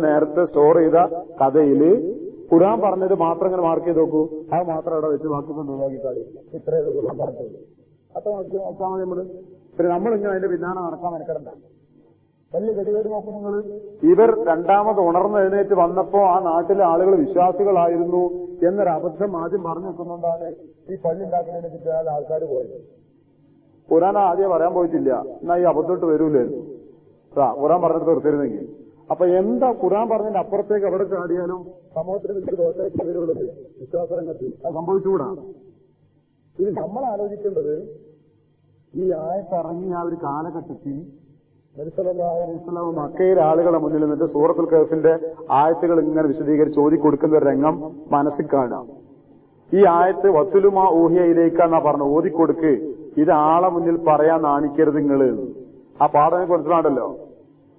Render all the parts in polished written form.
നേരത്തെ സ്റ്റോർ ചെയ്ത കഥയില് ഖുർആൻ പറഞ്ഞത് മാത്രം ഇങ്ങനെ മാർക്ക് ചെയ്ത് നോക്കൂ, അത് മാത്രം അവിടെ വെച്ച് ബാക്കി ഒഴിവാക്കി കളി. ഇത്രയേ ഖുർആൻ പറഞ്ഞത്. അപ്പൊ നോക്കാൻ മതി നമ്മള്. പിന്നെ നമ്മളിങ്ങനെ അതിന്റെ പിന്നാലെ നടക്കാൻ മെനക്കെടണ്ട. വലിയ ഗതികേട് നോക്കും നിങ്ങൾ. ഇവർ രണ്ടാമത് ഉണർന്നെഴുന്നേറ്റ് വന്നപ്പോ ആ നാട്ടിലെ ആളുകൾ വിശ്വാസികളായിരുന്നു എന്നൊരു അബദ്ധം ആദ്യം പറഞ്ഞു വെക്കുന്നുണ്ടാണ് ഈ പള്ളി ഉണ്ടാക്കുന്നതിനെ ചുറ്റാതെ ആൾക്കാർ പോയത്. ഖുർആൻ ആദ്യം പറയാൻ പോയിട്ടില്ല, എന്നാ ഈ അബദ്ധമായിട്ട് വരൂലായിരുന്നു. ഖുർആൻ പറഞ്ഞിട്ട് തീർത്തിരുന്നെങ്കിൽ. അപ്പൊ എന്താ ഖുർആൻ പറഞ്ഞതിന്റെ അപ്പുറത്തേക്ക് എവിടെ ചാടിയാലും സമൂഹത്തിന് വലിയ ദോഷമായിട്ട് വരുന്നത് വിശ്വാസരംഗത്ത് അത് സംഭവിച്ചുകൂടാ. ഇത് നമ്മൾ ആലോചിക്കേണ്ടത്, ഈ ആയത്തിറങ്ങിയ ആ ഒരു കാലഘട്ടത്തിൽ നബി സല്ലല്ലാഹു അലൈഹി വസല്ലം മക്കയിലെ ആളുകളെ മുന്നിൽ നിന്നിട്ട് സൂറത്തുൽ കഹ്ഫിന്റെ ആയത്തുകൾ ഇങ്ങനെ വിശദീകരിച്ച് ഓതിക്കൊടുക്കുന്ന ഒരു രംഗം മനസ്സിൽ കാണാം. ഈ ആയത്ത് വത്തുലുമാ ഊഹിയയിലേക്കാന്നാ പറഞ്ഞു, ഓതിക്കൊടുക്ക്, ഇത് ആളെ മുന്നിൽ പറയാൻ നാണിക്കരുത് നിങ്ങള്. ആ പാഠനെ മനസ്സിലാണ്ടല്ലോ.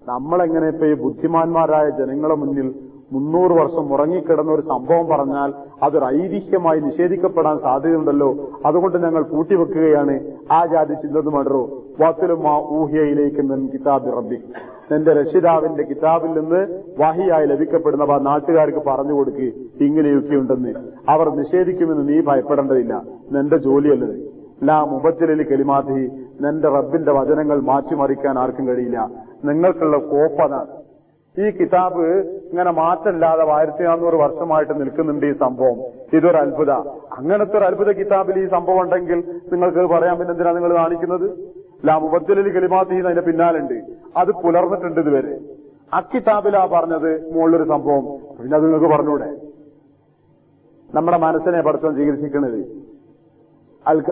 നമ്മളെങ്ങനെ ഇപ്പൊ ഈ ബുദ്ധിമാന്മാരായ ജനങ്ങളെ മുന്നിൽ 300 വർഷം ഉറങ്ങിക്കിടന്ന ഒരു സംഭവം പറഞ്ഞാൽ അതൊരു ഐതിഹ്യമായി നിഷേധിക്കപ്പെടാൻ സാധ്യതയുണ്ടല്ലോ, അതുകൊണ്ട് ഞങ്ങൾ കൂട്ടിവെക്കുകയാണ്. ആ ജാതി ചിന്തത് മടറോ വത്തുലുമാ ഊഹിയയിലേക്ക് കിതാബ് റബ്ബി, എന്റെ രക്ഷിതാവിന്റെ കിതാബിൽ നിന്ന് വഹിയായി ലഭിക്കപ്പെടുന്നവ നാട്ടുകാർക്ക് പറഞ്ഞു കൊടുക്കുക, ഇങ്ങനെയൊക്കെയുണ്ടെന്ന്. അവർ നിഷേധിക്കുമെന്ന് നീ ഭയപ്പെടേണ്ടതില്ല, നിന്റെ ജോലിയല്ലത്. ലാ മുബദ്ദിലി കലിമാതി, നിന്റെ റബ്ബിന്റെ വചനങ്ങൾ മാറ്റിമറിക്കാൻ ആർക്കും കഴിയില്ല. നിങ്ങൾക്കുള്ള കോപ്പതാണ്. ഈ കിതാബ് ഇങ്ങനെ മാറ്റമില്ലാതെ 1400 വർഷമായിട്ട് നിൽക്കുന്നുണ്ട് ഈ സംഭവം. ഇതൊരു അത്ഭുത. അങ്ങനത്തെ ഒരു അത്ഭുത കിതാബിൽ ഈ സംഭവം ഉണ്ടെങ്കിൽ നിങ്ങൾക്ക് പറയാൻ പിന്നെ എന്തിനാ നിങ്ങൾ കാണിക്കുന്നത്? ലാ മുബദ്ദിലി കലിമാതി അതിന്റെ പിന്നാലുണ്ട്, അത് പുലർന്നിട്ടുണ്ട് ഇതുവരെ. അക്കിതാബിലാ പറഞ്ഞത് മുകളിലൊരു സംഭവം, പിന്നെ അത് നിങ്ങൾക്ക് പറഞ്ഞൂടെ? നമ്മുടെ മനസ്സിനെ പഠിത്തം ചികിത്സിക്കുന്നത്.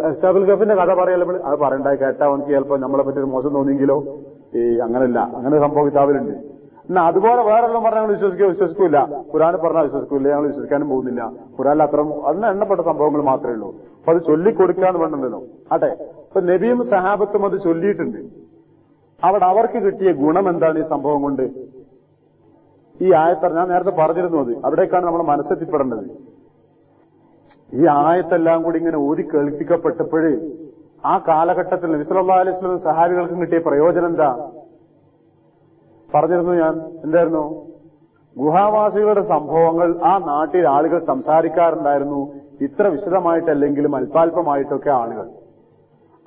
അസ്ഹാബുൽ കഹ്ഫിന്റെ കഥ പറയപ്പോൾ അത് പറയണ്ടായി കേട്ടാ എനിക്ക് ചിലപ്പോൾ നമ്മളെ പറ്റി ഒരു മോശം തോന്നിയെങ്കിലോ? അങ്ങനല്ല, അങ്ങനെ സംഭവം കിതാബിലുണ്ട്. എന്നാ അതുപോലെ വേറെല്ലാം പറഞ്ഞാൽ ഞങ്ങൾ വിശ്വസിക്കൂല. ഖുർആനിൽ പറഞ്ഞാൽ വിശ്വസിക്കൂല, ഞങ്ങൾ വിശ്വസിക്കാനും പോകുന്നില്ല. ഖുർആനിൽ അത്ര അതിന് എണ്ണപ്പെട്ട സംഭവങ്ങൾ മാത്രമേ ഉള്ളൂ. അപ്പൊ അത് ചൊല്ലിക്കൊടുക്കാന്ന് വേണ്ടല്ലോ. അതെ, ഇപ്പൊ നബിയും സഹാബത്തും അത് ചൊല്ലിയിട്ടുണ്ട്. അവിടെ അവർക്ക് കിട്ടിയ ഗുണം എന്താണ് ഈ സംഭവം കൊണ്ട്? ഈ ആയത്ത് ഞാൻ നേരത്തെ പറഞ്ഞിരുന്നു, അത് അവിടേക്കാണ് നമ്മൾ മനസ്സെത്തിപ്പെടേണ്ടത്. ഈ ആയത്തെല്ലാം കൂടി ഇങ്ങനെ ഊതി കേൾപ്പിക്കപ്പെട്ടപ്പോഴ് ആ കാലഘട്ടത്തിൽ നബി സല്ലല്ലാഹു അലൈഹി വസല്ലം സഹാബികൾക്കും കിട്ടിയ പ്രയോജനം എന്താ പറഞ്ഞിരുന്നു ഞാൻ. എന്തായിരുന്നു? ഗുഹാവാസികളുടെ സംഭവങ്ങൾ ആ നാട്ടിൽ ആളുകൾ സംസാരിക്കാറുണ്ടായിരുന്നു. ഇത്ര വിശദമായിട്ടല്ലെങ്കിലും അല്പാൽപമായിട്ടൊക്കെ ആളുകൾ.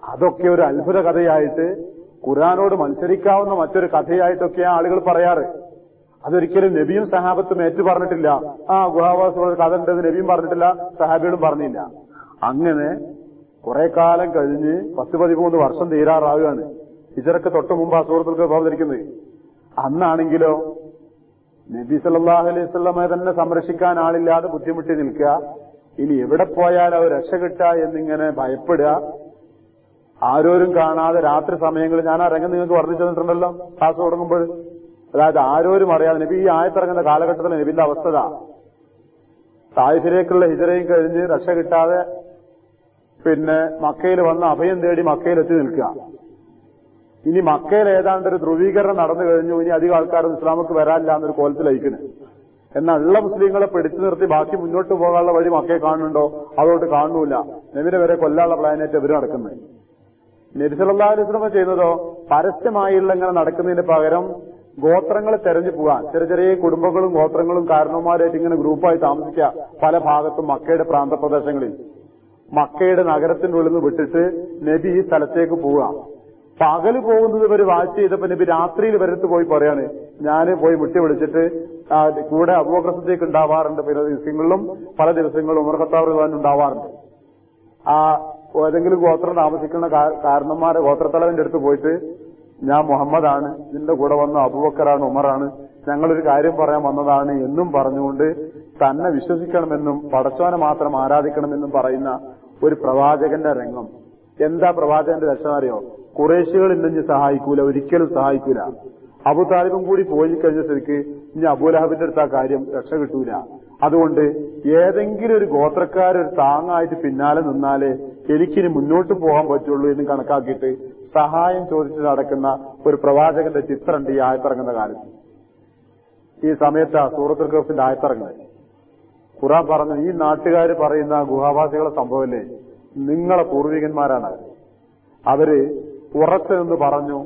അതൊക്കെ ഒരു അത്ഭുത കഥയായിട്ട്, ഖുർആനോട് മത്സരിക്കാവുന്ന മറ്റൊരു കഥയായിട്ടൊക്കെയാണ് ആളുകൾ പറയാറ്. അതൊരിക്കലും നബിയും സഹാബത്തും ഏറ്റു പറഞ്ഞിട്ടില്ല. ഗുഹാവാസികളുടെ കഥ ഉണ്ടെന്ന് നബിയും പറഞ്ഞിട്ടില്ല, സഹാബികളും പറഞ്ഞില്ല. അങ്ങനെ കുറെ കാലം കഴിഞ്ഞ് 10-13 വർഷം തീരാറാവുകയാണ്. ഹിജ്റക്ക് തൊട്ട് മുമ്പ് ആ സൂറത്തുൽ കഹ്ഫ് അവതരിക്കുന്നത്. അന്നാണെങ്കിലോ നബി സല്ലല്ലാഹു അലൈഹി വസല്ലമയെ തന്നെ സംരക്ഷിക്കാൻ ആളില്ലാതെ ബുദ്ധിമുട്ടി നിൽക്കുക. ഇനി എവിടെ പോയാൽ അവർ രക്ഷ കിട്ടുക എന്നിങ്ങനെ ഭയപ്പെടുക. ആരോരും കാണാതെ രാത്രി സമയങ്ങളിൽ, ഞാൻ ആ രംഗം നിങ്ങൾക്ക് വർദ്ധിച്ചു തന്നിട്ടുണ്ടല്ലോ ക്ലാസ് തുടങ്ങുമ്പോൾ. അതായത് ആരോരും അറിയാതെ നബി ഈ ആയത്തിറങ്ങുന്ന കാലഘട്ടത്തിൽ നബിന്റെ അവസ്ഥ തായിഫിലേക്കുള്ള ഹിജ്റയും കഴിഞ്ഞ് രക്ഷ കിട്ടാതെ പിന്നെ മക്കയിൽ വന്ന് അഭയം തേടി മക്കയിലെത്തി നിൽക്കുക. ഇനി മക്കയിൽ ഏതാണ്ട് ഒരു ധ്രുവീകരണം നടന്നു കഴിഞ്ഞു. ഇനി അധികം ആൾക്കാരൊന്നും ഇസ്ലാമക്ക് വരാനില്ല എന്നൊരു കോലത്തിലയക്കുന്നത്. എന്നാൽ ഉള്ള മുസ്ലിങ്ങളെ പിടിച്ചു നിർത്തി ബാക്കി മുന്നോട്ട് പോകാനുള്ള വഴി മക്കയെ കാണുന്നുണ്ടോ? അതുകൊണ്ട് കാണുന്നില്ല. നബിനെ വരെ കൊല്ലാനുള്ള പ്ലാനായിട്ട് ഇവർ നടക്കുന്നത്. നബി സല്ലല്ലാഹു അലൈഹി വസല്ലം ചെയ്യുന്നതോ പരസ്യമായുള്ള ഇങ്ങനെ നടക്കുന്നതിന് പകരം ഗോത്രങ്ങളെ തെരഞ്ഞു പോകാൻ, ചെറിയ ചെറിയ കുടുംബങ്ങളും ഗോത്രങ്ങളും കാരണവന്മാരായിട്ട് ഇങ്ങനെ ഗ്രൂപ്പായി താമസിക്കുക പല ഭാഗത്തും മക്കയുടെ പ്രാന്തപ്രദേശങ്ങളിൽ. മക്കയുടെ നഗരത്തിന്റെ ഉള്ളിൽ നിന്ന് വിട്ടിട്ട് നബി ഈ സ്ഥലത്തേക്ക് പോവുക. പകല് പോകുന്നത് ഇവർ വാച്ച് ചെയ്തപ്പോ നബി രാത്രിയിൽ വരത്ത് പോയി പറയാണ്, ഞാൻ പോയി വിട്ടി വിളിച്ചിട്ട് കൂടെ അബൂബക്കർ സിദ്ദീഖ് ഉണ്ടാവാറുണ്ട്. പല ദിവസങ്ങളിലും ഉമർ ഖത്താബ് റളിയല്ലാഹു അൻഹു ഉണ്ടാവാറുണ്ട്. ഏതെങ്കിലും ഗോത്രം താമസിക്കുന്ന കാരണന്മാരെ ഗോത്രത്തലവന്റെ അടുത്ത് പോയിട്ട്, ഞാൻ മുഹമ്മദാണ്, ഇതിന്റെ കൂടെ വന്ന അബൂബക്കറാണ്, ഉമറാണ്, ഞങ്ങളൊരു കാര്യം പറയാൻ വന്നതാണ് എന്നും പറഞ്ഞുകൊണ്ട് തന്നെ വിശ്വസിക്കണമെന്നും പടച്ചവനെ മാത്രം ആരാധിക്കണമെന്നും പറയുന്ന ഒരു പ്രവാചകന്റെ രംഗം. എന്താ പ്രവാചകന്റെ ലക്ഷണം അറിയോ? ഖുറൈശികൾ ഇന്നിഞ്ഞ് സഹായിക്കൂല, ഒരിക്കലും സഹായിക്കൂല. അബൂ താലിബും കൂടി പോയി കഴിഞ്ഞ സ്ഥിതിക്ക് ഇനി അബൂലഹബിന്റെ അടുത്ത് ആ കാര്യം രക്ഷ കിട്ടൂല. അതുകൊണ്ട് ഏതെങ്കിലും ഒരു ഗോത്രക്കാരൊരു താങ്ങായിട്ട് പിന്നാലെ നിന്നാലേ എനിക്കിനി മുന്നോട്ട് പോകാൻ പറ്റുള്ളൂ എന്ന് കണക്കാക്കിയിട്ട് സഹായം ചോദിച്ച് നടക്കുന്ന ഒരു പ്രവാചകന്റെ ചിത്രമുണ്ട് ഈ ആയത്തിറങ്ങുന്ന കാലത്ത്. ഈ സമയത്ത് ആ സൂറത്തുൽ കഹ്ഫിന്റെ ആയത്തിറങ്ങുന്നത് ഖുർആൻ പറഞ്ഞു, ഈ നാട്ടുകാർ പറയുന്ന ഗുഹാവാസികളെ സംഭവമല്ലേ, നിങ്ങളെ പൂർവികന്മാരാണ്. അവര് ഉറച്ചു നിന്ന് പറഞ്ഞു,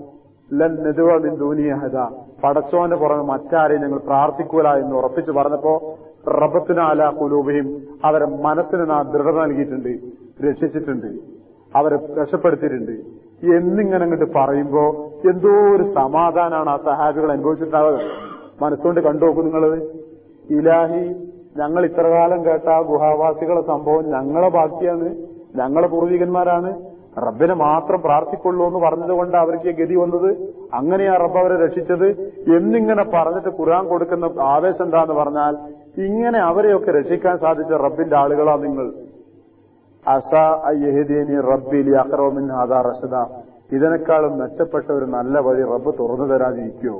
ലൻ നദുവ മിൻ ദൂനി അഹദ, പടച്ചോന്റെ പുറമെ മറ്റാരെയും ഞങ്ങൾ പ്രാർത്ഥിക്കൂല എന്ന് ഉറപ്പിച്ചു പറഞ്ഞപ്പോ റബ്ബത്തുന അലാ ഖുലൂബിഹിം, അവരെ മനസ്സിന് നാം ദൃഢത നൽകിയിട്ടുണ്ട്, രക്ഷിച്ചിട്ടുണ്ട്, അവരെ രക്ഷപ്പെടുത്തിയിട്ടുണ്ട് എന്നിങ്ങനെ അങ്ങോട്ട് പറയുമ്പോ എന്തോ ഒരു സമാധാനമാണ് ആ സഹാബികൾ അനുഭവിച്ചിട്ടുണ്ടാവുക. മനസ്സുകൊണ്ട് കണ്ടുനോക്കൂ നിങ്ങളത്. ഇലാഹി, ഞങ്ങൾ ഇത്രകാലം കേട്ട ആ ഗുഹാവാസികളെ സംഭവം ഞങ്ങളെ ബാക്കിയാണ്, ഞങ്ങളെ പൂർവികന്മാരാണ്, റബ്ബിനെ മാത്രം പ്രാർത്ഥിക്കുള്ളൂ എന്ന് പറഞ്ഞത് കൊണ്ട് അവർക്ക് ഗതി വന്നത്, അങ്ങനെയാ റബ്ബ് അവരെ രക്ഷിച്ചത് എന്നിങ്ങനെ പറഞ്ഞിട്ട് ഖുർആൻ കൊടുക്കുന്ന ആവേശം എന്താന്ന് പറഞ്ഞാൽ, ഇങ്ങനെ അവരെയൊക്കെ രക്ഷിക്കാൻ സാധിച്ച റബ്ബിന്റെ ആളുകളാ നിങ്ങൾ. അസാ അയ്യഹ്ദീനി റബ്ബി ലിഅഖറബ മിൻ ഹാദാ റശദ, ഇതിനേക്കാളും മെച്ചപ്പെട്ട ഒരു നല്ല വഴി റബ്ബ് തുറന്നു തരാതിരിക്കോ?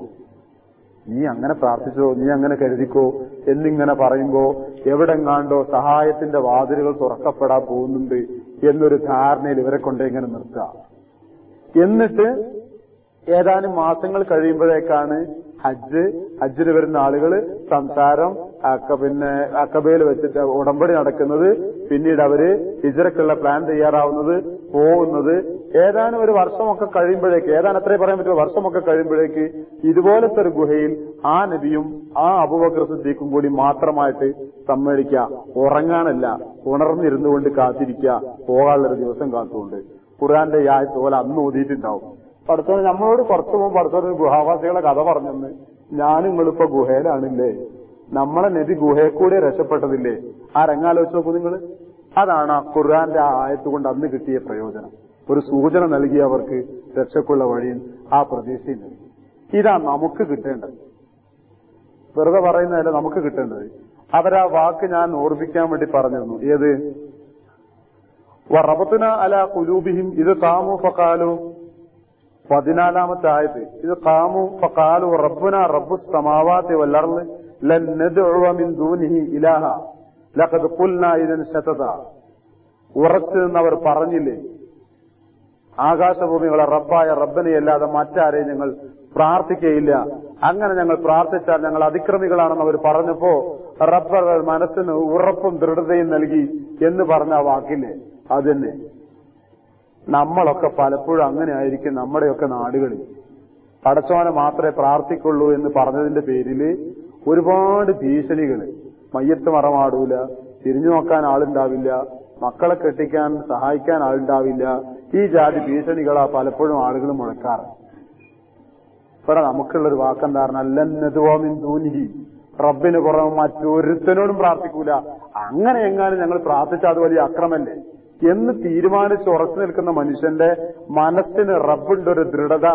നീ അങ്ങനെ പ്രാർത്ഥിച്ചോ, നീ അങ്ങനെ കരുതിക്കോ എന്നിങ്ങനെ പറയുമ്പോ എവിടെങ്ങാണ്ടോ സഹായത്തിന്റെ വാതിലുകൾ തുറക്കപ്പെടാൻ പോകുന്നുണ്ട് എന്നൊരു ധാരണയിൽ ഇവരെ കൊണ്ട് ഇങ്ങനെ നിർത്തുക. എന്നിട്ട് ഏതാനും മാസങ്ങൾ കഴിയുമ്പോഴേക്കാണ് ഹജ്ജിന് വരുന്ന ആളുകൾ സംസാരം പിന്നെ അക്കബയിൽ വെച്ചിട്ട് ഉടമ്പടി നടക്കുന്നത്, പിന്നീട് അവര് ഹിജ്റക്കുള്ള പ്ലാൻ തയ്യാറാവുന്നത്, പോകുന്നത്. ഏതാനും ഒരു വർഷമൊക്കെ കഴിയുമ്പോഴേക്ക്, എത്രേ പറയാൻ പറ്റുമോ, വർഷമൊക്കെ കഴിയുമ്പോഴേക്ക് ഇതുപോലത്തെ ഒരു ഗുഹയിൽ ആ നബിയും ആ അബൂബക്കർ സിദ്ദീഖും കൂടി മാത്രമായിട്ട് സമ്മേളിക്കുക. ഉറങ്ങാനല്ല, ഉണർന്നിരുന്നു കൊണ്ട് കാത്തിരിക്കുക, പോകാനുള്ളൊരു ദിവസം കാത്തുകൊണ്ട്. ഖുർആന്റെ ഈ ആയത്ത് പോലെ അന്ന് ഓതിയിട്ടുണ്ടാവും. പഠിച്ചോന് നമ്മളോട് കുറച്ചു മുമ്പ് പഠിച്ചോന് ഗുഹാവാസികളെ കഥ പറഞ്ഞെന്ന്, നിങ്ങളിപ്പോ ഗുഹയിലാണില്ലേ, നമ്മളെ നബി ഗുഹയെ കൂടെ രക്ഷപ്പെട്ടതില്ലേ, ആ രംഗാലോചിച്ച് നോക്കൂ നിങ്ങൾ. അതാണ് ആ ഖുർആന്റെ ആ ആയത്ത് കൊണ്ട് അന്ന് കിട്ടിയ പ്രയോജനം. ഒരു സൂചന നൽകി അവർക്ക് രക്ഷക്കുള്ള വഴിയിൽ ആ പ്രതീക്ഷയിൽ. ഇതാ നമുക്ക് കിട്ടേണ്ടത്, വെറുതെ പറയുന്നതല്ല നമുക്ക് കിട്ടേണ്ടത്. അവരാ വാക്ക് ഞാൻ ഓർമ്മിക്കാൻ വേണ്ടി പറഞ്ഞിരുന്നു. ഏത്? വറബത്ന അലാ ഖുലൂബിഹിം ഇത് ഖാമു ഫഖാലു, 14-ാമത്തെ ആയത്ത്. ഇത് ഖാമു ഫഖാലു റബ്ബുന റബ്ബുസ് സമാവാതി വൽ അർള് ലൻ നദ്ഉ മിൻ ദൂനിഹി ഇലാഹ ലഖദ് ഖുൽനാ ഇദൻ ശതത. ഉറച്ചു നിന്നവർ പറഞ്ഞില്ലേ, ആകാശഭൂമികളെ റബ്ബായ റബ്ബനെയല്ലാതെ മറ്റാരെയും ഞങ്ങൾ പ്രാർത്ഥിക്കുകയില്ല, അങ്ങനെ ഞങ്ങൾ പ്രാർത്ഥിച്ചാൽ ഞങ്ങൾ അതിക്രമികളാണെന്ന് അവർ പറഞ്ഞപ്പോ റബ്ബ് മനസ്സിന് ഉറപ്പും ദൃഢതയും നൽകി എന്ന് പറഞ്ഞ ആ വാക്കില്ലേ, അതന്നെ. നമ്മളൊക്കെ പലപ്പോഴും അങ്ങനെ ആയിരിക്കും. നമ്മുടെയൊക്കെ നാടുകളിൽ പടച്ചോനെ മാത്രമേ പ്രാർത്ഥിക്കുള്ളൂ എന്ന് പറഞ്ഞതിന്റെ പേരില് ഒരുപാട് ഭീഷണികൾ. മയ്യത്ത് മറമാടൂല, തിരിഞ്ഞു നോക്കാൻ ആളുണ്ടാവില്ല, മക്കളെ കെട്ടിക്കാൻ സഹായിക്കാൻ ആളുണ്ടാവില്ല. ഈ ജാതി ഭീഷണികളാ പലപ്പോഴും ആളുകൾ മുഴക്കാറ്. ഇവിടെ നമുക്കുള്ളൊരു വാക്കെന്താ? അല്ലന്നതുവാമിൻ ദൂനിഹി, റബ്ബിന് പുറമെ മറ്റൊരുത്തനോടും പ്രാർത്ഥിക്കൂല. അങ്ങനെ എങ്ങാനും ഞങ്ങൾ പ്രാർത്ഥിച്ചാൽ അത് വലിയ അക്രമല്ലേ എന്ന് തീരുമാനിച്ച് ഉറച്ചു നിൽക്കുന്ന മനുഷ്യന്റെ മനസ്സിന് റബ്ബിന്റെ ഒരു ദൃഢത,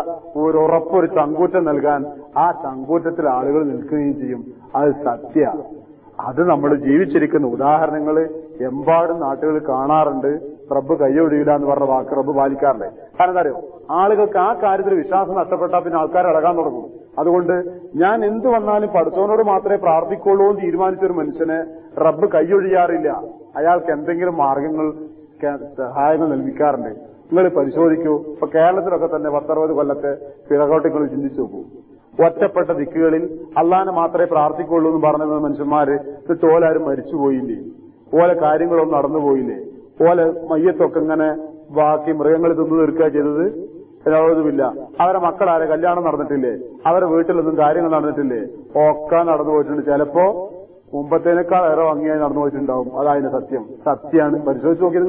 ഒരു ഉറപ്പ്, ഒരു ചങ്കൂറ്റം നൽകാൻ ആ ചങ്കൂറ്റത്തിൽ ആളുകൾ നിൽക്കുകയും ചെയ്യും. അത് സത്യ. അത് നമ്മൾ ജീവിച്ചിരിക്കുന്ന ഉദാഹരണങ്ങൾ എമ്പാടും നാട്ടുകളിൽ കാണാറുണ്ട്. റബ്ബ് കൈയൊഴിയില്ല എന്ന് പറഞ്ഞ വാക്ക് റബ്ബ് പാലിക്കാറുണ്ട്. കാരണം എന്താ അറിയോ, ആളുകൾക്ക് ആ കാര്യത്തിൽ വിശ്വാസം നഷ്ടപ്പെട്ടാൽ പിന്നെ ആൾക്കാർ ഇളകാൻ തുടങ്ങും. അതുകൊണ്ട് ഞാൻ എന്തു വന്നാലും പഠിച്ചവനോട് മാത്രമേ പ്രാർത്ഥിക്കുള്ളൂ എന്ന് തീരുമാനിച്ചൊരു മനുഷ്യനെ റബ്ബ് കൈയൊഴിയാറില്ല. അയാൾക്ക് എന്തെങ്കിലും മാർഗങ്ങൾ, സഹായങ്ങൾ നൽകിക്കാറുണ്ട്. നിങ്ങൾ പരിശോധിക്കൂ. ഇപ്പൊ കേരളത്തിലൊക്കെ തന്നെ 10-60 കൊല്ലത്തെ പിറകോട്ടിങ്ങൾ ചിന്തിച്ചു നോക്കൂ. ഒറ്റപ്പെട്ട ദിക്കുകളിൽ അള്ളാനെ മാത്രമേ പ്രാർത്ഥിക്കുള്ളൂ എന്ന് പറഞ്ഞ മനുഷ്യന്മാര് തോലാരും മരിച്ചുപോയില്ലേ, ഓലെ കാര്യങ്ങളൊന്നും നടന്നുപോയില്ലേ, ഓലെ മയ്യത്തൊക്കെ ഇങ്ങനെ ബാക്കി മൃഗങ്ങൾ തിന്നു തീർക്കുക ചെയ്തത് യാതൊന്നുമില്ല. അവരെ മക്കളാരെ കല്യാണം നടന്നിട്ടില്ലേ, അവരെ വീട്ടിലൊന്നും കാര്യങ്ങൾ നടന്നിട്ടില്ലേ, ഒക്കെ നടന്നു പോയിട്ടുണ്ട്. ചിലപ്പോ മുമ്പത്തേനേക്കാൾ ഏറെ ഭംഗിയായി നടന്നു പോയിട്ടുണ്ടാവും. അതതിന്റെ സത്യം. സത്യമാണ്. പരിശോധിച്ച് നോക്കി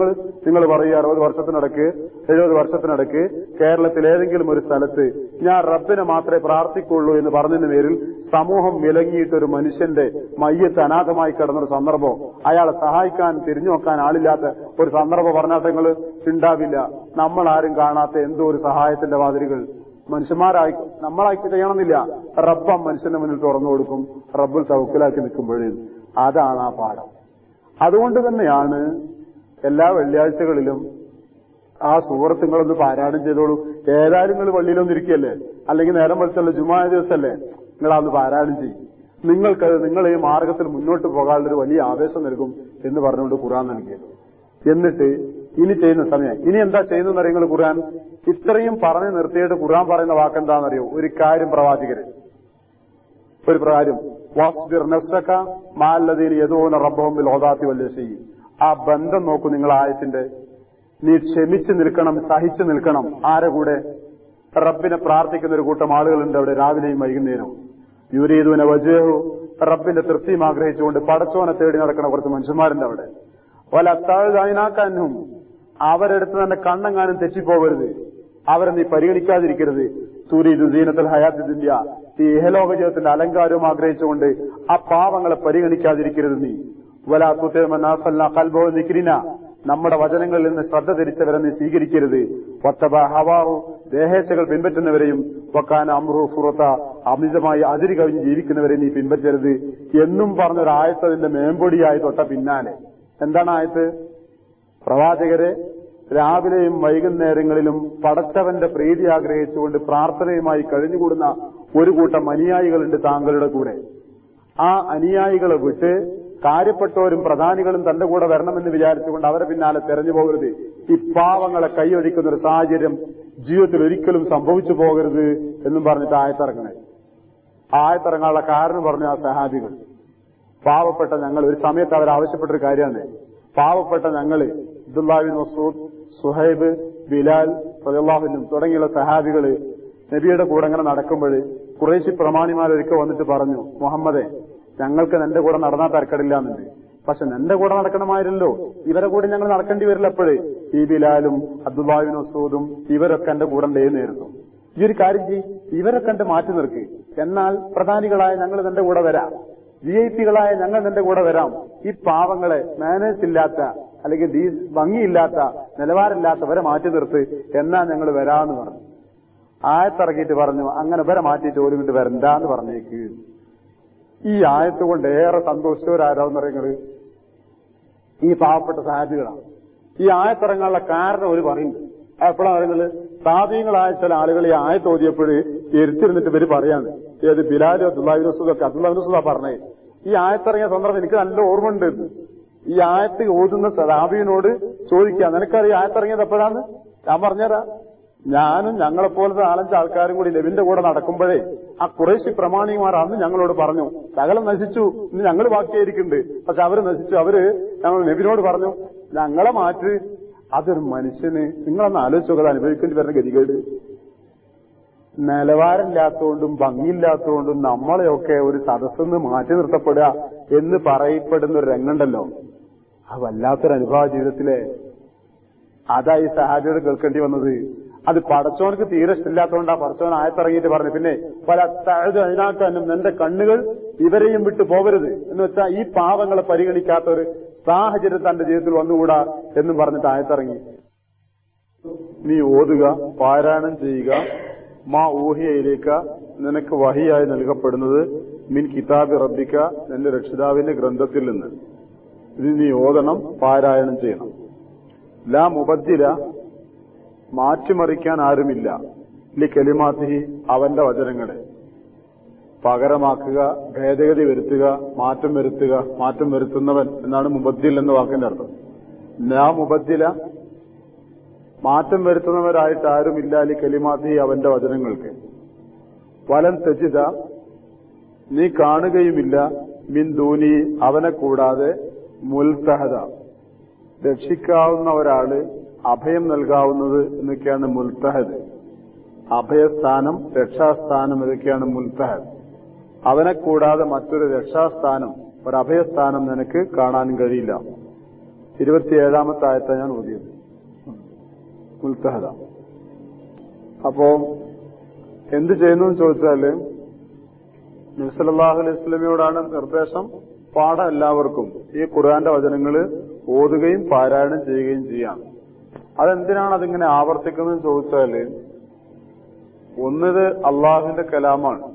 നിങ്ങൾ പറയുക, 60 വർഷത്തിനിടക്ക് 70 വർഷത്തിനിടക്ക് കേരളത്തിൽ ഏതെങ്കിലും ഒരു സ്ഥലത്ത് ഞാൻ റബ്ബിനെ മാത്രമേ പ്രാർത്ഥിക്കുള്ളൂ എന്ന് പറഞ്ഞതിന് പേരിൽ സമൂഹം വിലങ്ങിയിട്ടൊരു മനുഷ്യന്റെ മയ്യത്ത് അനാഥമായി കിടന്നൊരു സന്ദർഭം, അയാളെ സഹായിക്കാൻ തിരിഞ്ഞു നോക്കാൻ ആളില്ലാത്ത ഒരു സന്ദർഭം പറഞ്ഞാട്ടങ്ങൾ ഉണ്ടാവില്ല. നമ്മളാരും കാണാത്ത എന്തോ ഒരു സഹായത്തിന്റെ വാതിലുകൾ മനുഷ്യന്മാരായി നമ്മളായി ചെയ്യണമെന്നില്ല. റബ്ബ് മനുഷ്യന്റെ മുന്നിൽ തുറന്നു കൊടുക്കും. റബ്ബിൽ തവക്കലാക്കി നിൽക്കുമ്പോഴേ അതാണ് ആ പാഠം. അതുകൊണ്ട് തന്നെയാണ് എല്ലാ വെള്ളിയാഴ്ചകളിലും ആ സൂറത്തുങ്ങളൊന്ന് പാരായണം ചെയ്തോളൂ. ഏതായാലും നിങ്ങൾ പള്ളിയിലൊന്നും ഇരിക്കുകയല്ലേ, അല്ലെങ്കിൽ നേരം വെളുത്തുള്ള ജുമാ ദിവസമല്ലേ, നിങ്ങളതൊന്ന് പാരായണം ചെയ്യും. നിങ്ങൾ ഈ മാർഗത്തിൽ മുന്നോട്ട് പോകാനുള്ളൊരു വലിയ ആവേശം നൽകും എന്ന് പറഞ്ഞുകൊണ്ട് ഖുർആൻ നൽകിയത്. എന്നിട്ട് ഇനി ചെയ്യുന്ന സമയം ഇനി എന്താ ചെയ്യുന്നതെന്ന് അറിയുന്നത്? ഖുർആൻ ഇത്രയും പറഞ്ഞു നിർത്തിയിട്ട് ഖുർആൻ പറയുന്ന വാക്കെന്താണെന്നറിയോ? ഒരു കാര്യം പ്രവാചകര്, ഒരു കാര്യം, വാസ്ബിർ നഫ്സക മഅല്ലദീന യദഊന റബ്ബഹും ബിൽ ഗദാത്തി വൽ അശീ. ആ ബന്ധം നോക്കൂ നിങ്ങൾ ആയത്തിന്റെ. നീ ക്ഷമിച്ചു നിൽക്കണം, സഹിച്ചു നിൽക്കണം. ആരെ കൂടെ? റബ്ബിനെ പ്രാർത്ഥിക്കുന്ന ഒരു കൂട്ടം ആളുകളുണ്ട് അവിടെ രാവിലെയും വൈകുന്നേരവും. യുരീദൂന വജ്ഹഹു, റബ്ബിന്റെ തൃപ്തിയും ആഗ്രഹിച്ചുകൊണ്ട് പടച്ചോനെ തേടി നടക്കുന്ന കുറച്ച് മനുഷ്യന്മാരുണ്ട് അവിടെ. വല തഅ്ദൈനാകൻഹും, അവരെടുത്ത് തന്നെ കണ്ണെങ്ങാനും തെറ്റിപ്പോകരുത്, അവരെ നീ പരിഗണിക്കാതിരിക്കരുത്. തുരീദു സീനത്തുൽ ഹയാത്തി ദുനിയ, ഈ ഇഹലോക ജീവിതത്തിന്റെ അലങ്കാരവും ആഗ്രഹിച്ചുകൊണ്ട് ആ പാവങ്ങളെ പരിഗണിക്കാതിരിക്കരുത് നീ. വലാ തുതി മൻ അഗ്ഫൽനാ ഖൽബഹു ദിക്രിനാ, നമ്മുടെ വചനങ്ങളിൽ നിന്ന് ശ്രദ്ധ തിരിച്ചവരെ നീ സ്വീകരിക്കരുത്. വത്തബ ഹവാഹു, ദേഹേച്ഛകൾ പിൻപറ്റുന്നവരെയും വക്കാന അംറുഹു ഫുറത, അമിതമായി അതിരി കവിഞ്ഞ് ജീവിക്കുന്നവരെ നീ പിൻപറ്റരുത് എന്നും പറഞ്ഞൊരു ആയത്ത് അതിന്റെ മേമ്പൊടിയായി തൊട്ട പിന്നാലെ എന്താണ് ആയത്ത്? പ്രവാചകരെ രാവിലെയും വൈകുന്നേരങ്ങളിലും പടച്ചവന്റെ പ്രീതി ആഗ്രഹിച്ചുകൊണ്ട് പ്രാർത്ഥനയുമായി കഴിഞ്ഞുകൂടുന്ന ഒരു കൂട്ടം അനുയായികളുണ്ട് താങ്കളുടെ കൂടെ. ആ അനുയായികളെ വിട്ട് കാര്യപ്പെട്ടവരും പ്രധാനികളും തന്റെ കൂടെ വരണമെന്ന് വിചാരിച്ചുകൊണ്ട് അവരെ പിന്നാലെ തെരഞ്ഞു പോകരുത്. ഈ പാവങ്ങളെ കൈയൊഴിക്കുന്ന ഒരു സാഹചര്യം ജീവിതത്തിൽ ഒരിക്കലും സംഭവിച്ചു പോകരുത് എന്നും പറഞ്ഞിട്ട് ആയത്തിറങ്ങണേ. ആയത്തിറങ്ങാനുള്ള കാരണം പറഞ്ഞു ആ സഹാബികൾ. പാവപ്പെട്ട ഞങ്ങൾ, ഒരു സമയത്ത് അവർ ആവശ്യപ്പെട്ടൊരു കാര്യമാണ്, പാവപ്പെട്ട ഞങ്ങള് അബ്ദുല്ലാഹ് ബിൻ മസ്ഊദ്, സുഹൈബ്, ബിലാൽ റളിയല്ലാഹു അൻഹും തുടങ്ങിയുള്ള സഹാബികള് നബിയുടെ കൂടെ അങ്ങനെ നടക്കുമ്പോൾ ഖുറൈശി പ്രമാണിമാരൊരിക്കൽ വന്നിട്ട് പറഞ്ഞു, മുഹമ്മദേ, ഞങ്ങൾക്ക് നിന്റെ കൂടെ നടന്നാൽ തരക്കടില്ലാന്നുണ്ട്, പക്ഷെ നിന്റെ കൂടെ നടക്കണമായിരുന്നല്ലോ, ഇവരെ കൂടെ ഞങ്ങൾ നടക്കേണ്ടി വരില്ല. എപ്പോഴേ ഈ ബിലാലും അബ്ദുല്ലാഹ് ബിൻ മസ്ഊദും ഇവരൊക്കെ എന്റെ കൂടെ ഉണ്ടായിരുന്നു. ഈ ഒരു കാര്യം ചെയ്യ്, ഇവരെ കണ്ട് മാറ്റി നിർത്തി, എന്നാൽ പ്രധാനികളായ ഞങ്ങൾ നിന്റെ കൂടെ വരാം, VIP-കളായ ഞങ്ങൾ നിന്റെ കൂടെ വരാം. ഈ പാവങ്ങളെ മാനേഴ്സ് ഇല്ലാത്ത അല്ലെങ്കിൽ ഭംഗിയില്ലാത്ത നിലവാരമില്ലാത്തവരെ മാറ്റി നിർത്ത്, എന്നാ ഞങ്ങൾ വരാമെന്ന് പറഞ്ഞു. ആയത്തിറക്കിയിട്ട് പറഞ്ഞു, അങ്ങനെ വരെ മാറ്റിയിട്ട് ഒരു മിനിറ്റ് വരണ്ടാന്ന് പറഞ്ഞേക്ക്. ഈ ആയത്ത് കൊണ്ട് ഏറെ സന്തോഷിച്ചവരാരാന്ന് പറയുന്നത് ഈ പാവപ്പെട്ട സഹാബികളാണ്. ഈ ആയത്തിറങ്ങാനുള്ള കാരണം ഒരു പറയുന്നുണ്ട്. എപ്പോഴാണ് പറയുന്നത്? താബീങ്ങളായ ചില ആളുകൾ ഈ ആയത്ത് ഓതിയപ്പോഴ് എരുത്തിരുന്നിട്ട് ഇവര് പറയാണ്, ഏത് ബിലാലും അബ്ദുല്ലാഹി ബിൻ മസ്ഊദൊക്കെ, അബ്ദുല്ലാഹി ബിൻ മസ്ഊദാ പറഞ്ഞേ, ഈ ആയത്തിറങ്ങിയ സന്ദർഭം എനിക്ക് നല്ല ഓർമ്മ ഉണ്ട്. ഈ ആയത്ത് ഓതുന്ന സഹാബിയോട് ചോദിക്കുക, നിനക്കറിയാം ആയത്തിറങ്ങിയത് എപ്പോഴാന്ന്? ഞാൻ പറഞ്ഞുതരാം. ഞാനും ഞങ്ങളെപ്പോലത്തെ 4-5 ആൾക്കാരും കൂടി നബിന്റെ കൂടെ നടക്കുമ്പോഴേ ആ ഖുറൈശി പ്രമാണിമാർ അന്ന് ഞങ്ങളോട് പറഞ്ഞു, സകലം നശിച്ചു, ഇന്ന് ഞങ്ങൾ ബാക്കിയായിരിക്കുന്നുണ്ട്, പക്ഷെ അവര് നശിച്ചു. അവര് ഞങ്ങൾ നബിനോട് പറഞ്ഞു, ഞങ്ങളെ മാറ്റ്. അതൊരു മനുഷ്യന് നിങ്ങളൊന്ന് ആലോചിച്ചോക്കത് അനുഭവിക്കേണ്ടി വരുന്ന ഗതികേട്. നിലവാരമില്ലാത്തതുകൊണ്ടും ഭംഗിയില്ലാത്തതുകൊണ്ടും നമ്മളെയൊക്കെ ഒരു സദസ്സെന്ന് മാറ്റി നിർത്തപ്പെടുക എന്ന് പറയപ്പെടുന്ന ഒരു രംഗമുണ്ടല്ലോ, അത് വല്ലാത്തൊരു അനുഭവ ജീവിതത്തിലെ. അതായി സഹാബിയോട് കേൾക്കേണ്ടി വന്നത്. അത് പടച്ചോനക്ക് തീരെ ഇഷ്ടമില്ലാത്തതുകൊണ്ടാ പടച്ചോൻ ആയത്തിറങ്ങിയിട്ട് പറഞ്ഞു, പിന്നെ പല അതിനാക്കാനും നിന്റെ കണ്ണുകൾ ഇവരെയും വിട്ടു പോകരുത് എന്ന് വെച്ചാൽ ഈ പാവങ്ങളെ പരിഗണിക്കാത്ത ഒരു സാഹചര്യം തന്റെ ജീവിതത്തിൽ വന്നുകൂടാ എന്നും പറഞ്ഞിട്ട് ആയത്തിറങ്ങി. നീ ഓതുക, പാരായണം ചെയ്യുക, മാ ഊഹിയയിലേക്ക് നിനക്ക് വഹിയായി നൽകപ്പെടുന്നത് മിൻ കിതാബി റബ്ബിക, നിന്റെ രക്ഷിതാവിന്റെ ഗ്രന്ഥത്തിൽ നിന്ന്. ഇത് നീ ഓതണം, പാരായണം ചെയ്യണം. ലാ മുബദ്ദില, മാറ്റിമറിക്കാൻ ആരുമില്ല, ലി കലിമാത്തിഹി, അവന്റെ വചനങ്ങളെ പകരമാക്കുക, ഭേദഗതി വരുത്തുക, മാറ്റം വരുത്തുക, മാറ്റം വരുത്തുന്നവൻ എന്നാണ് മുബദ്ദിൽ എന്ന വാക്കിന്റെ അർത്ഥം. ലാ മുബദ്ദില, മാറ്റം വരുത്തുന്നവരായിട്ട് ആരുമില്ല, ലി കലിമാത്തിഹി, അവന്റെ വചനങ്ങൾക്ക്. വലൻ തജിദ, നീ കാണുകയുമില്ല, മിൻ ദൂനി, അവനെ കൂടാതെ, മുൽത്തഹദ, രക്ഷിക്കാവുന്ന ഒരാള്, അഭയം നൽകാവുന്നത് എന്നൊക്കെയാണ് മുൽത്തഹദ്. അഭയസ്ഥാനം, രക്ഷാസ്ഥാനം ഇതൊക്കെയാണ് മുൽത്തഹദ്. അവനെ കൂടാതെ മറ്റൊരു രക്ഷാസ്ഥാനം, ഒരു അഭയസ്ഥാനം നിനക്ക് കാണാനും കഴിയില്ല. 27-ാമത്തെ ആയത്താ ഞാൻ ഓതിയത്, മുൽത്തഹദ. അപ്പോ എന്ത് ചെയ്യുന്നു എന്ന് ചോദിച്ചാല് നബി സല്ലല്ലാഹു അലൈഹി വസല്ലമയോടാണ് നിർദ്ദേശം, പാഠം എല്ലാവർക്കും ഈ ഖുർആന്റെ വചനങ്ങള് ഓതുകയും പാരായണം ചെയ്യുകയും ചെയ്യാം. അതെന്തിനാണ് അതിങ്ങനെ ആവർത്തിക്കുന്നതെന്ന് ചോദിച്ചാല്, ഒന്നത് അള്ളാഹുവിന്റെ കലാമാണ്,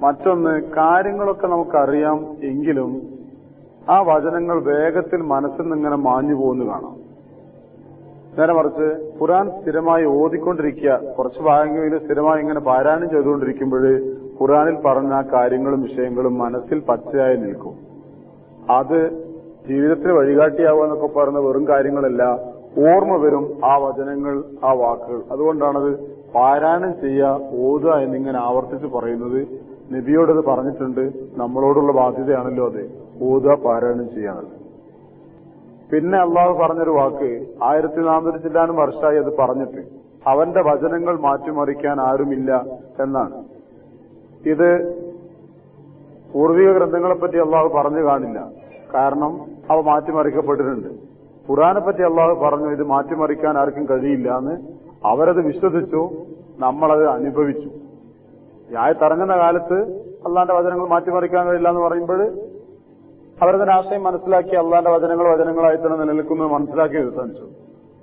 മറ്റൊന്ന് കാര്യങ്ങളൊക്കെ നമുക്കറിയാം എങ്കിലും ആ വചനങ്ങൾ വേഗത്തിൽ മനസ്സിൽ നിന്നിങ്ങനെ മാഞ്ഞു പോകുന്നു കാണാം. നേരെ മറിച്ച് ഖുർആൻ സ്ഥിരമായി ഓതിക്കൊണ്ടിരിക്കുക, കുറച്ച് ഭാഗങ്ങളിൽ സ്ഥിരമായി ഇങ്ങനെ പാരായണം ചെയ്തുകൊണ്ടിരിക്കുമ്പോൾ ഖുർആനിൽ പറഞ്ഞ കാര്യങ്ങളും വിഷയങ്ങളും മനസ്സിൽ പച്ചയായി നിൽക്കും. അത് ജീവിതത്തിൽ വഴികാട്ടിയാവുക എന്നൊക്കെ പറയുന്ന വെറും കാര്യങ്ങളല്ല, ഓർമ്മ വരും ആ വചനങ്ങൾ, ആ വാക്കുകൾ. അതുകൊണ്ടാണത് പാരായണം ചെയ്യുക, ഓതുക എന്നിങ്ങനെ ആവർത്തിച്ച് പറയുന്നത്. നബിയോടത് പറഞ്ഞിട്ടുണ്ട്, നമ്മളോടുള്ള ബാധ്യതയാണല്ലോ അത്, ഓതുക പാരായണം ചെയ്യാനുള്ളത്. പിന്നെ അള്ളാഹു പറഞ്ഞൊരു വാക്ക് 1400 ചില്ലാനും വർഷമായി അത് പറഞ്ഞിട്ട്, അവന്റെ വചനങ്ങൾ മാറ്റിമറിക്കാൻ ആരുമില്ല എന്നാണ്. ഇത് പൂർവിക ഗ്രന്ഥങ്ങളെപ്പറ്റി അള്ളാഹു പറഞ്ഞു കാണില്ല, കാരണം അവ മാറ്റിമറിക്കപ്പെട്ടിട്ടുണ്ട്. ഖുർആനെ പറ്റി അള്ളാഹു പറഞ്ഞു ഇത് മാറ്റിമറിക്കാൻ ആർക്കും കഴിയില്ല എന്ന്. അവരത് വിശ്വസിച്ചു, നമ്മളത് അനുഭവിച്ചു. ഈ ആയത്തിറങ്ങുന്ന കാലത്ത് അള്ളാന്റെ വചനങ്ങൾ മാറ്റിമറിക്കാൻ കഴിയില്ല എന്ന് പറയുമ്പോൾ അവരതിന്റെ ആശയം മനസ്സിലാക്കി അള്ളാന്റെ വചനങ്ങളായി തന്നെ നിലനിൽക്കുന്നത് മനസ്സിലാക്കി സാധിച്ചു.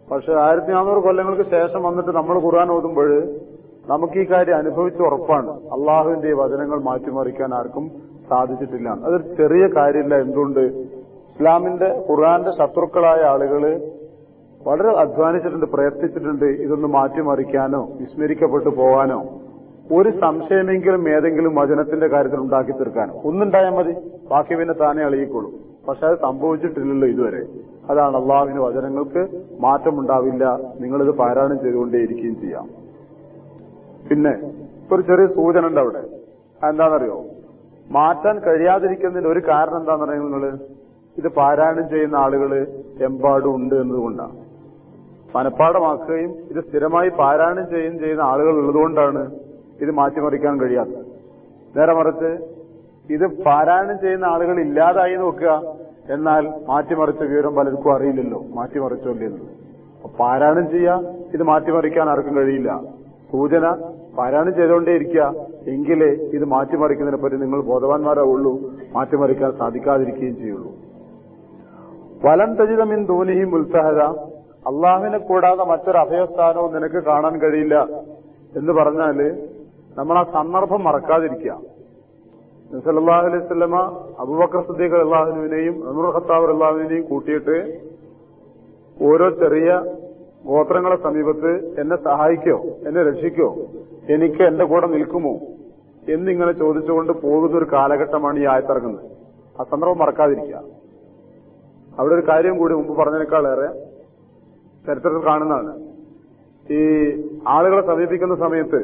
പക്ഷെ 1400 കൊല്ലങ്ങൾക്ക് ശേഷം വന്നിട്ട് നമ്മൾ ഖുർആൻ ഓതുമ്പോൾ നമുക്ക് ഈ കാര്യം അനുഭവിച്ച് ഉറപ്പാണ്, അള്ളാഹുവിന്റെ വചനങ്ങൾ മാറ്റിമറിക്കാൻ ആർക്കും സാധിച്ചിട്ടില്ല. അതൊരു ചെറിയ കാര്യമില്ല. എന്തുകൊണ്ട്? ഇസ്ലാമിന്റെ ഖുർആന്റെ ശത്രുക്കളായ ആളുകള് വളരെ അധ്വാനിച്ചിട്ടുണ്ട്, പ്രയത്നിച്ചിട്ടുണ്ട് ഇതൊന്ന് മാറ്റിമറിക്കാനോ വിസ്മരിക്കപ്പെട്ടു പോകാനോ ഒരു സംശയമെങ്കിലും ഏതെങ്കിലും വചനത്തിന്റെ കാര്യത്തിൽ ഉണ്ടാക്കി തീർക്കാനോ. ഒന്നുണ്ടായാൽ മതി, ബാക്കി പിന്നെ താനെ അളിയിക്കോളും. പക്ഷെ അത് സംഭവിച്ചിട്ടില്ലല്ലോ ഇതുവരെ. അതാണ് അള്ളാഹുവിന്റെ വചനങ്ങൾക്ക് മാറ്റമുണ്ടാവില്ല, നിങ്ങളിത് പാരായണം ചെയ്തുകൊണ്ടേയിരിക്കുകയും ചെയ്യാം. പിന്നെ ഒരു ചെറിയ സൂചന ഉണ്ട് അവിടെ. എന്താണെന്നറിയോ? മാറ്റാൻ കഴിയാതിരിക്കുന്നതിന്റെ ഒരു കാരണം എന്താണെന്നറിയോ? നിങ്ങള് ഇത് പാരായണം ചെയ്യുന്ന ആളുകള് എമ്പാടും ഉണ്ട് എന്നതുകൊണ്ടാണ്. മനഃപ്പാടമാക്കുകയും ഇത് സ്ഥിരമായി പാരായണം ചെയ്യുന്ന ആളുകൾ ഉള്ളതുകൊണ്ടാണ് ഇത് മാറ്റിമറിക്കാൻ കഴിയാത്തത്. നേരെ മറിച്ച് ഇത് പാരായണം ചെയ്യുന്ന ആളുകൾ ഇല്ലാതായി നോക്കുക, എന്നാൽ മാറ്റിമറിച്ച വിവരം പലർക്കും അറിയില്ലല്ലോ മാറ്റിമറിച്ചോണ്ടെന്ന്. പാരായണം ചെയ്യാ, ഇത് മാറ്റിമറിക്കാൻ ആർക്കും കഴിയില്ല. സൂചന പാരായണം ചെയ്തുകൊണ്ടേയിരിക്കുക, എങ്കിലേ ഇത് മാറ്റിമറിക്കുന്നതിനെ പറ്റി നിങ്ങൾ ബോധവാന്മാരാവുള്ളൂ, മാറ്റിമറിക്കാൻ സാധിക്കാതിരിക്കുകയും ചെയ്യുള്ളൂ. വലം തജിദ മിൻ ദൂനിഹി മുൽതഹദ, അള്ളാഹുവിനെ കൂടാതെ മറ്റൊരു അഭയസ്ഥാനവും നിനക്ക് കാണാൻ കഴിയില്ല എന്ന് പറഞ്ഞാല് നമ്മൾ ആ സന്ദർഭം മറക്കാതിരിക്കുക. നബി സല്ലല്ലാഹു അലൈഹി വസല്ലമ അബൂബക്കർ സിദ്ദീഖ് റളിയല്ലാഹുവിനെയും ഉമർ ഖത്താബ് റളിയല്ലാഹുവിനെയും കൂട്ടിയിട്ട് ഓരോ ചെറിയ ഗോത്രങ്ങളെ സമീപത്ത് എന്നെ സഹായിക്കോ, എന്നെ രക്ഷിക്കോ, എനിക്ക് എന്റെ കൂടെ നിൽക്കുമോ എന്നിങ്ങനെ ചോദിച്ചുകൊണ്ട് പോകുന്ന ഒരു കാലഘട്ടമാണ് ഈ ആയത്തിറങ്ങുന്നത്. ആ സന്ദർഭം മറക്കാതിരിക്കുക. അവിടെ ഒരു കാര്യം കൂടി മുമ്പ് പറഞ്ഞതിനേക്കാളേറെ ചരിത്രത്തിൽ കാണുന്നതാണ്. ഈ ആളുകളെ സമീപിക്കുന്ന സമയത്ത്,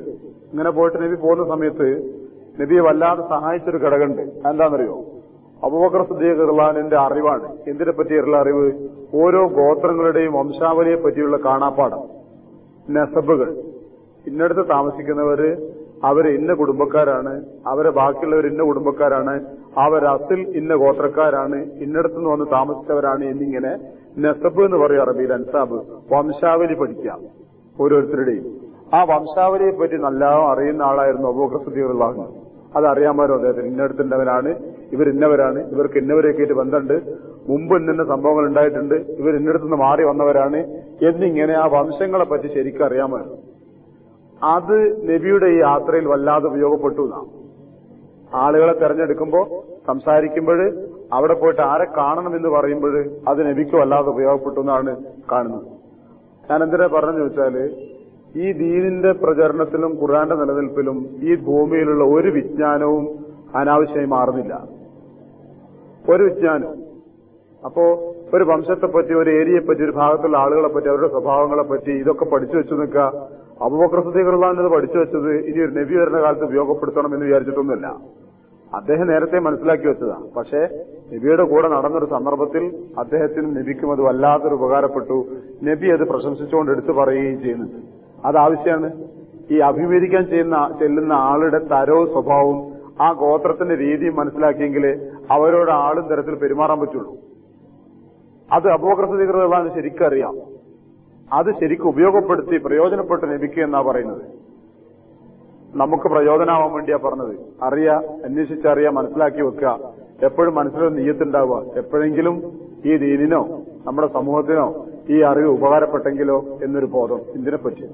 ഇങ്ങനെ പോയിട്ട് നബി പോകുന്ന സമയത്ത് നബിയെ വല്ലാതെ സഹായിച്ചൊരു ഘടകമുണ്ട്. എന്താണെന്നറിയോ? അബൂബക്കർ സിദ്ദീഖ് റളിയല്ലാഹുവിന്റെ അറിവാണ്. എന്തിനെ പറ്റിയുള്ള അറിവ്? ഓരോ ഗോത്രങ്ങളുടെയും വംശാവലിയെ പറ്റിയുള്ള കാണാപ്പാടം, നസബുകൾ. ഇന്നടുത്ത് താമസിക്കുന്നവര് അവര് ഇന്ന കുടുംബക്കാരാണ്, അവരെ ബാക്കിയുള്ളവർ ഇന്ന കുടുംബക്കാരാണ്, അവർ അസിൽ ഇന്ന ഗോത്രക്കാരാണ്, ഇന്നടത്തുനിന്ന് വന്ന് താമസിച്ചവരാണ് എന്നിങ്ങനെ നസബ് എന്ന് പറയും അറബിയിൽ. അൻസാബ്, വംശാവലി പഠിക്കാം ഓരോരുത്തരുടെയും. ആ വംശാവലിയെ പറ്റി നല്ല അറിയുന്ന ആളായിരുന്നു അബൂബക്കർ സിദ്ദീഖ് റളിയല്ലാഹു അൻഹു. അതറിയാമാരോ അദ്ദേഹത്തിന്? ഇന്നടത്തുണ്ടവരാണ്, ഇവർ ഇന്നവരാണ്, ഇവർക്ക് ഇന്നവരെയൊക്കെ ആയിട്ട് ബന്ധമുണ്ട്, മുമ്പ് ഇന്ന സംഭവങ്ങൾ ഉണ്ടായിട്ടുണ്ട്, ഇവർ ഇന്നടത്തുനിന്ന് മാറി വന്നവരാണ് എന്നിങ്ങനെ ആ വംശങ്ങളെ പറ്റി ശരിക്കും അറിയാമായിരുന്നു. അത് നബിയുടെ ഈ യാത്രയിൽ വല്ലാതെ ഉപയോഗപ്പെട്ടു എന്നാണ്. ആളുകളെ തെരഞ്ഞെടുക്കുമ്പോൾ, സംസാരിക്കുമ്പോൾ, അവിടെ പോയിട്ട് ആരെ കാണണമെന്ന് പറയുമ്പോൾ അത് നബിക്ക് വല്ലാതെ ഉപയോഗപ്പെട്ടു എന്നാണ് കാണുന്നത്. ഞാൻ എന്തിനാ പറഞ്ഞു ചോദിച്ചാല്, ഈ ദീനിന്റെ പ്രചരണത്തിലും ഖുർആന്റെ നിലനിൽപ്പിലും ഈ ഭൂമിയിലുള്ള ഒരു വിജ്ഞാനവും അനാവശ്യമായി മാറുന്നില്ല. ഒരു വിജ്ഞാനവും. അപ്പോ ഒരു വംശത്തെപ്പറ്റി, ഒരു ഏരിയയെപ്പറ്റി, ഒരു ഭാഗത്തുള്ള ആളുകളെ പറ്റി, അവരുടെ സ്വഭാവങ്ങളെ പറ്റി ഇതൊക്കെ പഠിച്ചു വെച്ചു നിൽക്കുക. അബൂബക്കർ സിദ്ദീഖ് റളിയല്ലാഹു പഠിച്ചു വെച്ചത് ഇനി ഒരു നബി വരുന്ന കാലത്ത് ഉപയോഗപ്പെടുത്തണം എന്ന് വിചാരിച്ചിട്ടൊന്നുമില്ല. അദ്ദേഹം നേരത്തെ മനസ്സിലാക്കി വെച്ചതാ. പക്ഷേ നബിയുടെ കൂടെ നടന്നൊരു സന്ദർഭത്തിൽ അദ്ദേഹത്തിനും നബിക്കും അത് വല്ലാത്തൊരു ഉപകാരപ്പെട്ടു. നബി അത് പ്രശംസിച്ചുകൊണ്ട് എടുത്തു പറയുകയും ചെയ്യുന്നുണ്ട്. അതാവശ്യമാണ്. ഈ അഭിമുഖീകരിക്കാൻ ചെല്ലുന്ന ആളുടെ തരവും സ്വഭാവവും ആ ഗോത്രത്തിന്റെ രീതിയും മനസ്സിലാക്കിയെങ്കിലേ അവരോട് ആളും തരത്തിൽ പെരുമാറാൻ പറ്റുള്ളൂ. അത് അബൂബക്കർ സിദ്ദീഖ് റളിയല്ലാഹു അൻഹു ശരിക്കും അറിയാം. അത് ശരിക്കും ഉപയോഗപ്പെടുത്തി പ്രയോജനപ്പെട്ട നബിക്ക് എന്നാ പറയുന്നത്. നമുക്ക് പ്രയോജനമാവാൻ വേണ്ടിയാ പറഞ്ഞത്. അന്വേഷിച്ചറിയാ, മനസ്സിലാക്കി വെക്കുക. എപ്പോഴും മനസ്സിലൊരു നിയ്യത്തുണ്ടാവുക, എപ്പോഴെങ്കിലും ഈ ദീനിനോ നമ്മുടെ സമൂഹത്തിനോ ഈ അറിവ് ഉപകാരപ്പെട്ടെങ്കിലോ എന്നൊരു ബോധം ഇതിനെപ്പറ്റി.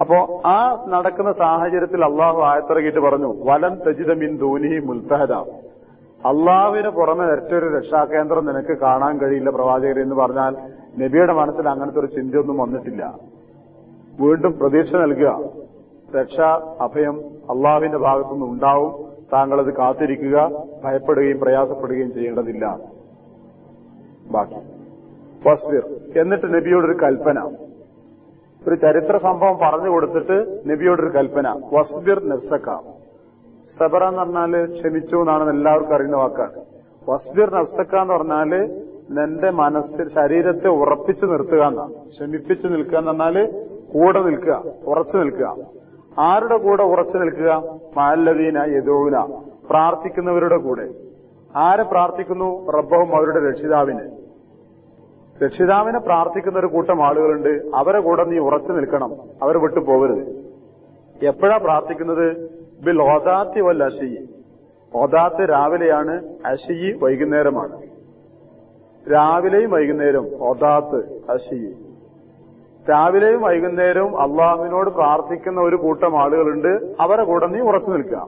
അപ്പോ ആ നടക്കുന്ന സാഹചര്യത്തിൽ അള്ളാഹു ആയത്തിറങ്ങിയിട്ട് പറഞ്ഞു, വലൻ തജിദ മിൻ ദൂനിഹി മുൽതഹദ, അള്ളാഹുവിന് പുറമെ മറ്റൊരു രക്ഷാകേന്ദ്രം നിനക്ക് കാണാൻ കഴിയില്ല പ്രവാചകരെ എന്ന് പറഞ്ഞാൽ നബിയുടെ മനസ്സിൽ അങ്ങനത്തെ ഒരു ചിന്തയൊന്നും വന്നിട്ടില്ല. വീണ്ടും പ്രതീക്ഷ നൽകുക, രക്ഷ, അഭയം അള്ളാഹുവിന്റെ ഭാഗത്തുനിന്ന് ഉണ്ടാവും, താങ്കളത് കാത്തിരിക്കുക, ഭയപ്പെടുകയും പ്രയാസപ്പെടുകയും ചെയ്യേണ്ടതില്ല. ബാക്കി വസ്ബിർ. എന്നിട്ട് നബിയോടൊരു കൽപ്പന, ഒരു ചരിത്ര സംഭവം പറഞ്ഞു കൊടുത്തിട്ട് നബിയോടൊരു കൽപ്പന, വസ്ബിർ നഫ്സക. സബറ എന്ന് പറഞ്ഞാല് ക്ഷമിച്ചു എന്നാണ് എല്ലാവർക്കും അറിയുന്ന വാക്കാണ്. വസ്ബിർ നഫ്സക എന്ന് പറഞ്ഞാല് നിന്റെ മനസ്സിൽ, ശരീരത്തെ ഉറപ്പിച്ചു നിർത്തുക എന്നാണ്. ക്ഷമിപ്പിച്ചു നിൽക്കുക എന്ന് പറഞ്ഞാല് കൂടെ നിൽക്കുക, ഉറച്ചു നിൽക്കുക. ആരുടെ കൂടെ ഉറച്ചു നിൽക്കുക? മഅല്ലദീന യദൂന, പ്രാർത്ഥിക്കുന്നവരുടെ കൂടെ. ആരെ പ്രാർത്ഥിക്കുന്നു? റബ്ബഹും, അവരുടെ രക്ഷിതാവിനെ. രക്ഷിതാവിനെ പ്രാർത്ഥിക്കുന്ന ഒരു കൂട്ടം ആളുകളുണ്ട്. അവരെ കൂടെ നീ ഉറച്ചു നിൽക്കണം, അവരെ വിട്ടു പോകരുത്. എപ്പോഴാ പ്രാർത്ഥിക്കുന്നത്? ബിൽ ഓദാത്തി വൽ അശിയി. ഓദാത്ത് രാവിലെയാണ്, അശിയി വൈകുന്നേരമാണ്. രാവിലെയും വൈകുന്നേരം ഓദാത്ത് അശിയി. രാവിലെയും വൈകുന്നേരവും അള്ളാഹുവിനോട് പ്രാർത്ഥിക്കുന്ന ഒരു കൂട്ടം ആളുകളുണ്ട്. അവരെ കൂടെ നീ ഉറച്ചു നിൽക്കുക.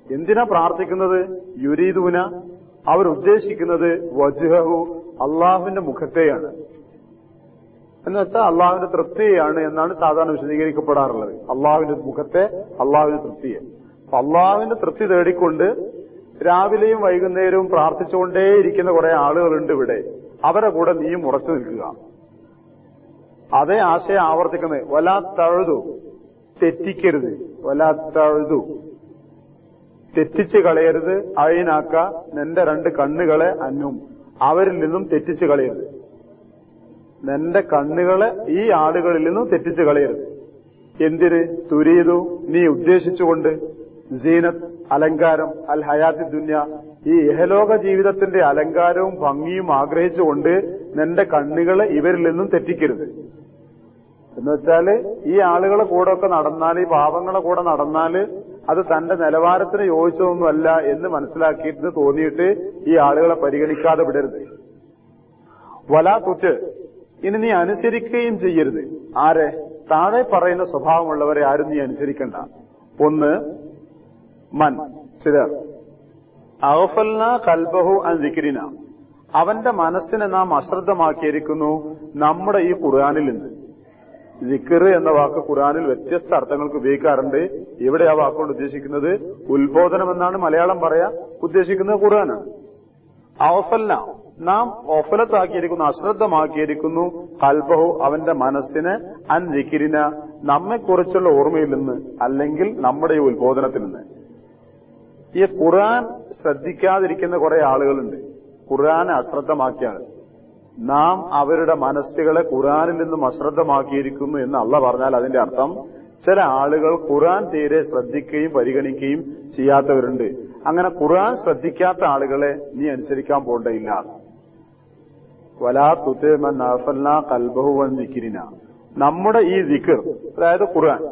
എന്തിനാ പ്രാർത്ഥിക്കുന്നത്? യുരീദൂന, അവരുദ്ദേശിക്കുന്നത് വജ്ഹഹു, അള്ളാഹുവിന്റെ മുഖത്തെയാണ്. എന്ന് വെച്ചാൽ അള്ളാഹുവിന്റെ തൃപ്തിയാണ് എന്നാണ് സാധാരണ വിശദീകരിക്കപ്പെടാറുള്ളത്. അള്ളാഹുവിന്റെ മുഖത്തെ, അള്ളാഹുവിന്റെ തൃപ്തിയെ. അപ്പൊ അള്ളാഹുവിന്റെ തൃപ്തി തേടിക്കൊണ്ട് രാവിലെയും വൈകുന്നേരവും പ്രാർത്ഥിച്ചുകൊണ്ടേയിരിക്കുന്ന കുറെ ആളുകളുണ്ട് ഇവിടെ. അവരെ കൂടെ നീയും ഉറച്ചു നിൽക്കുക. അതേ ആശയം ആവർത്തിക്കുന്നത്. വലാ തഴുതു, തെറ്റിക്കരുത്. വലാ തഴുതു, തെറ്റിച്ച് കളയരുത്. അയിനാക്ക, നിന്റെ 2 കണ്ണുകളെ അന്നും, അവരിൽ നിന്നും തെറ്റിച്ച് കളയരുത്. നിന്റെ കണ്ണുകളെ ഈ ആളുകളിൽ നിന്നും തെറ്റിച്ച് കളയരുത്. എന്തിന്? തുരീതു, നീ ഉദ്ദേശിച്ചുകൊണ്ട്, സീനത്ത്, അലങ്കാരം, അൽ ഹയാത്തി ദുന്യ, ഈ ഇഹലോക ജീവിതത്തിന്റെ അലങ്കാരവും ഭംഗിയും ആഗ്രഹിച്ചുകൊണ്ട് നിന്റെ കണ്ണുകളെ ഇവരിൽ നിന്നും തെറ്റിക്കരുത്. എന്ന് വെച്ചാല് ഈ ആളുകളെ കൂടെ ഒക്കെ നടന്നാൽ, ഈ പാവങ്ങളെ കൂടെ നടന്നാൽ അത് തന്റെ നിലവാരത്തിന് യോജിച്ചതൊന്നുമല്ല എന്ന് മനസ്സിലാക്കിയിട്ട് തോന്നിയിട്ട് ഈ ആളുകളെ പരിഗണിക്കാതെ വിടരുത്. വലാ തുറ്റ്, ഇനി നീ അനുസരിക്കുകയും ചെയ്യരുത്. ആരെ? താഴെ പറയുന്ന സ്വഭാവമുള്ളവരെ ആരും നീ അനുസരിക്കണ്ട. ഒന്ന്, മൻ, ചിലർ. അഗ്ഫൽന ഖൽബഹു അൻ ദിക്രിന, അവന്റെ മനസ്സിനെ നാം അശ്രദ്ധമാക്കിയിരിക്കുന്നു നമ്മുടെ ഈ ഖുർആനിൽ നിന്ന്. ദിക്ർ എന്ന വാക്ക് ഖുർആനിൽ വ്യത്യസ്ത അർത്ഥങ്ങൾക്ക് ഉപയോഗിക്കാറുണ്ട്. ഇവിടെ ആ വാക്കുകൊണ്ട് ഉദ്ദേശിക്കുന്നത് ഉത്ബോധനം എന്നാണ് മലയാളം പറയാ, ഉദ്ദേശിക്കുന്നത് ഖുർആനാണ്. അഗ്ഫൽന, നാം ഓഫലത്താക്കിയിരിക്കുന്നു, അശ്രദ്ധമാക്കിയിരിക്കുന്നു, ഖൽബഹു, അവന്റെ മനസ്സിനെ, അൻ ദിക്രിന, നമ്മെക്കുറിച്ചുള്ള ഓർമ്മയിൽ നിന്ന്, അല്ലെങ്കിൽ നമ്മുടെ ഈ ഉത്ബോധനത്തിൽ നിന്ന്. ഈ ഖുർആൻ ശ്രദ്ധിക്കാതിരിക്കുന്ന കുറെ ആളുകളുണ്ട്. ഖുർആനെ അശ്രദ്ധമാക്കിയാണ്. നാം അവരുടെ മനസ്സുകളെ ഖുർആനിൽ നിന്നും അശ്രദ്ധമാക്കിയിരിക്കുന്നു എന്ന് അള്ളാഹ് പറഞ്ഞാൽ അതിന്റെ അർത്ഥം ചില ആളുകൾ ഖുർആൻ തീരെ ശ്രദ്ധിക്കുകയും പരിഗണിക്കുകയും ചെയ്യാത്തവരുണ്ട്. അങ്ങനെ ഖുർആൻ ശ്രദ്ധിക്കാത്ത ആളുകളെ നീ അനുസരിക്കാൻ പോകേണ്ടയില്ല. വലാ തുതി മൻ അഗ്ഫൽനാ ഖൽബഹു അൻ ദിക്രിന, നമ്മുടെ ഈ ദിക്ർ, അതായത് ഖുർആൻ,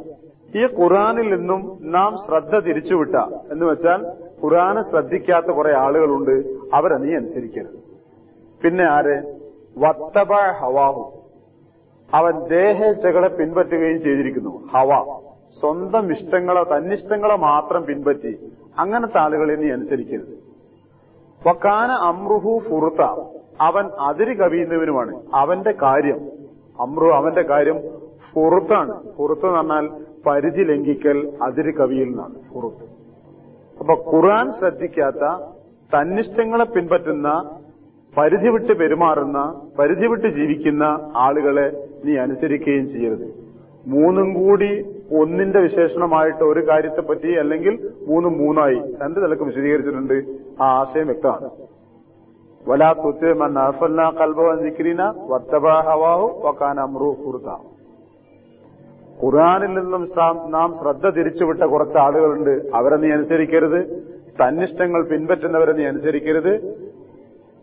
ഈ ഖുർആനിൽ നിന്നും നാം ശ്രദ്ധ തിരിച്ചുവിട്ട എന്ന് വെച്ചാൽ ഖുർആനെ ശ്രദ്ധിക്കാത്ത കുറെ ആളുകളുണ്ട്. അവരെ നീ അനുസരിക്കരുത്. പിന്നെ ആരെ? വത്തബ ഹവാഹു, അവൻ ദേഹേച്ഛകളെ പിൻപറ്റുകയും ചെയ്തിരിക്കുന്നു. ഹവ, സ്വന്തം ഇഷ്ടങ്ങളോ തന്നിഷ്ടങ്ങളോ മാത്രം പിൻപറ്റി അങ്ങനത്തെ ആളുകളെ നീ അനുസരിക്കരുത്. വക്കാന അമ്രുഹു ഫുർത്ത, അവൻ അതിര് കവിയുന്നവനുമാണ്. അവന്റെ കാര്യം, അമ്രു, അവന്റെ കാര്യം ഫുറുത്താണ്. ഫുറുത്ത് എന്ന് പറഞ്ഞാൽ പരിധി ലംഘിക്കൽ, അതിര് കവിയിൽ നിന്നാണ് ഫുറുത്ത്. അപ്പൊ ഖുർആൻ ശ്രദ്ധിക്കാത്ത, തന്നിഷ്ടങ്ങളെ പിൻപറ്റുന്ന, പരിധി വിട്ട് പെരുമാറുന്ന, പരിധി വിട്ട് ജീവിക്കുന്ന ആളുകളെ നീ അനുസരിക്കുകയും ചെയ്യരുത്. മൂന്നും കൂടി ഒന്നിന്റെ വിശേഷണമായിട്ട് ഒരു കാര്യത്തെപ്പറ്റി, അല്ലെങ്കിൽ മൂന്നായി 2 നിലക്ക് വിശദീകരിച്ചിട്ടുണ്ട്. ആ ആശയം വ്യക്തമാണ്. വലാ തുതി മൻ അഗ്ഫൽനാ ഖൽബഹു അൻ ദിക്രിനാ വത്തബഅ ഹവാഹു വകാന അംറുഹു ഫുർത. ഖുർആനിൽ നിന്നും നാം ശ്രദ്ധ തിരിച്ചുവിട്ട കുറച്ച് ആളുകളുണ്ട്. അവരെ നീ അനുസരിക്കരുത്. തന്നിഷ്ടങ്ങൾ പിൻപറ്റുന്നവരെ നീ അനുസരിക്കരുത്.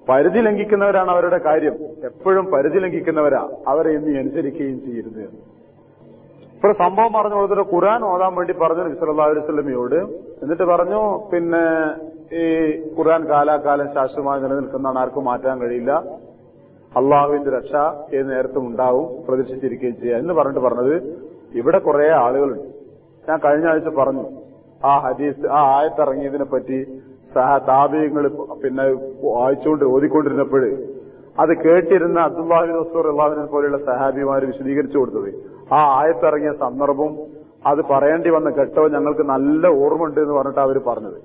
പരിധി ലംഘിക്കുന്നവരാണ് അവരുടെ കാര്യം. എപ്പോഴും പരിധി ലംഘിക്കുന്നവരാ, അവരെ നീ അനുസരിക്കുകയും ചെയ്യരുത്. ഇപ്പോൾ സംഭവം പറഞ്ഞു കൊടുത്തിട്ട് ഖുർആൻ ഓതാൻ വേണ്ടി പറഞ്ഞു നബി സല്ലല്ലാഹു അലൈഹി വസല്ലമയോട്. എന്നിട്ട് പറഞ്ഞു, പിന്നെ ഈ ഖുർആൻ കാലാകാലം ശാശ്വതമായി നിലനിൽക്കുന്നതാണ്, ആർക്കും മാറ്റാൻ കഴിയില്ല, അള്ളാഹുവിന്റെ രക്ഷ ഏത് നേരത്തും ഉണ്ടാവും, പ്രതീക്ഷിച്ചിരിക്കുകയും ചെയ്യാം എന്ന് പറഞ്ഞിട്ട് പറഞ്ഞത്, ഇവിടെ കുറെ ആളുകളുണ്ട്. ഞാൻ കഴിഞ്ഞ ആഴ്ച പറഞ്ഞു ആ ഹദീസ്, ആ ആയത്തിറങ്ങിയതിനെ പറ്റി താബിഈങ്ങൾ പിന്നെ ഓതിക്കൊണ്ടിരുന്നപ്പോൾ അത് കേട്ടിരുന്ന അബ്ദുല്ലാഹി ബിൻ മസ്ഊദ് റളിയല്ലാഹു അൻഹു പോലെയുള്ള സഹാബിമാർ വിശദീകരിച്ചു കൊടുത്തത്, ആ ആയത്തിറങ്ങിയ സന്ദർഭവും അത് പറയേണ്ടി വന്ന ഘട്ടവും ഞങ്ങൾക്ക് നല്ല ഓർമ്മയുണ്ട് എന്ന് പറഞ്ഞിട്ട് അവർ പറഞ്ഞത്.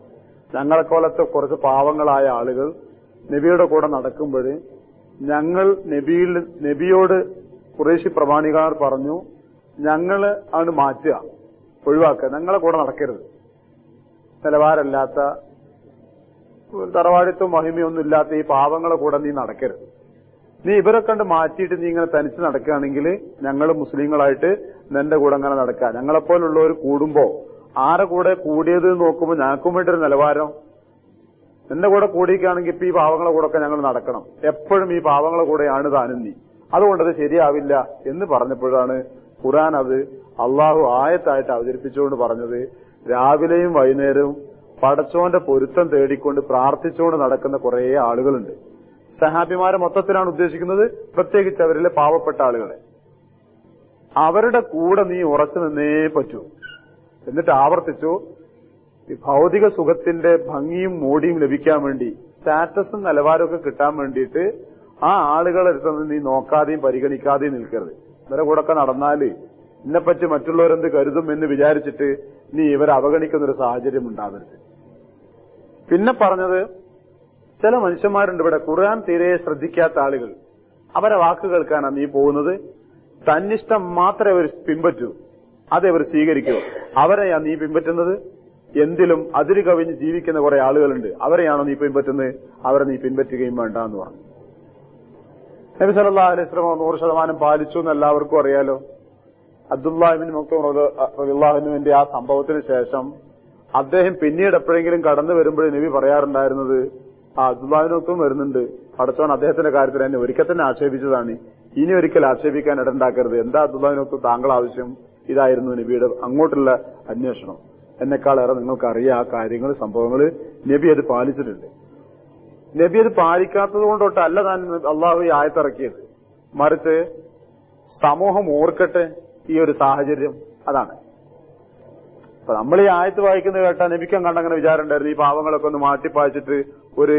ഞങ്ങളെപ്പോലത്തെ കുറച്ച് പാവങ്ങളായ ആളുകൾ നബിയുടെ കൂടെ നടക്കുമ്പോൾ ഞങ്ങൾ നബിയോട് ഖുറൈശി പ്രമാണികാർ പറഞ്ഞു, ഞങ്ങള് ആണ് മാറ്റുക, ഒഴിവാക്കുക, ഞങ്ങളെ കൂടെ നടക്കരുത്, നിലവാരമില്ലാത്ത, തറവാടിത്വം മഹിമയൊന്നും ഇല്ലാത്ത ഈ പാവങ്ങളെ കൂടെ നീ നടക്കരുത്. നീ ഇവരെ കണ്ട് മാറ്റിയിട്ട് നീ ഇങ്ങനെ തനിച്ച് നടക്കുകയാണെങ്കിൽ ഞങ്ങൾ മുസ്ലിങ്ങളായിട്ട് നിന്റെ കൂടെ അങ്ങനെ നടക്കുക. ഞങ്ങളെപ്പോലുള്ളവർ കൂടുമ്പോ ആരെ കൂടെ കൂടിയത് നോക്കുമ്പോൾ ഞങ്ങൾക്കും വേണ്ടൊരു നിലവാരം. നിന്റെ കൂടെ കൂടിയിരിക്കുകയാണെങ്കിൽ ഇപ്പൊ ഈ പാവങ്ങളെ കൂടെ ഒക്കെ ഞങ്ങൾ നടക്കണം. എപ്പോഴും ഈ പാവങ്ങളെ കൂടെയാണ് താനും നീ. അതുകൊണ്ടത് ശരിയാവില്ല എന്ന് പറഞ്ഞപ്പോഴാണ് ഖുർആൻ അത് അള്ളാഹു ആയത്തായിട്ട് അവതരിപ്പിച്ചുകൊണ്ട് പറഞ്ഞത്, രാവിലെയും വൈകുന്നേരവും പടച്ചോന്റെ പൊരുത്തം തേടിക്കൊണ്ട് പ്രാർത്ഥിച്ചുകൊണ്ട് നടക്കുന്ന കുറെ ആളുകളുണ്ട്. സഹാബിമാരെ മൊത്തത്തിലാണ് ഉദ്ദേശിക്കുന്നത്, പ്രത്യേകിച്ച് അവരിലെ പാവപ്പെട്ട ആളുകളെ. അവരുടെ കൂടെ നീ ഉറച്ചു നിന്നേ പറ്റൂ. എന്നിട്ട് ആവർത്തിച്ചു, ഈ ഭൗതിക സുഖത്തിന്റെ ഭംഗിയും മോടിയും ലഭിക്കാൻ വേണ്ടി, സ്റ്റാറ്റസും നിലവാരമൊക്കെ കിട്ടാൻ വേണ്ടിയിട്ട് ആ ആളുകളെ അടുത്ത് നീ നോക്കാതെയും പരിഗണിക്കാതെയും നിൽക്കരുത്. ഇവരെ കൂടെ ഒക്കെ നടന്നാല് ഇതിനെപ്പറ്റി മറ്റുള്ളവരെന്ത് കരുതും എന്ന് വിചാരിച്ചിട്ട് നീ ഇവരെ അവഗണിക്കുന്നൊരു സാഹചര്യം ഉണ്ടാകരുത്. പിന്നെ പറഞ്ഞത്, ചില മനുഷ്യന്മാരുണ്ട് ഇവിടെ ഖുർആൻ തീരെ ശ്രദ്ധിക്കാത്ത ആളുകൾ. അവരെ വാക്ക് കേൾക്കാനാണ് നീ പോകുന്നത്. തന്നിഷ്ടം മാത്രമേ അവർ പിൻപറ്റൂ, അതേ അവർ സ്വീകരിക്കൂ. അവരെയാ നീ പിൻപറ്റുന്നത്. എന്തിലും അതിര് കവിഞ്ഞ് ജീവിക്കുന്ന കുറെ ആളുകളുണ്ട്, അവരെയാണോ നീ പിൻപറ്റുന്നത്? അവരെ നീ പിൻപറ്റുകയും വേണ്ട എന്ന് പറഞ്ഞു. നബി സല്ലല്ലാഹു അലൈഹി വസല്ലം 100% പാലിച്ചു എന്ന് എല്ലാവർക്കും അറിയാലോ. അബ്ദുല്ലാഹി ഇബ്നു മക്തൂം റളിയല്ലാഹു അൻഹുവിന്റെ ആ സംഭവത്തിന് ശേഷം അദ്ദേഹം പിന്നീട് എപ്പോഴെങ്കിലും കടന്നു വരുമ്പോഴേ നബി പറയാറുണ്ടായിരുന്നത്, അബ്ദുല്ലാഹിനൊത്തും വരുന്നുണ്ട്, പടച്ചോൻ അദ്ദേഹത്തിന്റെ കാര്യത്തിൽ എന്നെ ഒരിക്കൽ തന്നെ ആക്ഷേപിച്ചതാണ്, ഇനി ഒരിക്കൽ ആക്ഷേപിക്കാൻ ഇടണ്ടാക്കരുത്. എന്താ അബ്ദുല്ലാഹിനൊത്തും താങ്കൾ ആവശ്യം? ഇതായിരുന്നു നബിയുടെ അങ്ങോട്ടുള്ള അന്വേഷണം. എന്നെക്കാളേറെ നിങ്ങൾക്കറിയാം ആ കാര്യങ്ങൾ, സംഭവങ്ങൾ. നബി അത് പാലിച്ചിട്ടുണ്ട്. നബി അത് പാലിക്കാത്തത് കൊണ്ടൊട്ടല്ല താൻ അള്ളാഹു ഈ ആയത്തിറക്കിയത്, മറിച്ച് സമൂഹം ഓർക്കട്ടെ ഈ ഒരു സാഹചര്യം. അതാണ് അപ്പൊ നമ്മൾ ഈ ആയത്ത് വായിക്കുന്നത് കേട്ടാൽ നബിക്കും കണ്ടങ്ങനെ വിചാരം ഉണ്ടായിരുന്നു, ഈ പാവങ്ങളൊക്കെ ഒന്ന് മാറ്റിപ്പായിച്ചിട്ട് ഒരു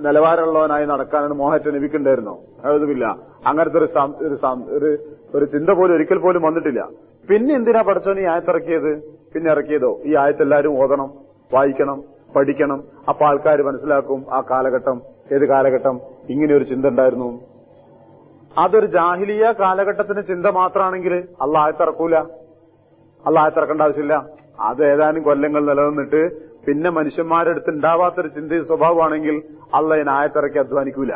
നിലവാരമുള്ളവനായി നടക്കാനാണ് മോഹറ്റ് നബിക്കുണ്ടായിരുന്നോ? അതുമില്ല. അങ്ങനത്തെ ഒരു ചിന്ത പോലും ഒരിക്കൽ പോലും വന്നിട്ടില്ല. പിന്നെ എന്തിനാ പടച്ചോൻ ഈ ആയത്തിറക്കിയത്? പിന്നെ ഇറക്കിയതോ ഈ ആയത്ത് എല്ലാവരും ഓതണം, വായിക്കണം, പഠിക്കണം. അപ്പൊ ആൾക്കാർ മനസ്സിലാക്കും ആ കാലഘട്ടം ഏത് കാലഘട്ടം ഇങ്ങനെ ഒരു ചിന്ത ഉണ്ടായിരുന്നു. അതൊരു ജാഹിലിയ കാലഘട്ടത്തിന്റെ ചിന്ത മാത്രമാണെങ്കിൽ അള്ളാഹ് ആയത്തിറക്കൂല. അള്ളാഹ് ആയത്തിറക്കേണ്ട ആവശ്യമില്ല. അത് ഏതാനും കൊല്ലങ്ങൾ നിലനിന്നിട്ട് പിന്നെ മനുഷ്യന്മാരുടെ അടുത്ത് ഉണ്ടാവാത്തൊരു ചിന്തയും സ്വഭാവമാണെങ്കിൽ അള്ളാഹ് ഇതിനെ ആയത്തിറക്കി അധ്വാനിക്കൂല.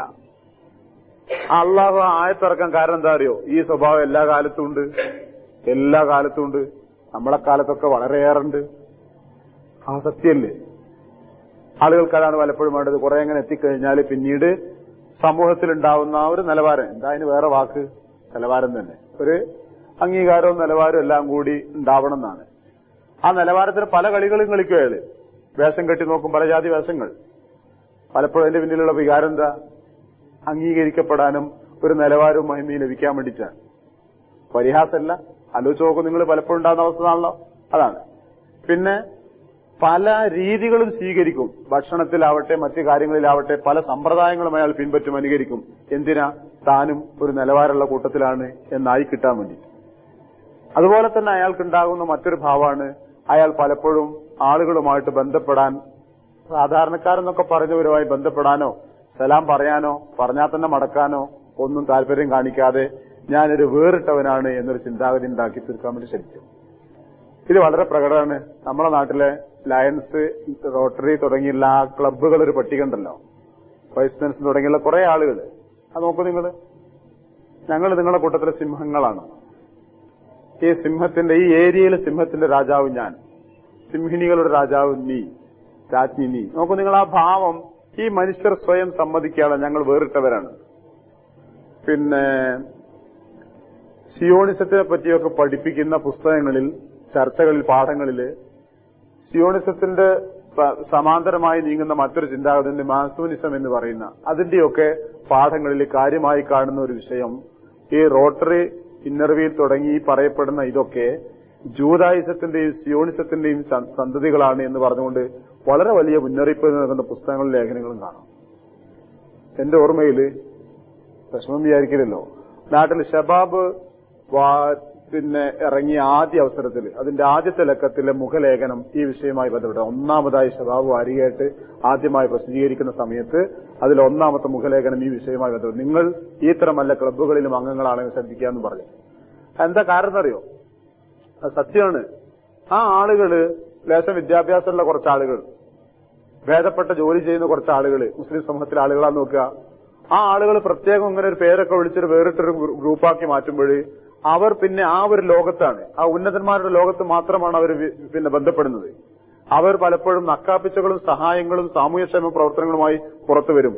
അള്ളാഹു ആയത്തിറക്കാൻ കാരണം എന്താ അറിയോ? ഈ സ്വഭാവം എല്ലാ കാലത്തും ഉണ്ട്. എല്ലാ കാലത്തും ഉണ്ട്. നമ്മളെ കാലത്തൊക്കെ വളരെയേറെ ഉണ്ട്. ആ സത്യല്ലേ? ആളുകൾക്ക് അതാണ് പലപ്പോഴും വേണ്ടത്. കുറെ അങ്ങനെ എത്തിക്കഴിഞ്ഞാൽ പിന്നീട് സമൂഹത്തിലുണ്ടാവുന്ന ഒരു നിലവാരം, എന്താ അതിന് വേറെ വാക്ക്, നിലവാരം തന്നെ, ഒരു അംഗീകാരവും നിലവാരവും എല്ലാം കൂടി ഉണ്ടാവണം എന്നാണ്. ആ നിലവാരത്തിന് പല കളികളും കളിക്കും അയാള്. വേഷം കെട്ടി നോക്കും, പല ജാതി വേഷങ്ങൾ. പലപ്പോഴും അതിന്റെ പിന്നിലുള്ള വികാരം എന്താ? അംഗീകരിക്കപ്പെടാനും ഒരു നിലവാരവും മഹിമയും ലഭിക്കാൻ വേണ്ടിയിട്ടാണ്. പരിഹാസമല്ല, ആലോചിച്ച് നോക്കും നിങ്ങൾ, പലപ്പോഴും ഉണ്ടാകുന്ന അവസ്ഥ ആണല്ലോ. അതാണ്. പിന്നെ പല രീതികളും സ്വീകരിക്കും. ഭക്ഷണത്തിലാവട്ടെ മറ്റു കാര്യങ്ങളിലാവട്ടെ പല സമ്പ്രദായങ്ങളും അയാൾ പിൻപറ്റും, അനുകരിക്കും. എന്തിനാ? താനും ഒരു നിലവാരമുള്ള കൂട്ടത്തിലാണ് എന്നായി കിട്ടാൻ വേണ്ടി. അതുപോലെ തന്നെ അയാൾക്കുണ്ടാകുന്ന മറ്റൊരു ഭാവമാണ്, അയാൾ പലപ്പോഴും ആളുകളുമായിട്ട് ബന്ധപ്പെടാൻ, സാധാരണക്കാരെന്നൊക്കെ പറഞ്ഞവരുമായി ബന്ധപ്പെടാനോ സലാം പറയാനോ പറഞ്ഞാൽ തന്നെ മടക്കാനോ ഒന്നും താല്പര്യം കാണിക്കാതെ ഞാനൊരു വേറിട്ടവനാണ് എന്നൊരു ചിന്താഗതി ഉണ്ടാക്കി തീർക്കാൻ വേണ്ടി ശ്രമിക്കും. ഇത് വളരെ പ്രകടമാണ്. നമ്മുടെ നാട്ടിലെ ലയൺസ്, റോട്ടറി തുടങ്ങിയുള്ള ആ ക്ലബ്ബുകൾ ഒരു പട്ടിക ഉണ്ടല്ലോ, വൈസ് മെൻസ് തുടങ്ങിയുള്ള കുറെ ആളുകൾ. അത് നോക്കൂ നിങ്ങൾ. ഞങ്ങൾ നിങ്ങളുടെ കൂട്ടത്തിലെ സിംഹങ്ങളാണ്. ഈ സിംഹത്തിന്റെ, ഈ ഏരിയയിലെ സിംഹത്തിന്റെ രാജാവ് ഞാൻ, സിംഹിണികളുടെ രാജാവ് നീ, രാജ്ഞി നീ. നോക്കൂ നിങ്ങൾ, ആ ഭാവം ഈ മനുഷ്യർ സ്വയം സമ്മതിക്കുകയാണ്, ഞങ്ങൾ വേറിട്ടവരാണ്. പിന്നെ സിയോണിസത്തിനെ പറ്റിയൊക്കെ പഠിപ്പിക്കുന്ന പുസ്തകങ്ങളിൽ, ചർച്ചകളിൽ, പാഠങ്ങളിൽ സിയോണിസത്തിന്റെ സമാന്തരമായി നീങ്ങുന്ന മറ്റൊരു ചിന്താഗതി മാസൂനിസം എന്ന് പറയുന്ന അതിന്റെയൊക്കെ പാഠങ്ങളിൽ കാര്യമായി കാണുന്ന ഒരു വിഷയം, ഈ റോട്ടറി ഇന്നർവ്യൂയിൽ തുടങ്ങി പറയപ്പെടുന്ന ഇതൊക്കെ ജൂതായിസത്തിന്റെയും സിയോണിസത്തിന്റെയും സന്തതികളാണ് എന്ന് പറഞ്ഞുകൊണ്ട് വളരെ വലിയ മുന്നറിയിപ്പ് നൽകുന്ന പുസ്തകങ്ങളും ലേഖനങ്ങളും കാണാം. എന്റെ ഓർമ്മയിൽ, വിഷമം വിചാരിക്കില്ലല്ലോ, നാട്ടിൽ ഷബാബ് പിന്നെ ഇറങ്ങിയ ആദ്യ അവസരത്തിൽ അതിന്റെ ആദ്യത്തെ ലക്കത്തിലെ മുഖലേഖനം ഈ വിഷയവുമായി ബന്ധപ്പെട്ട ഒന്നാമതായി ഷബാബ് വാരികയായിട്ട് ആദ്യമായി പ്രസിദ്ധീകരിക്കുന്ന സമയത്ത് അതിൽ ഒന്നാമത്തെ മുഖലേഖനം ഈ വിഷയവുമായി ബന്ധപ്പെട്ടു. നിങ്ങൾ ഈ തരം വല്ല ക്ലബ്ബുകളിലും അംഗങ്ങളാണെങ്കിൽ ശ്രദ്ധിക്കാമെന്ന് പറഞ്ഞു. എന്താ കാരണം അറിയോ? അത് സത്യമാണ്. ആ ആളുകള് ലേശം വിദ്യാഭ്യാസമുള്ള കുറച്ച് ആളുകൾ, ഭേദപ്പെട്ട ജോലി ചെയ്യുന്ന കുറച്ച് ആളുകൾ, മുസ്ലിം സമൂഹത്തിലെ ആളുകളാന്ന് നോക്കുക, ആ ആളുകൾ പ്രത്യേകം ഇങ്ങനെ ഒരു പേരൊക്കെ വിളിച്ചൊരു വേറിട്ടൊരു ഗ്രൂപ്പാക്കി മാറ്റുമ്പോൾ അവർ പിന്നെ ആ ഒരു ലോകത്താണ്, ആ ഉന്നതന്മാരുടെ ലോകത്ത് മാത്രമാണ് അവർ പിന്നെ ബന്ധപ്പെടുന്നത്. അവർ പലപ്പോഴും നക്കാപ്പിച്ചകളും സഹായങ്ങളും സാമൂഹ്യക്ഷേമ പ്രവർത്തനങ്ങളുമായി പുറത്തു വരും.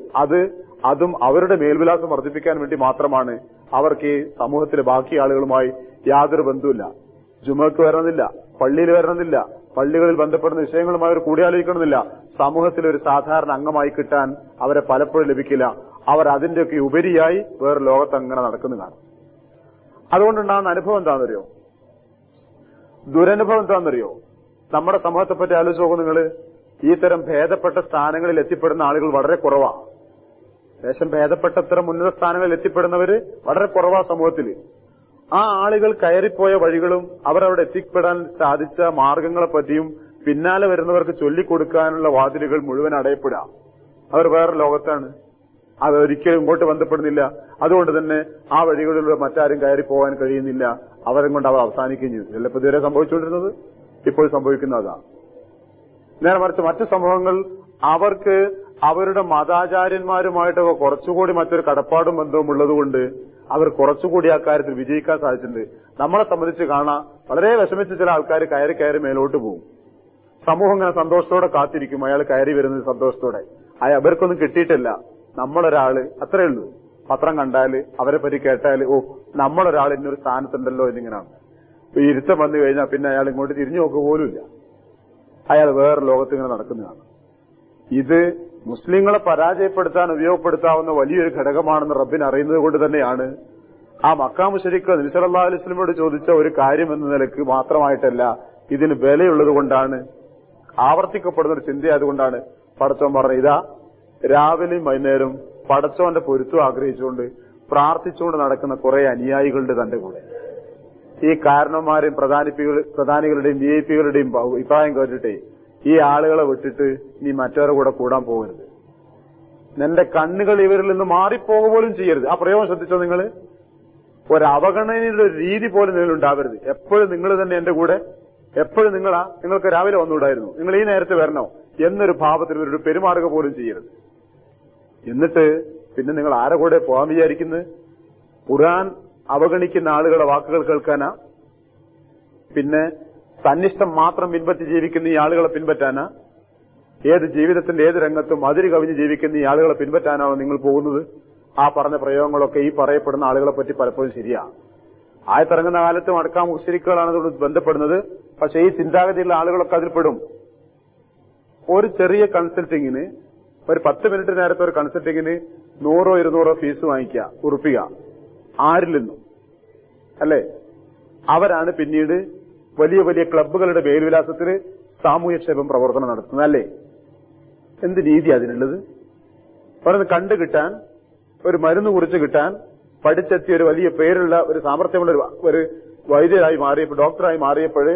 അതും അവരുടെ മേൽവിലാസം വർദ്ധിപ്പിക്കാൻ വേണ്ടി മാത്രമാണ്. അവർക്ക് ഈ സമൂഹത്തിലെ ബാക്കി ആളുകളുമായി യാതൊരു ബന്ധവുമില്ല. ജുമക്ക് വരണമെന്നില്ല, പള്ളിയിൽ വരണമെന്നില്ല, പള്ളികളിൽ ബന്ധപ്പെടുന്ന വിഷയങ്ങളുമായി അവർ കൂടിയാലോചിക്കണമെന്നില്ല. സമൂഹത്തിലെ ഒരു സാധാരണ അംഗമായി കിട്ടാൻ അവരെ പലപ്പോഴും ലഭിക്കില്ല. അവർ അതിന്റെയൊക്കെ ഉപരിയായി വേറെ ലോകത്ത് അങ്ങനെ നടക്കുന്നതാണ്. അതുകൊണ്ടുണ്ടാകുന്ന അനുഭവം എന്താണെന്നറിയോ? ദുരനുഭവം എന്താണെന്നറിയോ? നമ്മുടെ സമൂഹത്തെപ്പറ്റി ആലോചിച്ച് നോക്കും നിങ്ങൾ. ഈ തരം ഭേദപ്പെട്ട സ്ഥാനങ്ങളിൽ എത്തിപ്പെടുന്ന ആളുകൾ വളരെ കുറവാണ്. ദേശം ഭേദപ്പെട്ട ഇത്തരം ഉന്നത സ്ഥാനങ്ങളിൽ എത്തിപ്പെടുന്നവര് വളരെ കുറവാ സമൂഹത്തിൽ. ആ ആളുകൾ കയറിപ്പോയ വഴികളും അവരവിടെ എത്തിപ്പെടാൻ സാധിച്ച മാർഗങ്ങളെപ്പറ്റിയും പിന്നാലെ വരുന്നവർക്ക് ചൊല്ലിക്കൊടുക്കാനുള്ള വാതിലുകൾ മുഴുവൻ അടയപ്പെടാം. അവർ വേറെ ലോകത്താണ്. അതൊരിക്കലും ഇങ്ങോട്ട് ബന്ധപ്പെടുന്നില്ല. അതുകൊണ്ട് തന്നെ ആ വഴികളിലൂടെ മറ്റാരും കയറി പോകാൻ കഴിയുന്നില്ല. അവരെ കൊണ്ട് അവർ അവസാനിക്കുകയും ചെയ്തു. ചിലപ്പോൾ ഇതുവരെ സംഭവിച്ചുകൊണ്ടിരുന്നത് ഇപ്പോൾ സംഭവിക്കുന്നതാണ്. നേരെ മറിച്ച് മറ്റു സമൂഹങ്ങൾ അവർക്ക് അവരുടെ മതാചാര്യന്മാരുമായിട്ടൊക്കെ കുറച്ചുകൂടി മറ്റൊരു കടപ്പാടും ബന്ധവും ഉള്ളതുകൊണ്ട് അവർ കുറച്ചുകൂടി ആ കാര്യത്തിൽ വിജയിക്കാൻ സാധിച്ചിട്ടുണ്ട്. നമ്മളെ സംബന്ധിച്ച് കാണാൻ വളരെ വിഷമിച്ച ചില ആൾക്കാർ കയറി മേലോട്ട് പോകും. സമൂഹം ഇങ്ങനെ സന്തോഷത്തോടെ കാത്തിരിക്കും അയാൾ കയറി വരുന്നത് സന്തോഷത്തോടെ. അവർക്കൊന്നും കിട്ടിയിട്ടില്ല. നമ്മളൊരാള് അത്രയേ ഉള്ളൂ. പത്രം കണ്ടാല് അവരെ പറ്റി കേട്ടാല് നമ്മളൊരാൾ ഇന്നൊരു സ്ഥാനത്തുണ്ടല്ലോ എന്നിങ്ങനെയാണ്. ഈ ഇരുത്തം വന്നു കഴിഞ്ഞാൽ പിന്നെ അയാൾ ഇങ്ങോട്ട് തിരിഞ്ഞു നോക്കുക പോലുമില്ല. അയാൾ വേറെ ലോകത്ത് ഇങ്ങനെ നടക്കുന്നതാണ്. ഇത് മുസ്ലിങ്ങളെ പരാജയപ്പെടുത്താൻ ഉപയോഗപ്പെടുത്താവുന്ന വലിയൊരു ഘടകമാണെന്ന് റബ്ബിന് അറിയുന്നത് കൊണ്ട് തന്നെയാണ് ആ മക്കാ മുശ്രിക്ക് നബി സല്ലല്ലാഹു അലൈഹി വസല്ലമയോട് ചോദിച്ച ഒരു കാര്യം എന്ന നിലക്ക് മാത്രമായിട്ടല്ല, ഇതിന് വിലയുള്ളത് കൊണ്ടാണ്, ആവർത്തിക്കപ്പെടുന്ന ഒരു ചിന്തയായതുകൊണ്ടാണ് പടച്ചോൻ പറഞ്ഞ ഇതാ രാവിലെയും വൈകുന്നേരം പടച്ചോന്റെ പൊരുത്തം ആഗ്രഹിച്ചുകൊണ്ട് പ്രാർത്ഥിച്ചുകൊണ്ട് നടക്കുന്ന കുറെ അനുയായികളുടെ തന്റെ കൂടെ. ഈ കാരണവന്മാരെയും പ്രധാനികളുടെയും വിഐപികളുടെയും അഭിപ്രായം കേട്ടിട്ടേ ഈ ആളുകളെ വിട്ടിട്ട് നീ മറ്റവരെ കൂടെ കൂടാൻ പോകരുത്. നിന്റെ കണ്ണുകൾ ഇവരിൽ നിന്ന് മാറിപ്പോക പോലും ചെയ്യരുത്. ആ പ്രയോഗം ശ്രദ്ധിച്ചോ നിങ്ങൾ? ഒരവഗണനയുടെ ഒരു രീതി പോലും നിങ്ങളുണ്ടാവരുത്. എപ്പോഴും നിങ്ങൾ തന്നെ എന്റെ കൂടെ, എപ്പോഴും നിങ്ങൾക്ക് രാവിലെ വന്നുകൂടായിരുന്നു, നിങ്ങൾ ഈ നേരത്തെ വരണോ എന്നൊരു ഭാവത്തിൽ ഇവരുടെ പെരുമാറുക പോലും ചെയ്യരുത്. എന്നിട്ട് പിന്നെ നിങ്ങൾ ആരെ കൂടെ പോകാൻ വിചാരിക്കുന്നത്? ഖുർആൻ അവഗണിക്കുന്ന ആളുകളുടെ വാക്കുകൾ കേൾക്കാനാ? പിന്നെ തന്നിഷ്ടം മാത്രം പിൻപറ്റി ജീവിക്കുന്ന ഈ ആളുകളെ പിൻപറ്റാനാ? ഏത് ജീവിതത്തിന്റെ ഏത് രംഗത്തും അതിര് കവിഞ്ഞ് ജീവിക്കുന്ന ഈ ആളുകളെ പിൻപറ്റാനാണോ നിങ്ങൾ പോകുന്നത്? ആ പറഞ്ഞ പ്രയോഗങ്ങളൊക്കെ ഈ പറയപ്പെടുന്ന ആളുകളെ പറ്റി പലപ്പോഴും ശരിയാണ്. ആയത്തിറങ്ങുന്ന കാലത്ത് മടക്കാ മുശ്രിക്കുകളാണ് അതുകൊണ്ട് ബന്ധപ്പെടുന്നത്. പക്ഷെ ഈ ചിന്താഗതിയുള്ള ആളുകളൊക്കെ അതിൽപ്പെടും. ഒരു ചെറിയ കൺസൾട്ടിങ്ങിന്, ഒരു 10 മിനിറ്റ് നേരത്തെ ഒരു കൺസൾട്ടിങ്ങിന് 100 200 ഫീസ് വാങ്ങിക്കുക, ഉറപ്പിക്കുക. ആരിൽ നിന്നും അല്ലെ? അവരാണ് പിന്നീട് വലിയ വലിയ ക്ലബ്ബുകളുടെ മേൽവിലാസത്തിന് സാമൂഹ്യക്ഷേമം പ്രവർത്തനം നടത്തുന്നത്. അല്ലേ? എന്ത് രീതി അതിനുള്ളത്? അവരത് കണ്ടു കിട്ടാൻ, ഒരു മരുന്ന് കുറിച്ച് കിട്ടാൻ പഠിച്ചെത്തിയ ഒരു വലിയ പേരുള്ള ഒരു സാമർത്ഥ്യമുള്ള ഒരു വൈദ്യരായി മാറിയപ്പോൾ, ഡോക്ടറായി മാറിയപ്പോൾ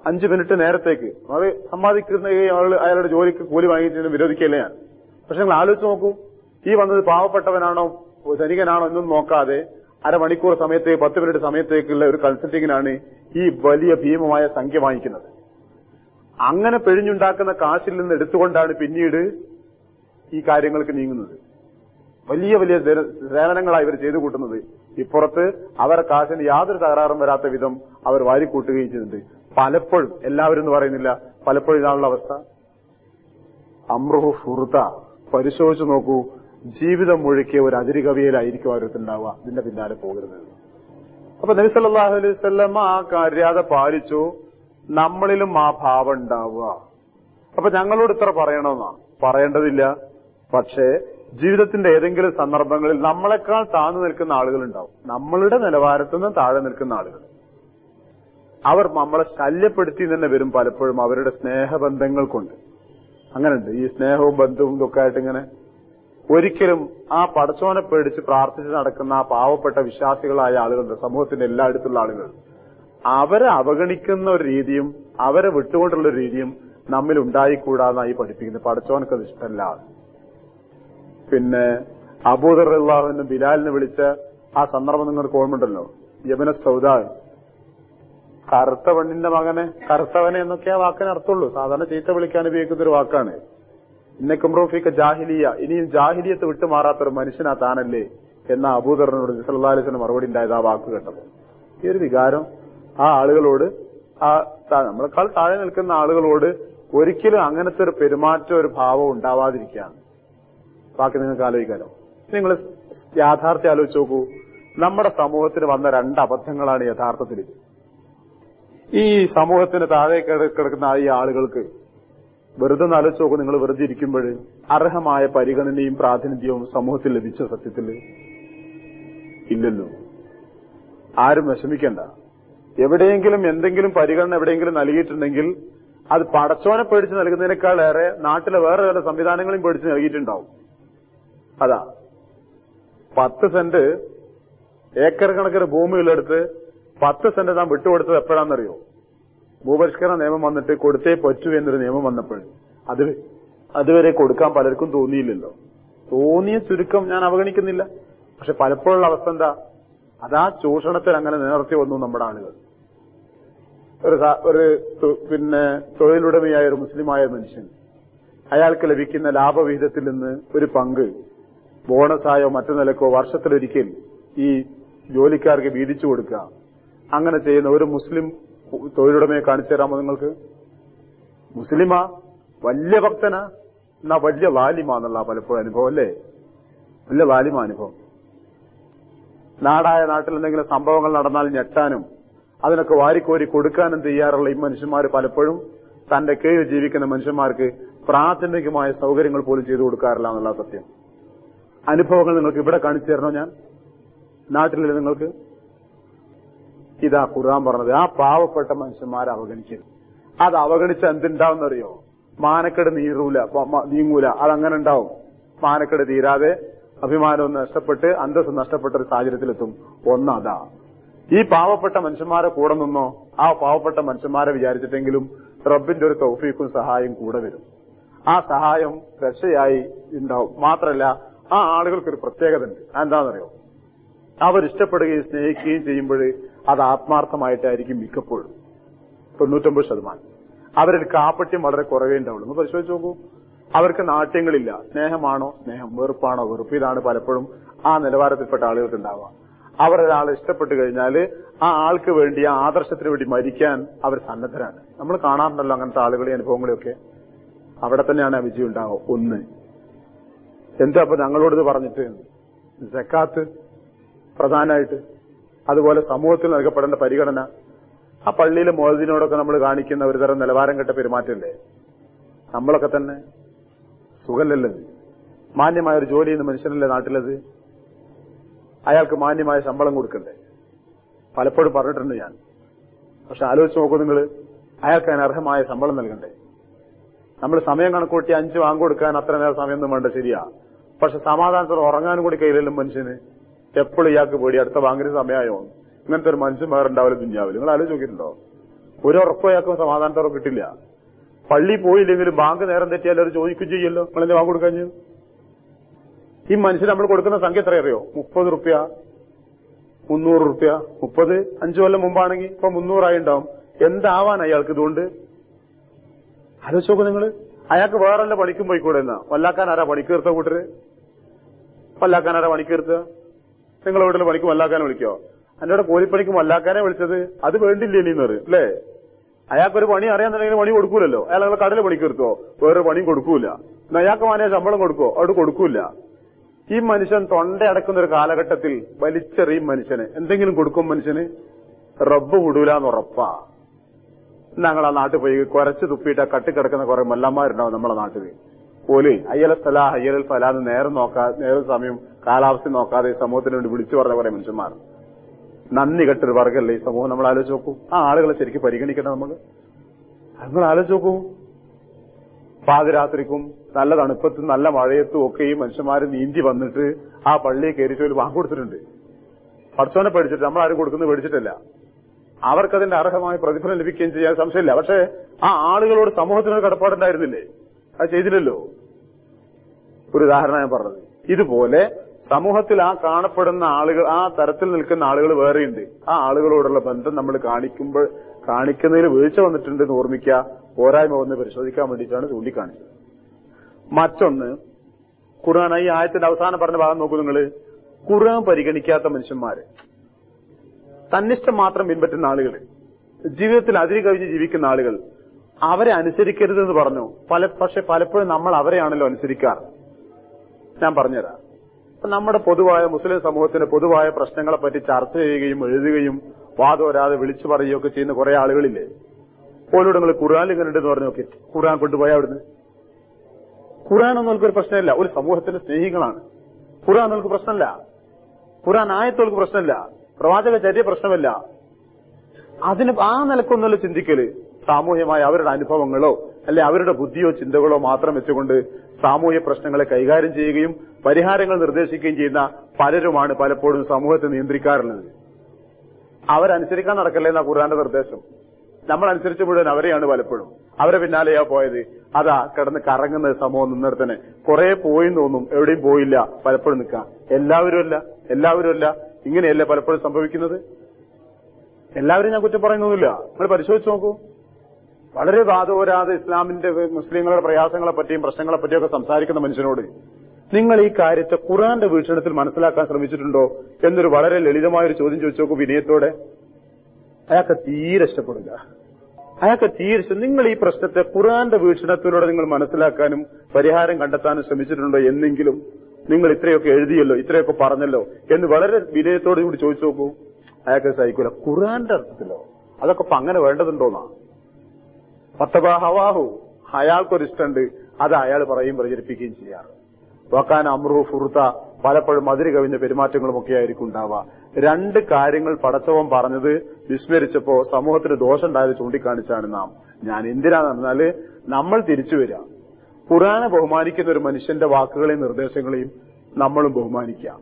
5 മിനിറ്റ് നേരത്തേക്ക് അത് സമ്പാദിക്കുന്ന അയാളുടെ ജോലിക്ക് കൂലി വാങ്ങിയിട്ട് വിരോധിക്കല്ലേ ഞാൻ. പക്ഷെ നിങ്ങൾ ആലോചിച്ച് നോക്കൂ, ഈ വന്നത് പാവപ്പെട്ടവനാണോ ധനികനാണോ എന്നൊന്നും നോക്കാതെ അരമണിക്കൂർ സമയത്തേക്ക് 10 മിനിറ്റ് സമയത്തേക്കുള്ള ഒരു കൺസൾട്ടിങ്ങിനാണ് ഈ വലിയ ഭീമമായ സംഖ്യ വാങ്ങിക്കുന്നത്. അങ്ങനെ പിഴിഞ്ഞുണ്ടാക്കുന്ന കാശിൽ നിന്ന് എടുത്തുകൊണ്ടാണ് പിന്നീട് ഈ കാര്യങ്ങൾക്ക് നീങ്ങുന്നത്. വലിയ വലിയ സേവനങ്ങളായി ഇവർ ചെയ്തു കൂട്ടുന്നത്. ഇപ്പുറത്ത് അവരുടെ കാശിന് യാതൊരു തകരാറും വരാത്ത വിധം അവർ വാരിക്കൂട്ടുകയും ചെയ്യുന്നുണ്ട്. പലപ്പോഴും, എല്ലാവരും എന്ന് പറയുന്നില്ല, പലപ്പോഴും ഇതാണുള്ള അവസ്ഥ. അമ്രുഹു ഫുർത, പരിശോധിച്ചു നോക്കൂ, ജീവിതം മുഴുക്കിയ ഒരു അതിരുകവിയിലായിരിക്കും അവരുണ്ടാവുക. ഇതിന്റെ പിന്നാലെ പോകരുത്. അപ്പൊ നബി സല്ലല്ലാഹു അലൈഹി വസല്ലം ആ മര്യാദ പാലിച്ചു. നമ്മളിലും ആ ഭാവം ഉണ്ടാവുക. അപ്പൊ ഞങ്ങളോട് ഇത്ര പറയണമെന്നാണ് പറയേണ്ടതില്ല. പക്ഷേ ജീവിതത്തിന്റെ ഏതെങ്കിലും സന്ദർഭങ്ങളിൽ നമ്മളെക്കാൾ താഴ്ന്നു നിൽക്കുന്ന ആളുകളുണ്ടാവും. നമ്മളുടെ നിലവാരത്തിൽ നിന്ന് താഴെ നിൽക്കുന്ന ആളുകൾ. അവർ നമ്മളെ ശല്യപ്പെടുത്തി തന്നെ വരും പലപ്പോഴും അവരുടെ സ്നേഹബന്ധങ്ങൾ കൊണ്ട്. അങ്ങനെയുണ്ട്. ഈ സ്നേഹവും ബന്ധവും ഇതൊക്കെ ആയിട്ട് ഇങ്ങനെ ഒരിക്കലും ആ പടച്ചോനെ പേടിച്ച് പ്രാർത്ഥിച്ച് നടക്കുന്ന ആ പാവപ്പെട്ട വിശ്വാസികളായ ആളുകളുണ്ട്, സമൂഹത്തിന്റെ എല്ലായിടത്തുള്ള ആളുകൾ. അവരെ അവഗണിക്കുന്ന ഒരു രീതിയും അവരെ വിട്ടുകൊണ്ടുള്ള ഒരു രീതിയും നമ്മിൽ ഉണ്ടായിക്കൂടാന്നായി പഠിപ്പിക്കുന്നത്. പടച്ചോനക്കത് ഇഷ്ടമല്ല. പിന്നെ അബൂദർ റളിയല്ലാഹു ബിലാലിനെ വിളിച്ച ആ സന്ദർഭം നിങ്ങൾക്ക് ഓർമ്മയുണ്ടല്ലോ. യബ്ന സൗദാ, കറുത്ത പെണ്ണിന്റെ മകനെ, കറുത്തവനെ എന്നൊക്കെ ആ വാക്കിന് അർത്ഥമുള്ളൂ. സാധാരണ ചീത്ത വിളിക്കാൻ ഉപയോഗിക്കുന്ന ഒരു വാക്കാണ്. ഇന്നക്കംറോഫിക്ക ജാഹിലിയ, ഇനിയും ജാഹിലിയത്ത് വിട്ടുമാറാത്തൊരു മനുഷ്യനാ താനല്ലേ എന്ന അബൂദറിനോട് സല്ലല്ലാഹു അലൈഹി വസല്ലം മറുപടി ഉണ്ടായത് ആ വാക്ക് കേട്ടത്. ഈ ഒരു വികാരം ആ ആളുകളോട്, നമ്മളെക്കാൾ താഴെ നിൽക്കുന്ന ആളുകളോട് ഒരിക്കലും അങ്ങനത്തെ ഒരു പെരുമാറ്റം, ഒരു ഭാവം ഉണ്ടാവാതിരിക്കുകയാണ്. ബാക്കി നിങ്ങൾക്ക് ആലോചിക്കാലോ. നിങ്ങൾ യാഥാർത്ഥ്യം ആലോചിച്ച് നോക്കൂ. നമ്മുടെ സമൂഹത്തിന് വന്ന 2 അബദ്ധങ്ങളാണ് യഥാർത്ഥത്തിൽ. ഈ സമൂഹത്തിന് താഴെ കിടക്കുന്ന ഈ ആളുകൾക്ക് വെറുതെ ആലോചിച്ച് നോക്കൂ. നിങ്ങൾ വെറുതെ ഇരിക്കുമ്പോൾ അർഹമായ പരിഗണനയും പ്രാതിനിധ്യവും സമൂഹത്തിൽ ലഭിച്ച സത്യത്തിൽ ഇല്ലല്ലോ. ആരും വിഷമിക്കണ്ട. എവിടെയെങ്കിലും എന്തെങ്കിലും പരിഗണന എവിടെയെങ്കിലും നൽകിയിട്ടുണ്ടെങ്കിൽ അത് പടച്ചോനെ പേടിച്ച് നൽകുന്നതിനേക്കാളേറെ നാട്ടിലെ വേറെ ചില സംവിധാനങ്ങളും പേടിച്ച് നൽകിയിട്ടുണ്ടാവും. അതാ 10 സെന്റ് ഏക്കർ കണക്കിന് ഭൂമിയിലെടുത്ത് 10 സെന്റ് താൻ വിട്ടുകൊടുത്തത് എപ്പോഴാണെന്നറിയോ? ഭൂപരിഷ്കരണ നിയമം വന്നിട്ട് കൊടുത്തേ പറ്റൂ എന്നൊരു നിയമം വന്നപ്പോൾ അതുവരെ കൊടുക്കാൻ പലർക്കും തോന്നിയില്ലല്ലോ. തോന്നിയ ചുരുക്കം ഞാൻ അവഗണിക്കുന്നില്ല. പക്ഷെ പലപ്പോഴുള്ള അവസ്ഥ എന്താ? അതാ ചൂഷണത്തിൽ അങ്ങനെ നിലനിർത്തി വന്നു നമ്മുടെ ആളുകൾ. ഒരു തൊഴിലുടമയായ ഒരു മുസ്ലിമായ മനുഷ്യൻ, അയാൾക്ക് ലഭിക്കുന്ന ലാഭവിഹിതത്തിൽ നിന്ന് ഒരു പങ്ക് ബോണസായോ മറ്റു നിലക്കോ വർഷത്തിലൊരിക്കൽ ഈ ജോലിക്കാർക്ക് വീതിച്ചു കൊടുക്കുക, അങ്ങനെ ചെയ്യുന്ന ഒരു മുസ്ലിം തൊഴിലുടമയെ കാണിച്ചു തരാമോ നിങ്ങൾക്ക്? മുസ്ലിമാ, വലിയ ഭക്തനാ, എന്നാ വലിയ വാലിമാന്നുള്ള പലപ്പോഴും അനുഭവം അല്ലേ? വലിയ വാലിമ അനുഭവം. നാട്ടിൽ എന്തെങ്കിലും സംഭവങ്ങൾ നടന്നാൽ ഞെട്ടാനും അതിനൊക്കെ വാരിക്കോരി കൊടുക്കാനും തയ്യാറുള്ള ഈ മനുഷ്യന്മാർ പലപ്പോഴും തന്റെ കീഴിൽ ജീവിക്കുന്ന മനുഷ്യന്മാർക്ക് പ്രാഥമികമായ സൗകര്യങ്ങൾ പോലും ചെയ്തു കൊടുക്കാറില്ല എന്നുള്ള സത്യം. അനുഭവങ്ങൾ നിങ്ങൾക്ക് ഇവിടെ കാണിച്ചു തരണോ? ഞാൻ നാട്ടിലെ നിങ്ങൾക്ക് ഇതാ ഖുർആൻ പറഞ്ഞത്. ആ പാവപ്പെട്ട മനുഷ്യന്മാരെ അവഗണിക്കരുത്. അത് അവഗണിച്ച എന്തുണ്ടാവുന്നറിയോ? മാനക്കേട് നീങ്ങൂല. അതങ്ങനെ ഉണ്ടാവും. മാനക്കേട് തീരാതെ അഭിമാനം നഷ്ടപ്പെട്ട് അന്തസ്സ് നഷ്ടപ്പെട്ട ഒരു സാഹചര്യത്തിലെത്തും. ഒന്നതാ. ഈ പാവപ്പെട്ട മനുഷ്യന്മാരെ കൂടെ നിന്നോ, ആ പാവപ്പെട്ട മനുഷ്യന്മാരെ വിചാരിച്ചിട്ടെങ്കിലും റബ്ബിന്റെ ഒരു തൗഫീഖും സഹായം കൂടെ വരും. ആ സഹായം രക്ഷയായി ഉണ്ടാവും. മാത്രമല്ല, ആ ആളുകൾക്കൊരു പ്രത്യേകത ഉണ്ട്. എന്താണെന്നറിയോ? അവരിഷ്ടപ്പെടുകയും സ്നേഹിക്കുകയും ചെയ്യുമ്പോൾ അത് ആത്മാർത്ഥമായിട്ടായിരിക്കും മിക്കപ്പോഴും. 99%. അവരിൽ കാപ്പട്യം വളരെ കുറവേ ഉണ്ടാവുള്ളൂ. ഒന്ന് പരിശോധിച്ച് നോക്കൂ. അവർക്ക് നാട്യങ്ങളില്ല. സ്നേഹമാണോ സ്നേഹം, വെറുപ്പാണോ വെറുപ്പ്. ഇതാണ് പലപ്പോഴും ആ നിലവാരത്തിൽപ്പെട്ട ആളുകൾക്ക് ഉണ്ടാവുക. അവരൊരാളെ ഇഷ്ടപ്പെട്ടു കഴിഞ്ഞാൽ ആ ആൾക്ക് വേണ്ടി, ആ ആദർശത്തിന് വേണ്ടി മരിക്കാൻ അവർ സന്നദ്ധരാണ്. നമ്മൾ കാണാറുണ്ടല്ലോ അങ്ങനത്തെ ആളുകളെയും അനുഭവങ്ങളെയൊക്കെ. അവിടെ തന്നെയാണ് ആ വിജയം ഉണ്ടാവുക. ഒന്ന് എന്താ അപ്പൊ ഞങ്ങളോട് പറഞ്ഞിട്ട് സക്കാത്ത് പ്രധാനമായിട്ട്, അതുപോലെ സമൂഹത്തിൽ നൽകപ്പെടേണ്ട പരിഗണന, ആ പള്ളിയിലെ മുഅദ്ദിനോടൊക്കെ നമ്മൾ കാണിക്കുന്ന ഒരു തരം നിലവാരം കെട്ട പെരുമാറ്റമില്ലേ? നമ്മളൊക്കെ തന്നെ സുഖമല്ലല്ലോ. മാന്യമായ ഒരു ജോലി ചെയ്യുന്ന മനുഷ്യനല്ലേ നാട്ടിലത്? അയാൾക്ക് മാന്യമായ ശമ്പളം കൊടുക്കണ്ടേ? പലപ്പോഴും പറഞ്ഞിട്ടുണ്ട് ഞാൻ. പക്ഷെ ആലോചിച്ച് നോക്കൂ നിങ്ങൾ, അയാൾക്ക് അതിന് അർഹമായ ശമ്പളം നൽകണ്ടേ? നമ്മൾ സമയം കണക്കൂട്ടി 5 വാങ്ങ് കൊടുക്കാൻ അത്ര നേരം സമയമൊന്നും വേണ്ട, ശരിയാ. പക്ഷെ സമാധാനത്തോടെ ഉറങ്ങാനും കൂടി കയ്യിലെല്ലാം മനുഷ്യന് എപ്പോഴും ഇയാൾക്ക് പേടി അടുത്ത ബാങ്കിന് സമയമായോ? ഇങ്ങനത്തെ ഒരു മനുഷ്യൻ വേറെ ഉണ്ടാവില്ല ദുനിയാവിൽ. നിങ്ങൾ ആലോചിച്ച് നോക്കിയിട്ടുണ്ടോ? ഒരു ഉറപ്പോ ഇയാൾക്കും സമാധാനത്തോടെ കിട്ടില്ല. പള്ളി പോയില്ലെങ്കിലും ബാങ്ക് നേരം തെറ്റിയാൽ അവർ ചോദിക്കും ചെയ്യല്ലോ, നിങ്ങളെന്നെ വാങ്ങ് കൊടുക്കാൻ. ഈ മനുഷ്യന് നമ്മൾ കൊടുക്കുന്ന സംഖ്യ എത്ര അറിയോ? 30 റുപ്യ, 300 റുപ്യ. 30 5 കൊല്ലം മുമ്പാണെങ്കിൽ ഇപ്പൊ 300 ഉണ്ടാവും. എന്താവാൻ അയാൾക്ക് ഇതുകൊണ്ട്? ആലോചിച്ച് നോക്കൂ നിങ്ങൾ. അയാൾക്ക് വേറെല്ലാം പണിക്കും പോയിക്കൂടെ? എന്നാ വല്ലാക്കാൻ ആരാ പണിക്ക് നിർത്ത കൂട്ടര്? വല്ലാക്കാൻ ആരാ പണിക്ക് നിർത്തുക? നിങ്ങളെ വീട്ടിൽ പണിക്ക് വല്ലാക്കാനെ വിളിക്കോ? അതിന്റെ കൂലിപ്പണിക്ക് വല്ലാക്കാനെ വിളിച്ചത് അത് വേണ്ടില്ലേ നീന്നറ് അല്ലേ? അയാൾക്കൊരു പണി അറിയാന്നുണ്ടെങ്കിൽ പണി കൊടുക്കൂലല്ലോ. അയാളെ കടയിൽ പണിക്ക് നിർത്തുവോ? വേറെ പണിയും കൊടുക്കൂല. അയാൾക്ക് മാനേ ശമ്പളം കൊടുക്കോ? അവിടെ കൊടുക്കൂല. ഈ മനുഷ്യൻ തൊണ്ട അടക്കുന്ന ഒരു കാലഘട്ടത്തിൽ വലിച്ചെറിയും മനുഷ്യന്. എന്തെങ്കിലും കൊടുക്കും മനുഷ്യന്, റബ്ബ് വിടൂലെന്ന് ഉറപ്പാ. ഞങ്ങളാ നാട്ടിൽ പോയി കുരച്ച് തുപ്പിയിട്ട് കട്ടിക്കിടക്കുന്ന കുറെ മല്ലന്മാരുണ്ടാവും നമ്മളെ നാട്ടിൽ. ഓല് അയ്യല സ്ഥല അയ്യലൽ ഫലാന്ന് നേരം സമയം കാലാവസ്ഥ നോക്കാതെ സമൂഹത്തിന് വേണ്ടി വിളിച്ചു പറഞ്ഞ കുറെ മനുഷ്യന്മാർ. നന്ദി കെട്ടൊരു വർഗമല്ലേ ഈ സമൂഹം. നമ്മൾ ആലോചിച്ച് നോക്കൂ. ആ ആളുകളെ ശരിക്കും പരിഗണിക്കണം നമ്മൾ. നിങ്ങൾ ആലോചിച്ച് നോക്കൂ. പാതിരാത്രിക്കും നല്ല തണുപ്പത്തും നല്ല മഴയത്തും ഒക്കെ ഈ മനുഷ്യന്മാർ നീന്തി വന്നിട്ട് ആ പള്ളിയിൽ കയറിയിട്ട് വാങ്ങി കൊടുത്തിട്ടുണ്ട്. പടച്ചോനെ പേടിച്ചിട്ട്. നമ്മളാരും കൊടുക്കുന്നത് പേടിച്ചിട്ടല്ല. അവർക്കതിന്റെ അർഹമായ പ്രതിഫലം ലഭിക്കുകയും ചെയ്യാൻ സംശയമില്ല. പക്ഷെ ആ ആളുകളോട് സമൂഹത്തിനൊരു കടപ്പാടുണ്ടായിരുന്നില്ലേ? അത് ചെയ്തില്ലല്ലോ. ഒരു ഉദാഹരണം ഞാൻ പറഞ്ഞത്. ഇതുപോലെ സമൂഹത്തിൽ ആ കാണപ്പെടുന്ന ആളുകൾ, ആ തരത്തിൽ നിൽക്കുന്ന ആളുകൾ വേറെയുണ്ട്. ആ ആളുകളോടുള്ള ബന്ധം നമ്മൾ കാണിക്കുന്നതിൽ വീഴ്ച വന്നിട്ടുണ്ടെന്ന് ഓർമ്മിക്കുക. പോരായ്മ വന്ന് പരിശോധിക്കാൻ വേണ്ടിയിട്ടാണ് ചൂണ്ടിക്കാണിച്ചത്. മറ്റൊന്ന് ഖുർആൻ ഈ ആയത്തിന്റെ അവസാനം പറഞ്ഞ ഭാഗം നോക്കൂ നിങ്ങൾ. ഖുർആൻ പരിഗണിക്കാത്ത മനുഷ്യന്മാര്, തന്നിഷ്ടം മാത്രം പിൻപറ്റുന്ന ആളുകൾ, ജീവിതത്തിൽ അതിര് കവിഞ്ഞ് ജീവിക്കുന്ന ആളുകൾ, അവരെ അനുസരിക്കരുതെന്ന് പറഞ്ഞു. പക്ഷെ പലപ്പോഴും നമ്മൾ അവരെയാണല്ലോ അനുസരിക്കാറ്. ഞാൻ പറഞ്ഞുതരാം. അപ്പൊ നമ്മുടെ പൊതുവായ മുസ്ലിം സമൂഹത്തിന്റെ പൊതുവായ പ്രശ്നങ്ങളെ പറ്റി ചർച്ച ചെയ്യുകയും എഴുതുകയും വാദോരാതെ വിളിച്ചു പറയുകയൊക്കെ ചെയ്യുന്ന കുറെ ആളുകളില്ലേ? ഓരോട് നിങ്ങൾ ഖുർആൻ ഇങ്ങനെ ഉണ്ടെന്ന് പറഞ്ഞു നോക്കി, ഖുർആൻ കൊണ്ടുപോയാ അവിടുന്ന്. ഖുർആൻ ഒന്നും പ്രശ്നമില്ല. ഒരു സമൂഹത്തിന്റെ സ്നേഹികളാണ്. ഖുർആൻ നിങ്ങൾക്ക് പ്രശ്നമില്ല. ഖുർആൻ ആയത്തുകൾക്ക് പ്രശ്നമില്ല. പ്രവാചക ചര്യ പ്രശ്നമില്ല. അതിന് ആ നിലക്കൊന്നുമല്ല ചിന്തിക്കല്. സാമൂഹ്യമായ അവരുടെ അനുഭവങ്ങളോ അല്ലെ അവരുടെ ബുദ്ധിയോ ചിന്തകളോ മാത്രം വെച്ചുകൊണ്ട് സാമൂഹ്യ പ്രശ്നങ്ങളെ കൈകാര്യം ചെയ്യുകയും പരിഹാരങ്ങൾ നിർദ്ദേശിക്കുകയും ചെയ്യുന്ന പലരുമാണ് പലപ്പോഴും സമൂഹത്തെ നിയന്ത്രിക്കാറുള്ളത്. അവരനുസരിക്കാൻ നടക്കല്ലേ എന്നാ ഖുർആന്റെ നിർദ്ദേശം. നമ്മൾ അനുസരിച്ച് മുഴുവൻ അവരെയാണ് പലപ്പോഴും. അവരെ പിന്നാലെയാ പോയത്. അതാ കിടന്ന് കറങ്ങുന്ന സമൂഹം നിന്നിടത്തന്നെ കുറെ പോയി തോന്നും, എവിടെയും പോയില്ല, പലപ്പോഴും നിൽക്കാം. എല്ലാവരുമല്ല ഇങ്ങനെയല്ലേ പലപ്പോഴും സംഭവിക്കുന്നത്. എല്ലാവരും ഞാൻ കുറ്റം പറയുന്നൊന്നുമില്ല. നിങ്ങൾ പരിശോധിച്ച് നോക്കൂ. വളരെ വാദോരാതെ ഇസ്ലാമിന്റെ മുസ്ലിങ്ങളുടെ പ്രയാസങ്ങളെ പറ്റിയും പ്രശ്നങ്ങളെ പറ്റിയൊക്കെ സംസാരിക്കുന്ന മനുഷ്യനോട് നിങ്ങൾ ഈ കാര്യത്തെ ഖുർആന്റെ വീക്ഷണത്തിൽ മനസ്സിലാക്കാൻ ശ്രമിച്ചിട്ടുണ്ടോ എന്നൊരു വളരെ ലളിതമായൊരു ചോദ്യം ചോദിച്ചു നോക്കൂ വിനയത്തോടെ. അയാൾക്ക് തീരെ ഇഷ്ടപ്പെടില്ല. നിങ്ങൾ ഈ പ്രശ്നത്തെ ഖുർആന്റെ വീക്ഷണത്തിലൂടെ നിങ്ങൾ മനസ്സിലാക്കാനും പരിഹാരം കണ്ടെത്താനും ശ്രമിച്ചിട്ടുണ്ടോ എന്നെങ്കിലും നിങ്ങൾ ഇത്രയൊക്കെ എഴുതിയല്ലോ, ഇത്രയൊക്കെ പറഞ്ഞല്ലോ എന്ന് വളരെ വിനയത്തോടു കൂടി ചോദിച്ചു നോക്കൂ. അയാൾക്ക് സഹിക്കൂല. ഖുർആന്റെ അർത്ഥത്തിലോ അതൊക്കെ ഇപ്പൊ അങ്ങനെ വേണ്ടതുണ്ടോന്നാ. ഫത്തബാഹവാഹു, അയാൾക്കൊരിഷ്ടമുണ്ട്, അത് അയാൾ പറയും പ്രചരിപ്പിക്കുകയും ചെയ്യാറ്. വക്കാൻ അമ്രു ഫുർത്ത, പലപ്പോഴും അതിര് കവിഞ്ഞ പെരുമാറ്റങ്ങളും ഒക്കെ ആയിരിക്കും ഉണ്ടാവുക. രണ്ട് കാര്യങ്ങൾ പടച്ചവൻ പറഞ്ഞത് വിസ്മരിച്ചപ്പോ സമൂഹത്തിന് ദോഷം ഉണ്ടായത് ചൂണ്ടിക്കാണിച്ചാണ് നാം. ഞാൻ എന്തിനാന്ന് പറഞ്ഞാല് നമ്മൾ തിരിച്ചു വരിക. ഖുർആനെ ബഹുമാനിക്കുന്ന ഒരു മനുഷ്യന്റെ വാക്കുകളെയും നിർദ്ദേശങ്ങളെയും നമ്മളും ബഹുമാനിക്കാം.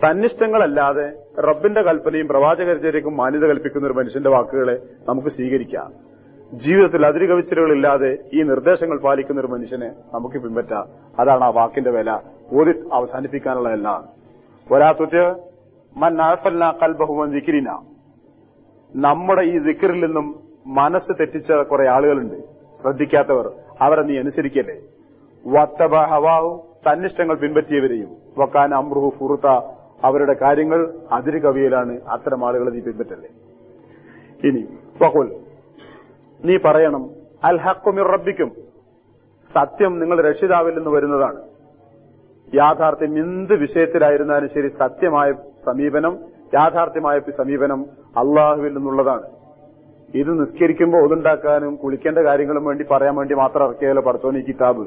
തന്നിഷ്ടങ്ങളല്ലാതെ റബ്ബിന്റെ കൽപ്പനയും പ്രവാചകചര്യക്കും മാന്യത കൽപ്പിക്കുന്ന ഒരു മനുഷ്യന്റെ വാക്കുകളെ നമുക്ക് സ്വീകരിക്കാം. ജീവിതത്തിൽ അതിരുകവിച്ചിലുകളില്ലാതെ ഈ നിർദ്ദേശങ്ങൾ പാലിക്കുന്ന ഒരു മനുഷ്യനെ നമുക്ക് പിൻപറ്റാം. അതാണ് ആ വാക്കിന്റെ വില. ഓതി അവസാനിപ്പിക്കാനുള്ള എല്ലാം. ഒരാത്തുറ്റ് ദിക്രിന, നമ്മുടെ ഈ ദിക്റിൽ നിന്നും മനസ്സ് തെറ്റിച്ച കുറെ ആളുകളുണ്ട്, ശ്രദ്ധിക്കാത്തവർ. അവരെ നീ അനുസരിക്കല്ലേ. വത്തബ ഹവാഹു, തന്നിഷ്ടങ്ങൾ പിൻപറ്റിയവരെയും. വക്കാൻ അമ്രുഹു ഫുറുത്ത, അവരുടെ കാര്യങ്ങൾ അതിര് കവിയലാണ്. അത്തരം ആളുകളെ നീ പിൻപറ്റല്ലേ. ഇനി വഖുൽ, നീ പറയണം, അൽ ഹഖ്ഖു മിർ റബ്ബിക്കും, സത്യം നിങ്ങൾ രക്ഷിതാവിൽ നിന്ന് വരുന്നതാണ്. യാഥാർത്ഥ്യം എന്ത് വിഷയത്തിലായിരുന്നാലും ശരി, സത്യമായ സമീപനം, യാഥാർത്ഥ്യമായ സമീപനം അള്ളാഹുവിൽ നിന്നുള്ളതാണ്. ഇത് നിസ്കരിക്കുമ്പോൾ ഒതുണ്ടാക്കാനും കുളിക്കേണ്ട കാര്യങ്ങളും വേണ്ടി പറയാൻ വേണ്ടി മാത്രം ഇറക്കിയാലോ പടച്ചോൻ ഈ കിതാബ്.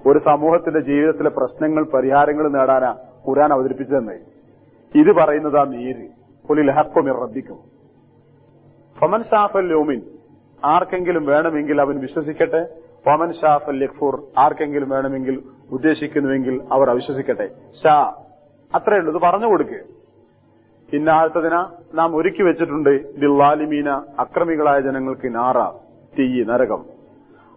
ഒരു സമൂഹത്തിന്റെ ജീവിതത്തിലെ പ്രശ്നങ്ങൾ പരിഹാരങ്ങൾ നേടാനാ ഖുർആൻ അവതരിപ്പിച്ചതെന്നേ. ഇത് പറയുന്നതാ നീര്. ഖുലിൽ ഹഖ്ഖു മിർ റബ്ബിക്കും ഫമൻ ശാഫൽ യൗമിൻ, ആർക്കെങ്കിലും വേണമെങ്കിൽ അവൻ വിശ്വസിക്കട്ടെ. ഫമൻ ശാഫൽ യക്ഫുർ, ആർക്കെങ്കിലും വേണമെങ്കിൽ ഉദ്ദേശിക്കുന്നുവെങ്കിൽ അവർ അവിശ്വസിക്കട്ടെ. ഷാ, അത്രയേ ഉള്ളൂ. ഇത് പറഞ്ഞു കൊടുക്ക്. ഇന്നാഴ്ത്തതിന നാം ഒരുക്കി വെച്ചിട്ടുണ്ട് ലിൽവാലിമീന, അക്രമികളായ ജനങ്ങൾക്ക് നാറ, തീ, നരകം.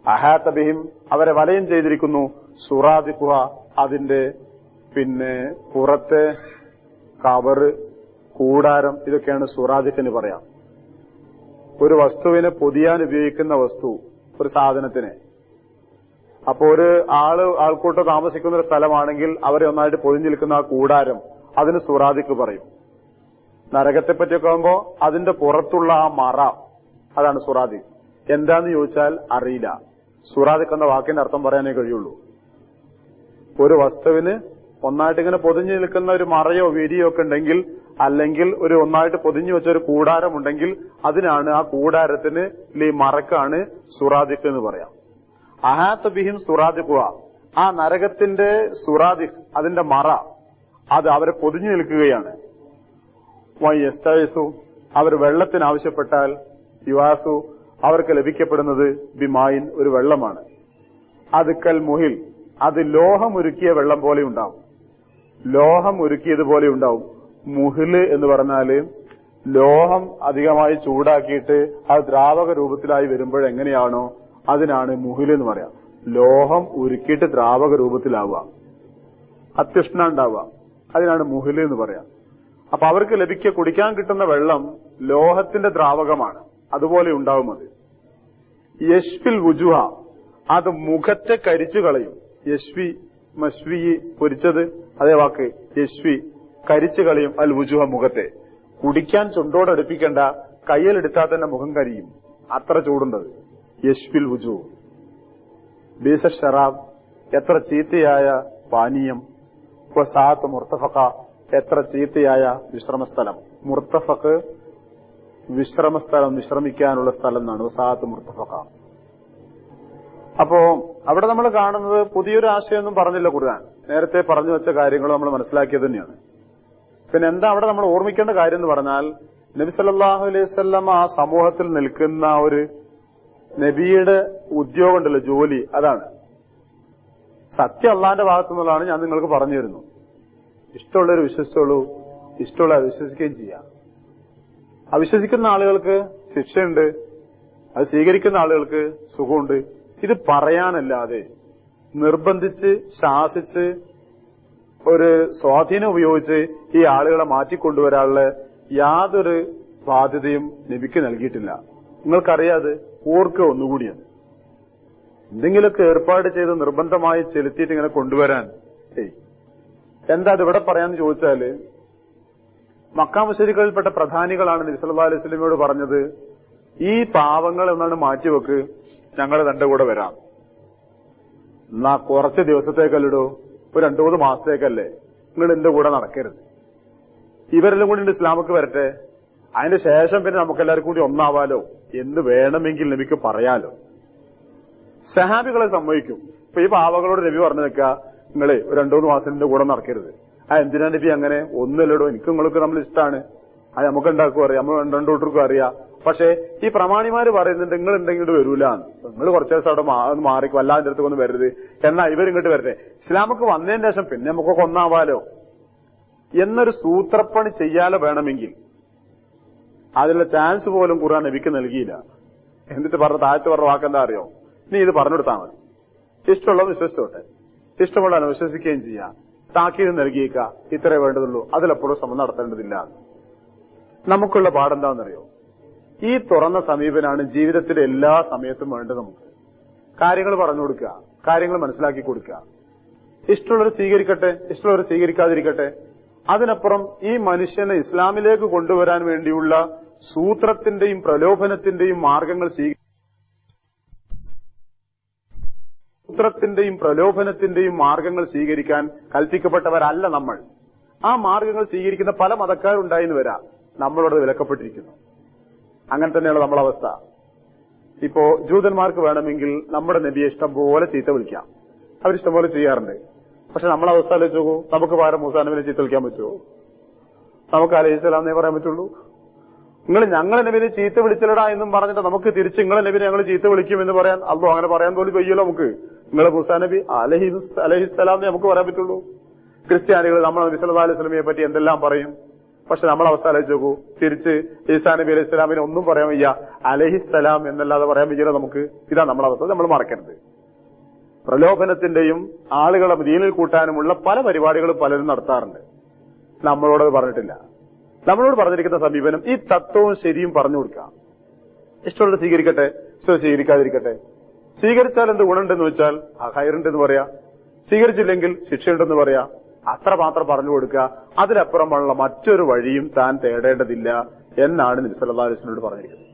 അഹാത്ത ബിഹിം, അവരെ വലയം ചെയ്തിരിക്കുന്നു. സുറാദിഖുഹ, അതിന്റെ പുറത്തെ കവറ്, കൂടാരം, ഇതൊക്കെയാണ് സുറാദിഖിന് പറയാം. ഒരു വസ്തുവിനെ പൊതിയാൻ ഉപയോഗിക്കുന്ന വസ്തു, ഒരു സാധനത്തിന്. അപ്പോ ഒരു ആൾക്കൂട്ടം താമസിക്കുന്ന ഒരു സ്ഥലമാണെങ്കിൽ അവരെ ഒന്നായിട്ട് പൊതിഞ്ഞു നിൽക്കുന്ന ആ കൂടാരം, അതിന് സുറാദിഖ് പറയും. നരകത്തെ പറ്റിയൊക്കെ ആകുമ്പോ അതിന്റെ പുറത്തുള്ള ആ മറ, അതാണ് സുറാദിഖ്. എന്താന്ന് ചോദിച്ചാൽ അറിയില്ല. സുറാദിഖ് എന്ന വാക്കിന്റെ അർത്ഥം പറയാനേ കഴിയുള്ളൂ. ഒരു വസ്തുവിന് ഒന്നായിട്ട് ഇങ്ങനെ പൊതിഞ്ഞു നിൽക്കുന്ന ഒരു മറയോ വിരിയോ ഒക്കെ ഉണ്ടെങ്കിൽ, അല്ലെങ്കിൽ ഒരു ഒന്നായിട്ട് പൊതിഞ്ഞു വെച്ച ഒരു കൂടാരം ഉണ്ടെങ്കിൽ അതിനാണ്, ആ കൂടാരത്തിന് ഈ മറക്കാണ് സുറാദിഖ് എന്ന് പറയാം. അഹാത്ത് ബിഹിം സുറാദിഖുഹ, ആ നരകത്തിന്റെ സുറാദിഖ്, അതിന്റെ മറ, അത് അവരെ പൊതിഞ്ഞു നിൽക്കുകയാണ്. വയസ്തയസു, അവർ വെള്ളത്തിന് ആവശ്യപ്പെട്ടാൽ, യുവാസു, അവർക്ക് ലഭിക്കപ്പെടുന്നത് ബിമായിൻ, ഒരു വെള്ളമാണ്. അത് കൽ മുഹിൽ, അത് ലോഹം ഉരുക്കിയ വെള്ളം പോലെ ഉണ്ടാവും. ലോഹം ഉരുക്കിയതുപോലെ ഉണ്ടാവും. മുഹില് എന്ന് പറഞ്ഞാല് ലോഹം അധികമായി ചൂടാക്കിയിട്ട് അത് ദ്രാവക രൂപത്തിലായി വരുമ്പോഴെങ്ങനെയാണോ അതിനാണ് മുഹിൽ എന്ന് പറയാം. ലോഹം ഉരുക്കിയിട്ട് ദ്രാവക രൂപത്തിലാവുക, അത്യുഷ്ണ ഉണ്ടാവുക, അതിനാണ് മുഹിൽ എന്ന് പറയാം. അപ്പൊ അവർക്ക് കുടിക്കാൻ കിട്ടുന്ന വെള്ളം ലോഹത്തിന്റെ ദ്രാവകമാണ്, അതുപോലെ ഉണ്ടാവും. അത് യശ്ഫിൽ വുജുഹ, അത് മുഖത്തെ കരിച്ചു കളയും. യശ്വി മശ്വി പൊരിച്ചത്, അതേ വാക്ക് യശ്വി കരിച്ചു കളിയും അൽ വുജുഹ മുഖത്തെ. കുടിക്കാൻ ചുണ്ടോടടുപ്പിക്കേണ്ട, കയ്യിലെടുത്താൽ തന്നെ മുഖം കരിയും, അത്ര ചൂടുണ്ടത്. യശ്വിൽ വുജു. ബീസ ഷറാബ്, എത്ര ചീത്തയായ പാനീയം. സാത്ത് മുർത്തഫക്ക, എത്ര ചീത്തയായ വിശ്രമസ്ഥലം. മുർത്തഫക്ക് വിശ്രമസ്ഥലം, വിശ്രമിക്കാനുള്ള സ്ഥലം എന്നാണ് സാത്ത് മുർത്തഫക്ക. അപ്പോ അവിടെ നമ്മൾ കാണുന്നത് പുതിയൊരു ആശയമൊന്നും പറഞ്ഞില്ല ഖുർആൻ. നേരത്തെ പറഞ്ഞു വെച്ച കാര്യങ്ങൾ നമ്മൾ മനസ്സിലാക്കിയത് തന്നെയാണ്. പിന്നെ എന്താ അവിടെ നമ്മൾ ഓർമ്മിക്കേണ്ട കാര്യം എന്ന് പറഞ്ഞാൽ, നബി സല്ലല്ലാഹു അലൈഹി വസല്ലം ആ സമൂഹത്തിൽ നിൽക്കുന്ന ഒരു നബിയുടെ ഉദ്യോഗം ഉണ്ടല്ലോ, ജോലി, അതാണ്. സത്യം അള്ളാന്റെ ഭാഗത്തു നിന്നുള്ളതാണ് ഞാൻ നിങ്ങൾക്ക് പറഞ്ഞു തരുന്നു. ഇഷ്ടമുള്ളവർ വിശ്വസിച്ചോളൂ, ഇഷ്ടമുള്ളവർ വിശ്വസിക്കുകയും ചെയ്യാം. അവിശ്വസിക്കുന്ന ആളുകൾക്ക് ശിക്ഷയുണ്ട്, അത് സ്വീകരിക്കുന്ന ആളുകൾക്ക് സുഖമുണ്ട്. ഇത് പറയാനല്ലാതെ നിർബന്ധിച്ച് ശാസിച്ച് ഒരു സ്വാധീനം ഉപയോഗിച്ച് ഈ ആളുകളെ മാറ്റിക്കൊണ്ടുവരാനുള്ള യാതൊരു ബാധ്യതയും നബിക്ക് നൽകിയിട്ടില്ല. നിങ്ങൾക്കറിയാതെ ഓർക്കുക ഒന്നുകൂടിയാണ്. എന്തെങ്കിലുമൊക്കെ ഏർപ്പാട് ചെയ്ത് നിർബന്ധമായി ചെലുത്തിയിട്ട് ഇങ്ങനെ കൊണ്ടുവരാൻ എന്താ അത് ഇവിടെ പറയാന്ന് ചോദിച്ചാല്, മക്കാ മുശ്രിക്കുകളിൽപ്പെട്ട പ്രധാനികളാണ് നബി സല്ലല്ലാഹു അലൈഹി വസല്ലമയോട് പറഞ്ഞത്, ഈ പാവങ്ങൾ എന്നാണ് മാറ്റിവെക്ക്, ഞങ്ങൾ തന്റെ കൂടെ വരാം. എന്നാ കുറച്ച് ദിവസത്തേക്കല്ലോ, ഒരു 2-3 മാസത്തേക്കല്ലേ, നിങ്ങൾ എന്റെ കൂടെ നടക്കരുത്. ഇവരെല്ലാം കൂടി ഇസ്ലാമക്ക് വരട്ടെ, അതിന്റെ ശേഷം പിന്നെ നമുക്കെല്ലാവർക്കും കൂടി ഒന്നാവാലോ എന്ന് വേണമെങ്കിൽ നബിക്ക് പറയാലോ. സഹാബികളെ സമ്മതിക്കും. ഇപ്പൊ ഈ പാവകളോട് നബി പറഞ്ഞു നിൽക്കുക, നിങ്ങളെ ഒരു 2-3 മാസത്തിന്റെ കൂടെ നടക്കരുത്. എന്തിനാ നബി അങ്ങനെ? ഒന്നുമില്ലടോ, എനിക്ക് നിങ്ങൾക്ക് നമ്മൾ ഇഷ്ടമാണ്, അത് നമുക്ക് ഉണ്ടാക്കും അറിയാം, നമ്മൾ രണ്ടൂട്ടർക്കും അറിയാം. പക്ഷെ ഈ പ്രമാണിമാര് പറയുന്നുണ്ട് നിങ്ങൾ ഉണ്ടെങ്കിൽ വരൂല, നിങ്ങൾ കുറച്ചു ദിവസം അവിടെ മാറിക്കും, അല്ലാതെ അടുത്തൊന്നും വരരുത്, എന്നാ ഇവരിങ്ങോട്ട് വരട്ടെ, ഇസ്ലാമക്ക് വന്നതിന് ശേഷം പിന്നെ നമുക്കൊക്കെ ഒന്നാവാലോ എന്നൊരു സൂത്രപ്പണി ചെയ്യാതെ വേണമെങ്കിൽ അതിനുള്ള ചാൻസ് പോലും ഖുർആൻ നബിക്ക് നൽകിയില്ല. എന്നിട്ട് പറഞ്ഞ താഴത്ത് പറഞ്ഞ വാക്കെന്താ അറിയോ? നീ ഇത് പറഞ്ഞെടുത്താൽ മതി, ഇഷ്ടമുള്ളത് വിശ്വസിച്ചോട്ടെ, ഇഷ്ടമുള്ളതാണ് വിശ്വസിക്കുകയും ചെയ്യാം, താക്കീത് നൽകിയേക്ക, ഇത്രേ വേണ്ടതുള്ളൂ, അതിലെപ്പോഴും ശ്രമം നടത്തേണ്ടതില്ല. നമുക്കുള്ള പാടെന്താണെന്നറിയോ? ഈ തുറന്ന സമീപനാണ് ജീവിതത്തിലെ എല്ലാ സമയത്തും വേണ്ടത്. നമുക്ക് കാര്യങ്ങൾ പറഞ്ഞു കൊടുക്കുക, കാര്യങ്ങൾ മനസ്സിലാക്കി കൊടുക്കുക. ഇഷ്ടമുള്ളവർ സ്വീകരിക്കട്ടെ, ഇഷ്ടമുള്ളവർ സ്വീകരിക്കാതിരിക്കട്ടെ. അതിനപ്പുറം ഈ മനുഷ്യനെ ഇസ്ലാമിലേക്ക് കൊണ്ടുവരാൻ വേണ്ടിയുള്ള സൂത്രത്തിന്റെയും പ്രലോഭനത്തിന്റെയും മാർഗങ്ങൾ സ്വീകരിക്കാൻ കൽപ്പിക്കപ്പെട്ടവരല്ല നമ്മൾ. ആ മാർഗങ്ങൾ സ്വീകരിക്കുന്ന പല മതക്കാരുണ്ടായിന്ന് വരാം, നമ്മളോട് വിലക്കപ്പെട്ടിരിക്കുന്നു. അങ്ങനെ തന്നെയാണ് നമ്മളെ അവസ്ഥ. ഇപ്പോ ജൂതന്മാർക്ക് വേണമെങ്കിൽ നമ്മുടെ നബിയെ ഇഷ്ടം പോലെ ചീത്ത വിളിക്കാം, അവരിഷ്ടം പോലെ ചെയ്യാറുണ്ട്. പക്ഷെ നമ്മളെ അവസ്ഥ ആലോചിച്ച് നോക്കൂ, നമുക്ക് പകരം മൂസാ നബിനെ ചീത്ത വിളിക്കാൻ പറ്റുമോ? നമുക്ക് അലൈഹിസ്സലാം പറയാൻ പറ്റുള്ളൂ. നിങ്ങൾ ഞങ്ങളെ നബിനെ ചീത്ത വിളിച്ചലടാ എന്നും പറഞ്ഞിട്ട് നമുക്ക് തിരിച്ച് നിങ്ങളെ നബിനെ ഞങ്ങൾ ചീത്ത വിളിക്കും എന്ന് പറയാൻ അള്ളോ അങ്ങനെ പറയാൻ പോലും വയ്യല്ലോ നമുക്ക്. നിങ്ങളെ മൂസാ നബി അലൈഹിസ്സലാം നമുക്ക് പറയാൻ പറ്റുള്ളൂ. ക്രിസ്ത്യാനികൾ നമ്മളെ നബി സല്ലല്ലാഹു അലൈഹി വസല്ലമയെ പറ്റി എന്തെല്ലാം പറയും. പക്ഷെ നമ്മളെ അവസ്ഥ ആലോചിച്ച് നോക്കൂ, തിരിച്ച് ഈസാ നബി അലൈഹി സ്വലാമിനെ ഒന്നും പറയാൻ വയ്യ, അലൈഹിസ്സലാം എന്നല്ലാതെ പറയാൻ വയ്യല്ലോ നമുക്ക്. ഇതാ നമ്മളെ അവസ്ഥ, നമ്മൾ മറക്കരുത്. പ്രലോഭനത്തിന്റെയും ആളുകളെ ദീനിൽ കൂട്ടാനുമുള്ള പല പരിപാടികളും പലരും നടത്താറുണ്ട്. നമ്മളോട് പറഞ്ഞിട്ടില്ല. നമ്മളോട് പറഞ്ഞിരിക്കുന്ന സമീപനം ഈ തത്വവും ശരിയും പറഞ്ഞു കൊടുക്കാം. ഇഷ്ടമുള്ളത് സ്വീകരിക്കട്ടെ, ഇഷ്ടം സ്വീകരിക്കാതിരിക്കട്ടെ. സ്വീകരിച്ചാൽ എന്ത് ഗുണമുണ്ടെന്ന് വെച്ചാൽ ഹൈറുണ്ടെന്ന് പറയാ, സ്വീകരിച്ചില്ലെങ്കിൽ ശിക്ഷയുണ്ടെന്ന് പറയാ, അത്രമാത്രം പറഞ്ഞു കൊടുക്കുക. അതിലപ്പുറമുള്ള മറ്റൊരു വഴിയും താൻ തേടേണ്ടതില്ല എന്നാണ് നബി സല്ലല്ലാഹു അലൈഹി വസല്ലം പറഞ്ഞിരിക്കുന്നത്.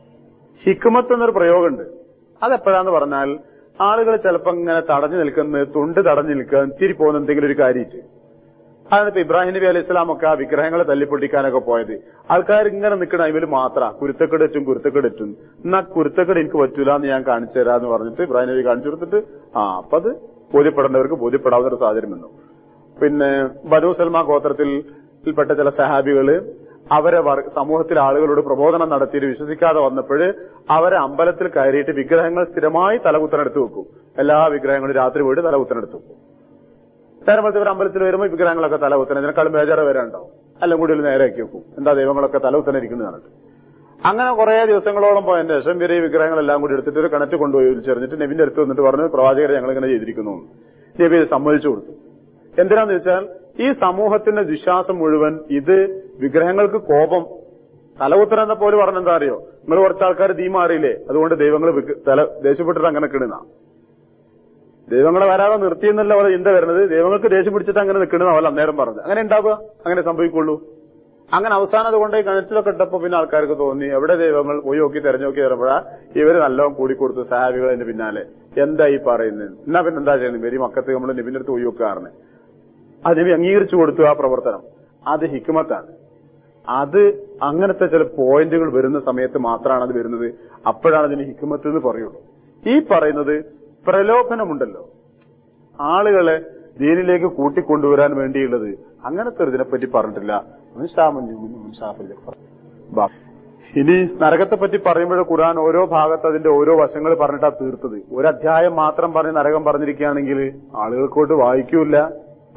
ഹിക്മത്ത് എന്നൊരു പ്രയോഗമുണ്ട്. അതെപ്പോഴാന്ന് പറഞ്ഞാൽ ആളുകൾ ചിലപ്പോ ഇങ്ങനെ തടഞ്ഞു നിൽക്കുന്നത്, തുണ്ട് തടഞ്ഞു നിൽക്കാൻ തിരി പോകുന്ന എന്തെങ്കിലും ഒരു കാര്യമായിട്ട്. അതാണ് ഇപ്പൊ ഇബ്രാഹിം നബി അലൈഹി സ്വലാമൊക്കെ ആ വിഗ്രഹങ്ങളെ തല്ലിപ്പൊട്ടിക്കാനൊക്കെ പോയത്. ആൾക്കാർ ഇങ്ങനെ നിൽക്കണ ഇവര് മാത്രം കുരുത്തക്കെടും എന്നാ കുരുത്തക്കെട് എനിക്ക് പറ്റൂല എന്ന് ഞാൻ കാണിച്ചു തരാന്ന് പറഞ്ഞിട്ട് ഇബ്രാഹിം നബി കാണിച്ചു കൊടുത്തിട്ട് അപ്പൊ അത് ബോധ്യപ്പെടേണ്ടവർക്ക് ബോധ്യപ്പെടാവുന്ന ഒരു സാഹചര്യം വന്നു. പിന്നെ ബനൂ സൽമാ ഗോത്രത്തിൽപ്പെട്ട ചില സഹാബികള് അവരെ സമൂഹത്തിലെ ആളുകളോട് പ്രബോധനം നടത്തിയിട്ട് വിശ്വസിക്കാതെ വന്നപ്പോൾ അവരെ അമ്പലത്തിൽ കയറിയിട്ട് വിഗ്രഹങ്ങൾ സ്ഥിരമായി തലകുത്തനെടുത്ത് വെക്കും. എല്ലാ വിഗ്രഹങ്ങളും രാത്രി പോയിട്ട് തലകുത്തനെടുത്ത് വെക്കും. നേരത്തെ ഇവർ അമ്പലത്തിൽ വരുമ്പോൾ വിഗ്രഹങ്ങളൊക്കെ തലകുത്തനെ, ഇതിനേക്കാളും ബേജാറ് വരാനുണ്ടാവും. എല്ലാം കൂടി നേരെയാക്കി വെക്കും. എന്താ ദൈവങ്ങളൊക്കെ തലകുത്തനെ ഇരിക്കുന്നത് കണ്ടിട്ട്. അങ്ങനെ കുറെ ദിവസങ്ങളോളം പോയതിന് ശേഷം ഇവര് ഈ വിഗ്രഹങ്ങളെല്ലാം കൂടി എടുത്തിട്ട് ഒരു കിണറ്റ് കൊണ്ടുപോയി വിളിച്ചെറിഞ്ഞിട്ട് നബിന്റെ അടുത്ത് വന്നിട്ട് പറഞ്ഞു, പ്രവാചകരെ ഞങ്ങളിങ്ങനെ ചെയ്തിരിക്കുന്നു. നബി സമ്മതിച്ചു കൊടുത്തു. എന്തിനാന്ന് വെച്ചാൽ ഈ സമൂഹത്തിന്റെ വിശ്വാസം മുഴുവൻ ഇത് വിഗ്രഹങ്ങൾക്ക് കോപം, തലകുത്തൻ എന്ന പോലെ പറഞ്ഞെന്താ അറിയോ, നിങ്ങൾ കുറച്ച് ആൾക്കാർ തീ മാറിയില്ലേ, അതുകൊണ്ട് ദൈവങ്ങൾ ദേഷ്യപ്പെട്ടിട്ട് അങ്ങനെ കിടുന്ന. ദൈവങ്ങളെ വരാതെ നിർത്തിയെന്നല്ല പോലെ ചിന്ത വരുന്നത്. ദൈവങ്ങൾക്ക് ദേഷ്യം പിടിച്ചിട്ട് അങ്ങനെ നിൽക്കണമെന്ന് അവൾ അന്നേരം പറഞ്ഞത്. അങ്ങനെ ഉണ്ടാവുക, അങ്ങനെ സംഭവിക്കുള്ളൂ. അങ്ങനെ അവസാനം അതുകൊണ്ട് കിണറ്റിലൊക്കെ ഇട്ടപ്പോ പിന്നെ ആൾക്കാർക്ക് തോന്നി എവിടെ ദൈവങ്ങൾ പോയി നോക്കി തെരഞ്ഞു നോക്കി തരുമ്പോഴാ ഇവര് നല്ലോണം കൂടിക്കൊടുത്തു സഹാബികൾ അതിന്റെ പിന്നാലെ. എന്താ ഈ പറയുന്നത്? എന്നാ പിന്നെ എന്താ ചെയ്യുന്നത്? വരി മക്കത്ത് നമ്മൾ നബിന്റെ അടുത്ത് പോയി നോക്കാറിന്. അത് നബി അംഗീകരിച്ചു കൊടുത്തു. ആ പ്രവർത്തനം അത് ഹിക്മത്താണ്. അത് അങ്ങനത്തെ ചില പോയിന്റുകൾ വരുന്ന സമയത്ത് മാത്രമാണ് അത് വരുന്നത്. അപ്പോഴാണ് അതിന് ഹിക്മത്ത് എന്ന് പറയുള്ളൂ. ഈ പറയുന്നത് പ്രലോഭനമുണ്ടല്ലോ, ആളുകളെ ദീനിലേക്ക് കൂട്ടിക്കൊണ്ടുവരാൻ വേണ്ടിയുള്ളത്, അങ്ങനത്തെ ഒരു ഇതിനെപ്പറ്റി പറഞ്ഞിട്ടില്ല. ഇനി നരകത്തെ പറ്റി പറയുമ്പോൾ ഖുർആൻ ഓരോ ഭാഗത്ത് അതിന്റെ ഓരോ വശങ്ങൾ പറഞ്ഞിട്ടാ തീർത്തത്. ഒരധ്യായം മാത്രം പറഞ്ഞ് നരകം പറഞ്ഞിരിക്കുകയാണെങ്കിൽ ആളുകൾക്കോട്ട് വായിക്കൂല,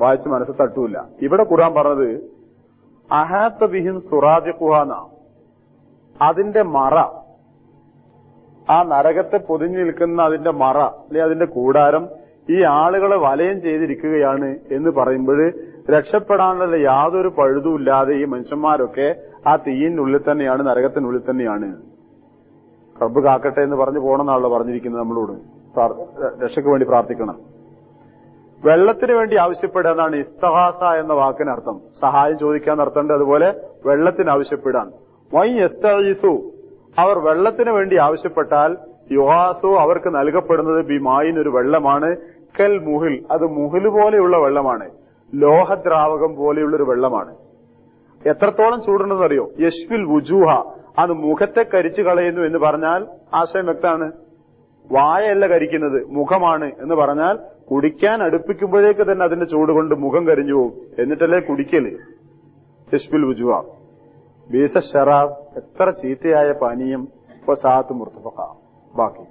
വായിച്ച് മനസ്സ് തട്ടൂല. ഇവിടെ ഖുർആൻ പറഞ്ഞത് അഹാത്ത ബിഹിം സുറാദിഖുഹാന, അതിന്റെ മറ, ആ നരകത്തെ പൊതിഞ്ഞു നിൽക്കുന്ന അതിന്റെ മറ അല്ലെ അതിന്റെ കൂടാരം ഈ ആളുകളെ വലയം ചെയ്തിരിക്കുകയാണ് എന്ന് പറയുമ്പോൾ രക്ഷപ്പെടാനുള്ള യാതൊരു പഴുതുമില്ലാതെ ഈ മനുഷ്യന്മാരൊക്കെ ആ തീയിനുള്ളിൽ തന്നെയാണ്, നരകത്തിനുള്ളിൽ തന്നെയാണ്. റബ്ബ് കാക്കട്ടെ എന്ന് പറഞ്ഞു പോകണമെന്നാണല്ലോ പറഞ്ഞിരിക്കുന്നത്. നമ്മളോട് രക്ഷയ്ക്ക് വേണ്ടി പ്രാർത്ഥിക്കണം. വെള്ളത്തിന് വേണ്ടി ആവശ്യപ്പെടുക എന്നാണ് ഇസ്തഹാസ എന്ന വാക്കിനർത്ഥം. സഹായം ചോദിക്കാൻ അർത്ഥമുണ്ട്. അതുപോലെ വെള്ളത്തിന് ആവശ്യപ്പെടാൻ. വൈ യസ്തഈസു, അവർ വെള്ളത്തിന് വേണ്ടി ആവശ്യപ്പെട്ടാൽ യുഹാസു, അവർക്ക് നൽകപ്പെടുന്നത് ബിമായിൻ, ഒരു വെള്ളമാണ്. കൽ മുഹിൽ, അത് മുഹിൽ പോലെയുള്ള വെള്ളമാണ്. ലോഹദ്രാവകം പോലെയുള്ളൊരു വെള്ളമാണ്. എത്രത്തോളം ചൂടുണ്ടെന്ന് അറിയോ? യശ്വിൽ വുജൂഹ, അത് മുഖത്തെ കരിച്ചു കളയുന്നു എന്ന് പറഞ്ഞാൽ ആശയം വ്യക്തമാണ്. വായയല്ല കരിക്കുന്നത്, മുഖമാണ് എന്ന് പറഞ്ഞാൽ കുടിക്കാൻ അടുപ്പിക്കുമ്പോഴേക്ക് തന്നെ അതിന്റെ ചൂട് കൊണ്ട് മുഖം കരിഞ്ഞു പോകും. എന്നിട്ടല്ലേ കുടിക്കല്. യശ്വിൽ വുജൂഹ ബീസ ഷറാബ്, എത്ര ചീത്തയായ പാനീയം. ഇപ്പൊ സാത്ത് മുർത്തഫഖ. ബാക്കി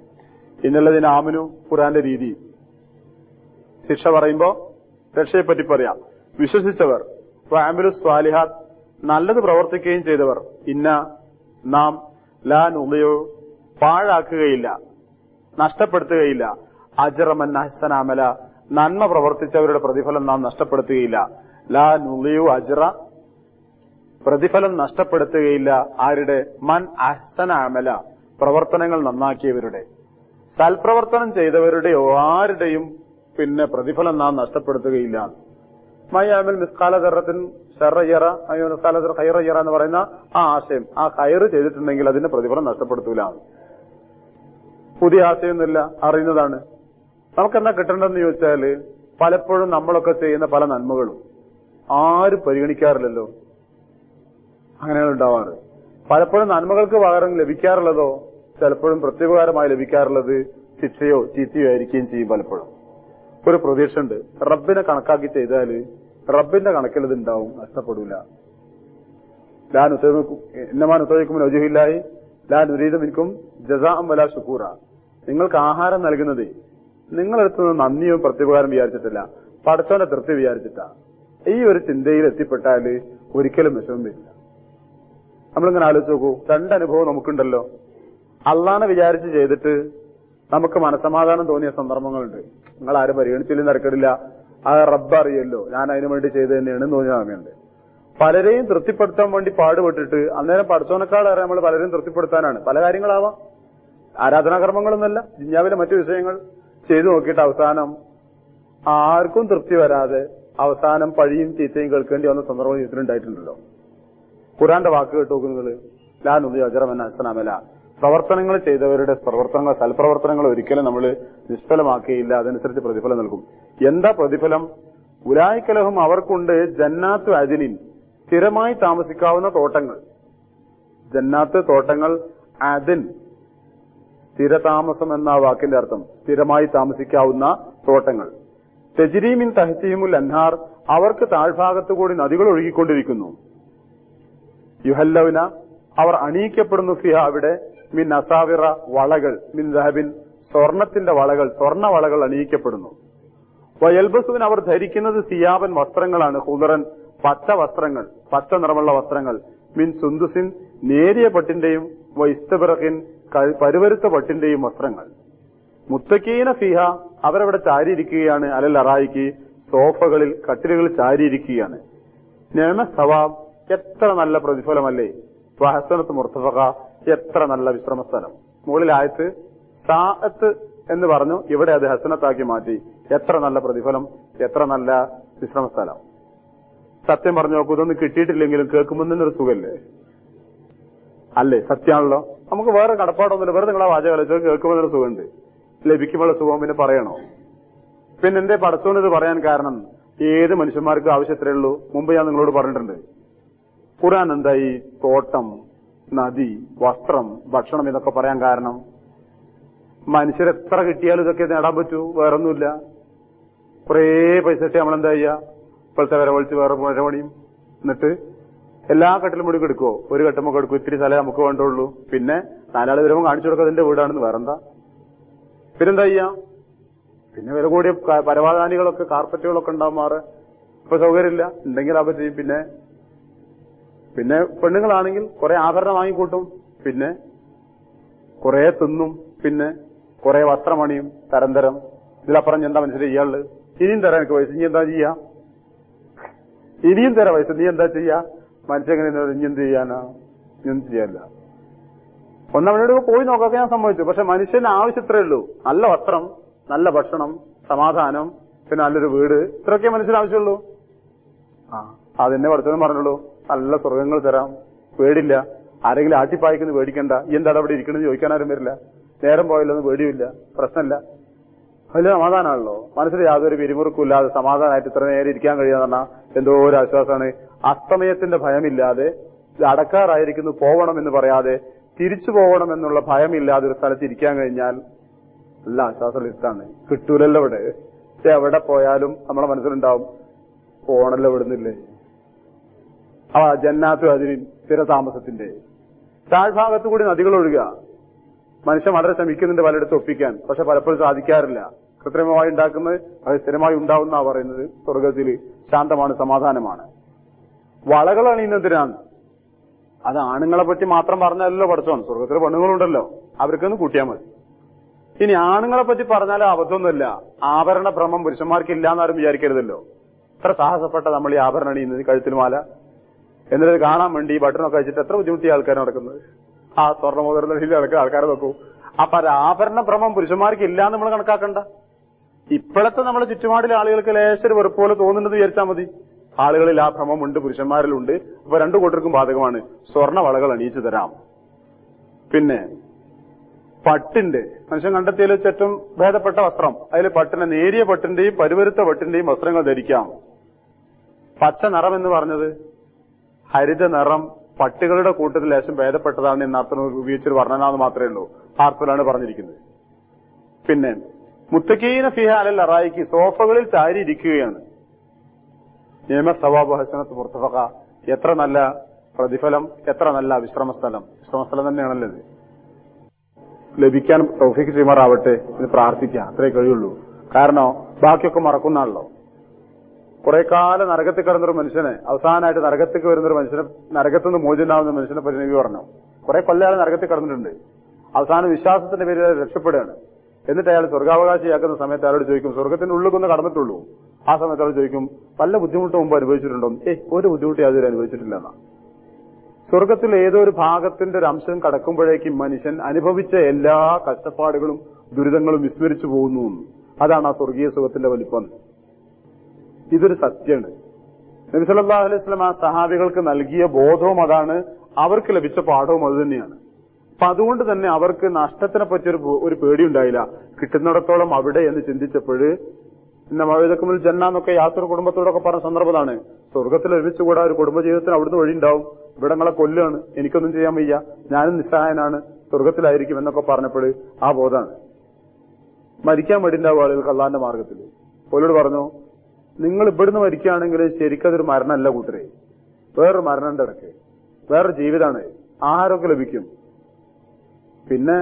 ഇന്നുള്ളതിന് ആമനു ഖുർആന്റെ രീതി. ശിക്ഷ പറയുമ്പോ രക്ഷയെപ്പറ്റി പറയാം. വിശ്വസിച്ചവർ, വഅമിലു സ്വാലിഹാത്ത്, നല്ലത് പ്രവർത്തിക്കുകയും ചെയ്തവർ, ഇന്ന നാം ലാ നുളിയോ, പാഴാക്കുകയില്ല, നഷ്ടപ്പെടുത്തുകയില്ല, അജ്റമൻ അഹ്സന അമല, നന്മ പ്രവർത്തിച്ചവരുടെ പ്രതിഫലം നാം നഷ്ടപ്പെടുത്തുകയില്ല. ലാ നുളിയോ അജ്റ, പ്രതിഫലം നഷ്ടപ്പെടുത്തുകയില്ല. ആരുടെ? മൻ അഹ്സന അമല, പ്രവർത്തനങ്ങൾ നന്നാക്കിയവരുടെ, സൽപ്രവർത്തനം ചെയ്തവരുടെ ആരുടെയും പിന്നെ പ്രതിഫലം നാം നഷ്ടപ്പെടുത്തുകയില്ല. മയ്യാമിൽ മിസ്കാല ദർറത്തിൻ ഷർറയറ അയ്യോ മിസ്കാല ദർ ഖൈറയറ എന്ന് പറയുന്ന ആ ആശയം, ആ ഖൈറ് ചെയ്തിട്ടുണ്ടെങ്കിൽ അതിന്റെ പ്രതിഫലം നഷ്ടപ്പെടുത്തൂല. പുതിയ ആശയമൊന്നുമില്ല, അറിയുന്നതാണ്. നമുക്കെന്താ കിട്ടേണ്ടതെന്ന് ചോദിച്ചാല് പലപ്പോഴും നമ്മളൊക്കെ ചെയ്യുന്ന പല നന്മകളും ആരും പരിഗണിക്കാറില്ലല്ലോ. അങ്ങനെയാണ് ഉണ്ടാവാറ്. പലപ്പോഴും നന്മകൾക്ക് പകരം ലഭിക്കാറുള്ളതോ ചിലപ്പോഴും പ്രത്യുപകാരമായി ലഭിക്കാറുള്ളത് ശിക്ഷയോ ചീത്തയോ ആയിരിക്കുകയും ചെയ്യും. പലപ്പോഴും ഒരു പ്രതീക്ഷ ഉണ്ട്, റബ്ബിനെ കണക്കാക്കി ചെയ്താല് റബ്ബിന്റെ കണക്കിൽ ഇത് ഉണ്ടാവും, നഷ്ടപ്പെടൂല. ഇന്നമാനുത്തഴിക്കും വജൂഹില്ലാഹി ലാ നുരീദു മിൻകും ജസാഅൻ വലാ ശുകൂറ. നിങ്ങൾക്ക് ആഹാരം നൽകുന്നത് നിങ്ങളെടുത്തുനിന്ന് നന്ദിയോ പ്രത്യുപകാരം വിചാരിച്ചിട്ടില്ല, പടച്ചോന്റെ തൃപ്തി വിചാരിച്ചിട്ടാ. ഈ ഒരു ചിന്തയിൽ എത്തിപ്പെട്ടാല് ഒരിക്കലും വിഷമം വരില്ല. നമ്മളിങ്ങനെ ആലോചിച്ച് നോക്കൂ, രണ്ടനുഭവം നമുക്കുണ്ടല്ലോ. അള്ളാനെ വിചാരിച്ച് ചെയ്തിട്ട് നമുക്ക് മനസമാധാനം തോന്നിയ സന്ദർഭങ്ങളുണ്ട്. നിങ്ങൾ ആരും പരിഗണിച്ചില്ലെന്ന് നടക്കില്ല, ആ റബ്ബ് അറിയല്ലോ ഞാൻ അതിനു വേണ്ടി ചെയ്ത് തന്നെയാണ് തോന്നിയ സമയമുണ്ട്. പലരെയും തൃപ്തിപ്പെടുത്താൻ വേണ്ടി പാടുപെട്ടിട്ട് അന്നേരം പഠിച്ചോനേക്കാളേറെ നമ്മൾ പലരെയും തൃപ്തിപ്പെടുത്താനാണ്. പല കാര്യങ്ങളാവാം, ആരാധനാകർമ്മങ്ങളൊന്നല്ല, ദുനിയാവിലെ മറ്റു വിഷയങ്ങൾ ചെയ്തു നോക്കിയിട്ട് അവസാനം ആർക്കും തൃപ്തി വരാതെ അവസാനം പഴിയും ചീത്തയും കേൾക്കേണ്ടി വന്ന സന്ദർഭം ജീവിതത്തിലുണ്ടായിട്ടുണ്ടല്ലോ. ഖുർആന്റെ വാക്ക് കേട്ട് നോക്കുന്നത് ലാ നുദി അജ്റമൻ അഹ്സന അമല, പ്രവർത്തനങ്ങൾ ചെയ്തവരുടെ പ്രവർത്തനങ്ങൾ, സൽപ്രവർത്തനങ്ങൾ ഒരിക്കലും നമ്മൾ നിഷ്ഫലമാക്കുകയില്ല, അതനുസരിച്ച് പ്രതിഫലം നൽകും. എന്താ പ്രതിഫലം? ഉലായിക ലഹും, അവർക്കുണ്ട് ജന്നാത്തു അദ്നിൻ, സ്ഥിരമായി താമസിക്കാവുന്ന തോട്ടങ്ങൾ. ജന്നാത്ത് തോട്ടങ്ങൾ, അദ്ൻ സ്ഥിരതാമസം എന്ന വാക്കിന്റെ അർത്ഥം സ്ഥിരമായി താമസിക്കാവുന്ന തോട്ടങ്ങൾ. തജ്രി മിൻ തഹ്തിഹിമുൽ അൻഹാർ, അവർക്ക് താഴ്ഭാഗത്തു കൂടി നദികൾ ഒഴുകിക്കൊണ്ടിരിക്കുന്നു. യുഹല്ലൗന, അവർ അണിയിക്കപ്പെടുന്നു ഫിഹ, അവിടെ മിൻ അസാവിറ, വളകൾ, മിൻ ദഹബിൻ, സ്വർണത്തിന്റെ വളകൾ, സ്വർണ്ണ വളകൾ അണിയിക്കപ്പെടുന്നു. വയൽബസുവിൻ, അവർ ധരിക്കുന്നത് സിയാബൻ, വസ്ത്രങ്ങളാണ്, ഖുദറൻ, പച്ച വസ്ത്രങ്ങൾ, പച്ച നിറമുള്ള വസ്ത്രങ്ങൾ, മിൻ സുന്ദുസിൻ, നേരിയ പട്ടിന്റെയും, വൈസ്തബറഖിൻ, പരുവരുത്ത പട്ടിന്റെയും വസ്ത്രങ്ങൾ. മുത്തക്കീന ഫിഹ, അവരവിടെ ചാരിയിരിക്കുകയാണ്, അലൽ അറായിക്ക്, സോഫകളിൽ, കട്ടിലുകളിൽ ചാരിയിരിക്കുകയാണ്. നിഅമ സവാബ്, എത്ര നല്ല പ്രതിഫലമല്ലേ. വഹസനത്ത് മുർത്തഫഖ, എത്ര നല്ല വിശ്രമസ്ഥലം. മുകളിൽ ആയത്ത് സാഅത്ത് എന്ന് പറഞ്ഞു. ഇവിടെ അത് ഹസനത്താക്കി മാറ്റി. എത്ര നല്ല പ്രതിഫലം, എത്ര നല്ല വിശ്രമസ്ഥലം. സത്യം പറഞ്ഞു നോക്കൂ, ഇതൊന്നും കിട്ടിയിട്ടില്ലെങ്കിലും കേൾക്കുമ്പോൾ തന്നെ ഒരു സുഖല്ലേ? അല്ലേ? സത്യമാണല്ലോ. നമുക്ക് വേറെ കടപ്പാടൊന്നുമില്ല. വെറുതെ നിങ്ങളെ വാചകം ആലോചിച്ചോ, കേൾക്കുമ്പോൾ ഒരു സുഖമുണ്ട്. ലഭിക്കുമ്പോൾ സുഖം പിന്നെ പറയണോ? പിന്നെ എന്റെ പടച്ചോണ്ട് ഇത് പറയാൻ കാരണം, ഏത് മനുഷ്യന്മാർക്കും ആവശ്യത്രേ ഉള്ളൂ. മുമ്പ് ഞാൻ നിങ്ങളോട് പറഞ്ഞിട്ടുണ്ട്. ഖുർആൻ എന്താ ഈ തോട്ടം, നദി, വസ്ത്രം, ഭക്ഷണം ഇതൊക്കെ പറയാൻ കാരണം? മനുഷ്യരെത്ര കിട്ടിയാലും ഇതൊക്കെ നേടാൻ പറ്റൂ? വേറൊന്നുമില്ല. കുറേ പൈസ കിട്ടി നമ്മളെന്താ ചെയ്യുക? ഇപ്പോഴത്തെ വില പൊളിച്ച് വേറെ പണിയും. എന്നിട്ട് എല്ലാ കെട്ടിലും മുടി എടുക്കുവോ? ഒരു കെട്ടുമ്പോൾ എടുക്കും. ഇത്തിരി സ്ഥലം നമുക്ക് വേണ്ടുള്ളൂ. പിന്നെ നാലാള് വരുമ്പോൾ കാണിച്ചു കൊടുക്കുക അതിന്റെ വീടാണെന്ന്. വേറെന്താ? പിന്നെന്താ ചെയ്യാം? പിന്നെ വില കൂടിയ പരവാധാനികളൊക്കെ, കാർപ്പറ്റുകളൊക്കെ ഉണ്ടാവുമാറ്. ഇപ്പൊ സൗകര്യമില്ല, ഉണ്ടെങ്കിൽ അവർ ചെയ്യും. പിന്നെ പെണ്ണുങ്ങളാണെങ്കിൽ കുറെ ആഭരണം വാങ്ങിക്കൂട്ടും. പിന്നെ കുറെ തിന്നും. പിന്നെ കുറെ വസ്ത്രമണിയും തരം. ഇതിലപ്പുറം എന്താ മനുഷ്യരെ ഇയാള്? ഇനിയും തരാം എനിക്ക് വയസ്സ്, ഇനി എന്താ ചെയ്യാ? ഇനിയും തരാം വയസ്സ്, നീ എന്താ ചെയ്യാ? മനുഷ്യങ്ങനെ ഇനി എന്ത് ചെയ്യാനാ? ഇനിയൊന്നും ചെയ്യാനില്ല. ഒന്നവനോട് പോയി നോക്കാതെ ഞാൻ സമ്മതിച്ചു. പക്ഷെ മനുഷ്യന് ആവശ്യത്രേ ഉള്ളൂ. നല്ല വസ്ത്രം, നല്ല ഭക്ഷണം, സമാധാനം, പിന്നെ നല്ലൊരു വീട്. ഇത്രയൊക്കെ മനുഷ്യന് ആവശ്യമുള്ളൂ. അതെന്നെ പഠിച്ചതും പറഞ്ഞുള്ളൂ. നല്ല സ്വർഗങ്ങൾ തരാം, പേടില്ല. ആരെങ്കിലും ആട്ടിപ്പായിക്കുന്ന പേടിക്കണ്ട. ഈ എന്താണ് അവിടെ ഇരിക്കണമെന്ന് ചോദിക്കാൻ ആരും വരില്ല. നേരം പോയല്ലൊന്നും പേടിയില്ല, പ്രശ്നമില്ല. വലിയ സമാധാനമാണല്ലോ. മനസ്സിൽ യാതൊരു പിരിമുറുക്കും ഇല്ലാതെ സമാധാനമായിട്ട് ഇത്ര നേരം ഇരിക്കാൻ കഴിയാന്ന് പറഞ്ഞാൽ എന്തോ ഒരു ആശ്വാസമാണ്. അസ്തമയത്തിന്റെ ഭയമില്ലാതെ, അടക്കാറായിരിക്കുന്നു പോകണമെന്ന് പറയാതെ, തിരിച്ചു പോകണമെന്നുള്ള ഭയമില്ലാതെ ഒരു സ്ഥലത്ത് ഇരിക്കാൻ കഴിഞ്ഞാൽ നല്ല ആശ്വാസമുള്ള ഇഷ്ടമാണ്. കിട്ടൂലല്ലോ ഇവിടെ. എവിടെ പോയാലും നമ്മളെ മനസ്സിലുണ്ടാവും, പോണല്ലോ വിടുന്നില്ലേ. ജന്നാത്തു അതിന് സ്ഥിരതാമസത്തിന്റെ താഴ്ഭാഗത്തു കൂടി നദികൾ ഒഴുകുക. മനുഷ്യൻ വളരെ ശ്രമിക്കുന്നുണ്ട് പലയിടത്ത് ഒപ്പിക്കാൻ. പക്ഷെ പലപ്പോഴും സാധിക്കാറില്ല. കൃത്രിമമായി ഉണ്ടാക്കുന്നത് അത് സ്ഥിരമായി ഉണ്ടാവുന്ന പറയുന്നത് സ്വർഗത്തിൽ ശാന്തമാണ്, സമാധാനമാണ്. വളകൾ അണിയുന്നതിനാണ്. അത് ആണുങ്ങളെ പറ്റി മാത്രം പറഞ്ഞാലല്ലോ പഠിച്ചോൻ. സ്വർഗത്തിൽ പെണ്ണുങ്ങളുണ്ടല്ലോ, അവർക്കൊന്ന് കൂട്ടിയാൽ മതി. ഇനി ആണുങ്ങളെ പറ്റി പറഞ്ഞാലും അബദ്ധമൊന്നുമില്ല. ആഭരണ ഭ്രമം പുരുഷന്മാർക്ക് ഇല്ലാന്നാരും വിചാരിക്കരുതല്ലോ. എത്ര സാഹസപ്പെട്ട നമ്മൾ ഈ ആഭരണം അണിയുന്നത്, കഴുത്തിൽ മാല, എന്നിട്ട് കാണാൻ വേണ്ടി ഈ ബട്ടണൊക്കെ വെച്ചിട്ട് എത്ര ബുദ്ധിമുട്ടിയ ആൾക്കാർ നടക്കുന്നത്. ആ സ്വർണ്ണമോതിരം നടക്കുന്ന ആൾക്കാരെ നോക്കൂ. അപ്പൊ അത് ആഭരണ ഭ്രമം പുരുഷന്മാർക്ക് ഇല്ലാന്ന് നമ്മൾ കണക്കാക്കണ്ട. ഇപ്പോഴത്തെ നമ്മുടെ ചുറ്റുപാടിലെ ആളുകൾക്ക് ലേശം വെറുപ്പ് പോലെ തോന്നുന്നുണ്ടെന്ന് വിചാരിച്ചാൽ മതി. ആളുകളിൽ ആ ഭ്രമമുണ്ട്, പുരുഷന്മാരിലുണ്ട്. അപ്പൊ രണ്ടു കൂട്ടർക്കും ബാധകമാണ്. സ്വർണ്ണ വളകൾ അണിയിച്ചു തരാം. പിന്നെ പട്ടിന്റെ മനുഷ്യൻ കണ്ടെത്തിയതിൽ ഏറ്റവും ഭേദപ്പെട്ട വസ്ത്രം, അതിൽ പട്ടിന്റെ നേരിയ പട്ടിന്റെയും പരുവരുത്ത പട്ടിന്റെയും വസ്ത്രങ്ങൾ ധരിക്കാം. പച്ച നിറം എന്ന് പറഞ്ഞത് ഹരിത നിറം പട്ടികളുടെ കൂട്ടത്തിൽ ലേശം ഭേദപ്പെട്ടതാണ് എന്നർത്ഥം ഉപയോഗിച്ചൊരു വർണ്ണനാന്ന് മാത്രമേ ഉള്ളൂ. ആർത്തലാണ് പറഞ്ഞിരിക്കുന്നത്. പിന്നെ മുത്തക്കീന ഫിഹ അലൽ അറായിക്ക്, സോഫകളിൽ ചാരി ഇരിക്കുകയാണ്. നിയമ സവാബ് ഹസനത്ത് മുർത്തഫഖ, എത്ര നല്ല പ്രതിഫലം, എത്ര നല്ല വിശ്രമസ്ഥലം. വിശ്രമസ്ഥലം തന്നെയാണല്ലോ ഇത്. ലഭിക്കാൻ തൗഫീഖ് ചെയ്യുമാറാവട്ടെ എന്ന് പ്രാർത്ഥിക്കാം. അത്രേ കഴിയുള്ളൂ. കാരണം ബാക്കിയൊക്കെ മറക്കുന്നാണല്ലോ. കുറെ കാലം നരകത്തിൽ കിടന്നൊരു മനുഷ്യനെ, അവസാനമായിട്ട് നരകത്തേക്ക് വരുന്നൊരു മനുഷ്യനെ, നരകത്തുനിന്ന് മോചനാവുന്ന മനുഷ്യനെ പറ്റി നബി പറഞ്ഞു. കുറെ കൊല്ലം നരകത്തിൽ കിടന്നിട്ടുണ്ട്. അവസാനം വിശ്വാസത്തിന്റെ പേരിൽ രക്ഷപ്പെടുകയാണ്. എന്നിട്ട് അയാൾ സ്വർഗാവകാശിയാക്കുന്ന സമയത്ത് അയാളോട് ചോദിക്കും, സ്വർഗത്തിന്റെ ഉള്ളിൽ കൊന്ന് കടന്നിട്ടുള്ളൂ. ആ സമയത്ത് അയാൾ ചോദിക്കും, വല്ല ബുദ്ധിമുട്ട് മുമ്പ് അനുഭവിച്ചിട്ടുണ്ടോ? ഒരു ബുദ്ധിമുട്ട് യാതൊരു അനുഭവിച്ചിട്ടില്ല എന്നാ. സ്വർഗത്തിൽ ഏതോ ഒരു ഭാഗത്തിന്റെ ഒരു അംശം കടക്കുമ്പോഴേക്കും മനുഷ്യൻ അനുഭവിച്ച എല്ലാ കഷ്ടപ്പാടുകളും ദുരിതങ്ങളും വിസ്മരിച്ചു പോകുന്നു. അതാണ് ആ സ്വർഗീയ സുഖത്തിന്റെ വലിപ്പം. ഇതൊരു സത്യമാണ്. നബി സല്ലല്ലാഹു അലൈഹി വസല്ലം ആ സഹാബികൾക്ക് നൽകിയ ബോധവും അതാണ്, അവർക്ക് ലഭിച്ച പാഠവും അത് തന്നെയാണ്. അപ്പൊ അതുകൊണ്ട് തന്നെ അവർക്ക് നഷ്ടത്തിനെ പറ്റി ഒരു പേടിയുണ്ടായില്ല. കിട്ടുന്നിടത്തോളം അവിടെ എന്ന് ചിന്തിച്ചപ്പോൾ പിന്നെ മഴതക്കുമ്പോൾ ജന്നാന്നൊക്കെ യാസർ കുടുംബത്തോടൊക്കെ പറഞ്ഞ സന്ദർഭമാണ്. സ്വർഗത്തിൽ ലഭിച്ചുകൂടാ ഒരു കുടുംബജീവിതത്തിന് അവിടുന്ന് വഴിയുണ്ടാവും. ഇവിടെ നിങ്ങളെ കൊല്ലാണ്, എനിക്കൊന്നും ചെയ്യാൻ വയ്യ, ഞാനും നിസ്സഹായനാണ്, സ്വർഗത്തിലായിരിക്കും എന്നൊക്കെ പറഞ്ഞപ്പോൾ ആ ബോധമാണ്. മരിക്കാൻ വേണ്ടിണ്ടാവും ആളുകൾക്ക് അള്ളാന്റെ മാർഗത്തിൽ. പോലോട് പറഞ്ഞു, നിങ്ങൾ ഇവിടുന്ന് മരിക്കുകയാണെങ്കിൽ ശരിക്കതൊരു മരണമല്ല കൂട്ടരെ, വേറൊരു മരണന്റെ ഇടയ്ക്ക് വേറൊരു ജീവിതമാണ്. ആഹാരമൊക്കെ ലഭിക്കും. പിന്നെ